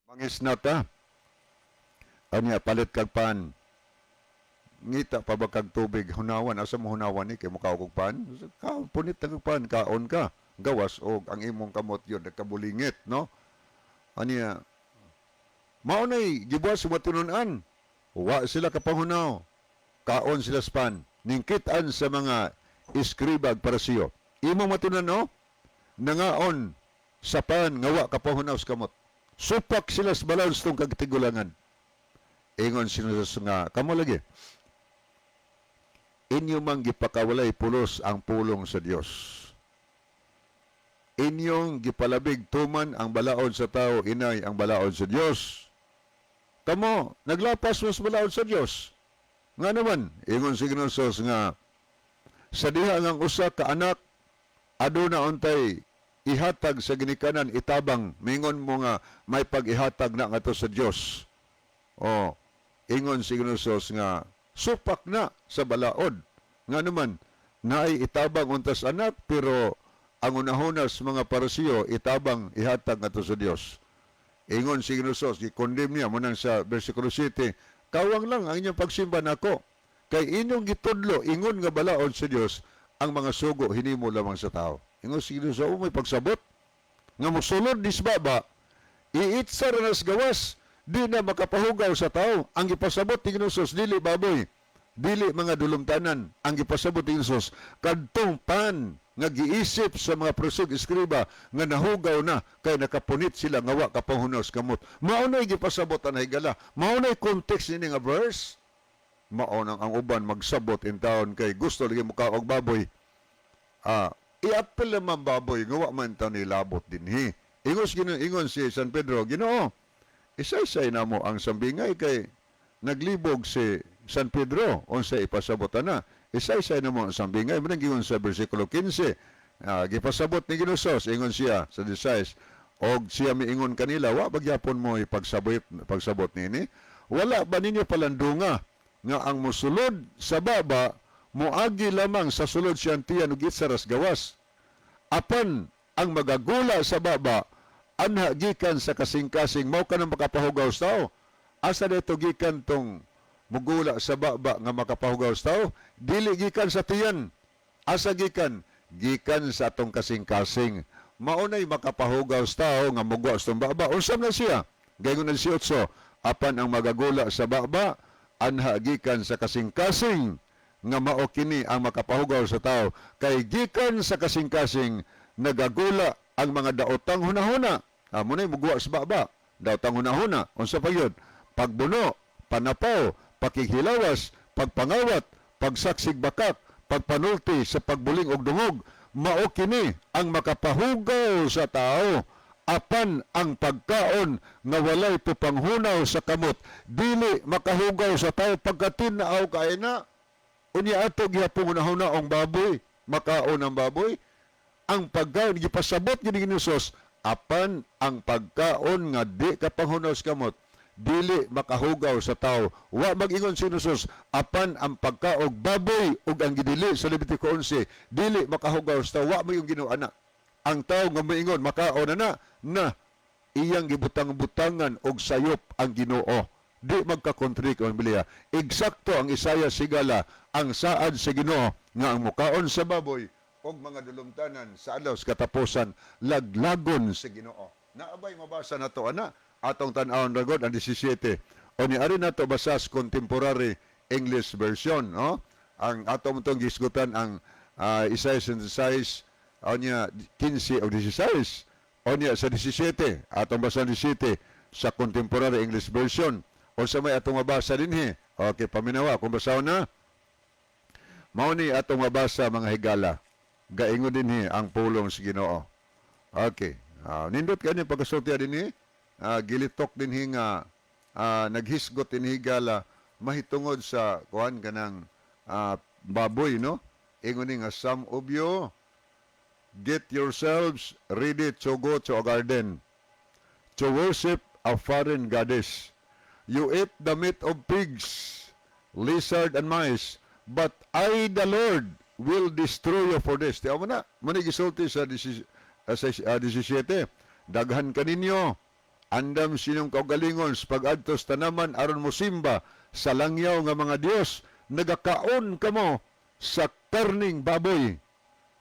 mangis na ta. Anya palit kag pan. Ngita pa ba kag tubig hunawan asa mo hunawan ni kay mukaw kog pan? Kaon punit kag pan kaon ka. Gawas og ang imong kamot yon nagkabulingit, no? Anya mao nay gibuhat sa matunon-an. Wa sila kapahunaw. Kaon sila sa pan. Ningkit-an sa mga iskribag para siyo. Imong matunon no? Nangaon sa pan nga wa kapahunaw sa kamot. Supak sila sa balon sa kagtigulangan. Ingon sinusas nga, kamo lagi, inyo mang gipakawalay pulos ang pulong sa Dios. Inyong gipalabig tuman ang balaod sa tao, inay ang balaod sa Dios. Kamo, naglapas mo sa balaod sa Dios. Nga naman, ingon sinusas nga, sa diha ang usa ka anak, aduna untay ihatag sa ginikanan itabang, mingon mo nga may pag-ihatag na nga to sa Dios. O, ingon si Ginosos nga supak na sa balaod. Nga naman, naay itabang untas anak, pero ang unahunas mga parasiyo, itabang ihatag nga to sa Dios. Ingon si Ginosos, gikondem niya, munang sa versikulo 7, kawang lang ang inyong pagsimba nako. Kay inyong gitudlo, ingon nga balaod sa Dios, ang mga sugo hinimo lamang sa tao. Ingon si Ginosos, may pagsabot. Nga musulod disbaba, iitsa ranas gawas, di na makapahugaw sa tao. Ang gipasabot ni Ginosos, dili baboy, dili mga dulumtanan. Ang gipasabot ni Ginosos, kadtong pan nga giisip sa mga prosog iskriba nga nahugaw na kay nakapunit sila nga wa kapahunos kamot. Maunay gipasabot ang higala. Maunay context ni nga verse. Maunang ang uban magsabot in taon kay gusto lagi mo og baboy. I-apel naman baboy nga wa man taw ni labot dinhi. Ingon si San Pedro, Ginoo, isa-isay na mo ang sambingay kay naglibog si San Pedro unsay ipasabotan na. Isa-isay na mo ang sambingay. Manang gingon sa versikulo 15. Gipasabot ni Ginosos, ingon siya sa 16. Og siya miingon kanila, wa bagyapon mo pagsabot nini. Wala ba ninyo palandunga nga ang musulod sa baba moagi lamang sa sulod siyang tiyan ug itsaras gawas. Apan ang magagula sa baba anha gikan sa kasing-kasing mao ka na makapahugaw sa tao. Asa dito gikan tong mugula sa baba nga makapahugaw sa tao, dili gikan sa tiyan. Asa gikan? Gikan sa atong kasing-kasing. Maunay makapahugaw sa tao nga mugwa sa atong baba. Unsam na siya? Gayon na 18, apan ang magagula sa baba, anha gikan sa kasing-kasing nga mao kini ang makapahugaw sa tao. Kay gikan sa kasing-kasing nagagula ang mga daotang hunahuna. Munay mugwa sa baba, daotang hunahuna. Unsa pa yun? Pagbuno, panapaw, pakihilawas, pagpangawat, pagsaksig bakak, pagpanulti sa pagbuling og dungog, mao kini ang makapahugaw sa tao. Apan ang pagkaon nga walay pupanghunaw sa kamot, dili makahugaw sa tao pagkatin na aw kay na. Unya ato gihapon hunahuna ang baboy, makaon ang baboy. Ang pagkaon gipasabot gini ni Hesus, apan ang pagkaon nga di ka panghunaw sa kamot, dili makahugaw sa tao. Wa mag-ingon si Hesus, apan ang pagkaog baboy ug ang gidili sa Levitico 11, dili makahugaw sa tao. Wa may yung ginuana. Ang tao nga moingon makaon na iyang gibutang-butangan og sayop ang Ginoo. Di magka-contradict ang Biblia. Eksakto ang Isaiah sigala ang saad sa Ginoo nga ang mukaon sa baboy og mga dulumtanan sa adlaw sa katapusan laglagon sa Ginoo. Naabay mabasa nato ana atong tan-awon ragod ang 17. O niari nato basa sa contemporary English version, no? Ang atong tong gisgutan ang Isaiah 66 o niya 15 o 16 o niya sa 17 atong basa 17 sa contemporary English version o sa may atong mabasa dinhi. Okay, paminawa kung basaw na mao ni atong mabasa mga higala, gaingon dinhi ang pulong sa Ginoo. Okay, nindot kani pagkasulti dinhi, gilitok dinhi nga naghisgot dinhi higala mahitungod sa kuan kanang baboy, no? Ingon ni nga, some of you get yourselves ready to go to a garden to worship a foreign goddess. You eat the meat of pigs, lizard and mice, but I, the Lord, will destroy you for this. Tiyaw mo na, manigisulti sa 17. Daghan kaninyo, andam sinong kaugalingon sa pag-adtos tanaman aron mo simba sa langyaw nga mga Dios, nagakaon kamo sa karning baboy,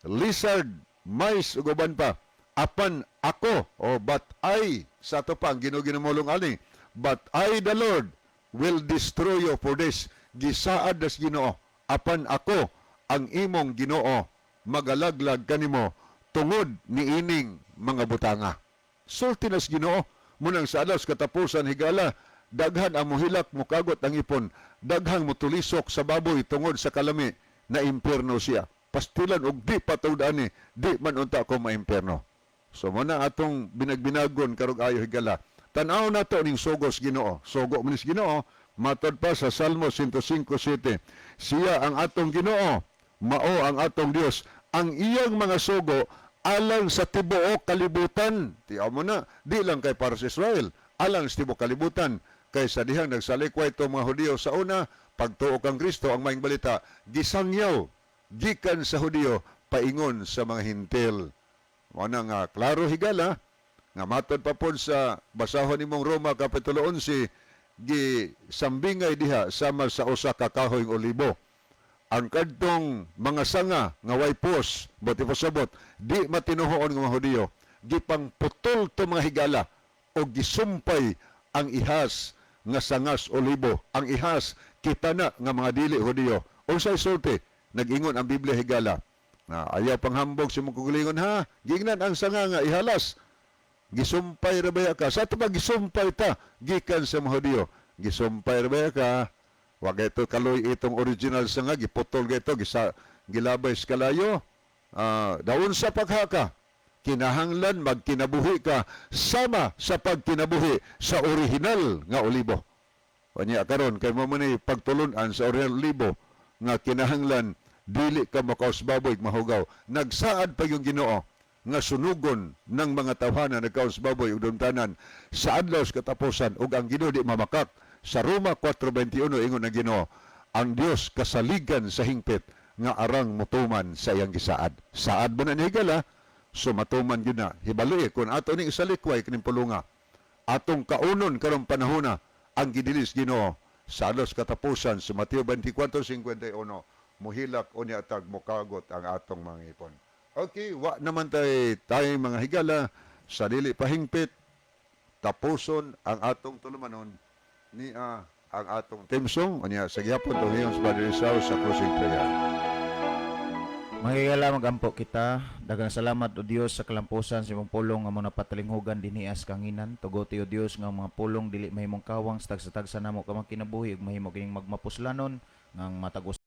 lizard, mais ug uban pa. Apan ako, but I, sa to pa ang ginuginamulong ani, but I, the Lord, will destroy you for this. Gisaad das Ginoo, apan ako ang imong Ginoo, magalaglag kanimo tungod ni ining mga butanga. Sulti nas Ginoo, munang sa adlaw sa katapusan higala, daghan ang muhilak mukagot ang ipon, daghang mutulisok sa baboy tungod sa kalami na impierno siya. Pastilan og di patudani, di man unta ko maimperno. So muna atong binagbinagon karong ayo higala. Tan-aw nato ning sugos Ginoo. Sugo man ni Ginoo, matod pa sa Salmo 105:7. Siya ang atong Ginoo, mao ang atong Dios. Ang iyang mga sugo alang sa tibuok kalibutan. Tiyaw mo na, di lang kay para sa Israel, alang sa tibuok kalibutan. Kay sa dihang nagsalikway itong mga Hudiyo sa una, pagtuo kang Kristo, ang maing balita, gisangyaw, gikan sa Hudiyo, paingon sa mga hintil. Muna nga, klaro higala, nga matod pa po sa basahon nimong Roma Kapitulo 11, gisambingay diha sama sa usa ka kahoy olibo. Ang kadtong mga sanga nga way pos, buti pasabot, di matinuhoon ng mga Hudiyo, gipangputol to mga higala o gisumpay ang ihas nga sangas olibo, ang ihas kitana nga mga dili Hudiyo. Unsay sulti, nag-ingon ang Biblia higala. Ayaw panghambog si mong kugulingon ha, gingnan ang sanga nga ihalas. Gisumpay rabaya ka. Sa ito pa gisumpay ta, gikan sa mga Hudiyo. Gisumpay rabaya ka. Wag ito kaloy itong original sanga, giputol ito, gilabay sa kalayo. Daon sa paghaka, kinahanglan magkinabuhi ka sama sa pagkinabuhi sa original nga olibo. Kanya karon kay mo man pagtulunan sa original olibo nga kinahanglan dili ka makausbaboy mahugaw. Nagsaad pa yung Ginoo nga sunugon ng mga tawhana nagkausbaboy ug dumtanan sa adlaw sa katapusan ug ang Ginoo di mamakak. Sa Roma 4:21 ingon ang Ginoo, ang Dios kasaligan sa hingpit nga arang mutuman sa iyang gisaad. Saad mo na ni higala, so matuman yun na. Hibali kung ato ning isalikway kining pulunga. Atong kaunon karong panahona ang gidilis Ginoo sa alos katapusan sa Mateo 24:51 muhilak unya tag mokagot ang atong mga ipon. Okay, wa naman tayo mga higala sa dili pahingpit tapuson ang atong tulumanon ni ang atong theme song unya sa gyapon tuhiyon sa Padre Rizal sa closing prayer. Magigala magampo kita. Daghang salamat o Dios sa kalampusan sa imong pulong nga mo napatalinghugan dinhi as kanginan. Tuguti o Dios nga mga pulong dili mahimong kawang sa tagsa-tagsa namo ka kinabuhi ug mahimo kining magmapuslanon ngang matagos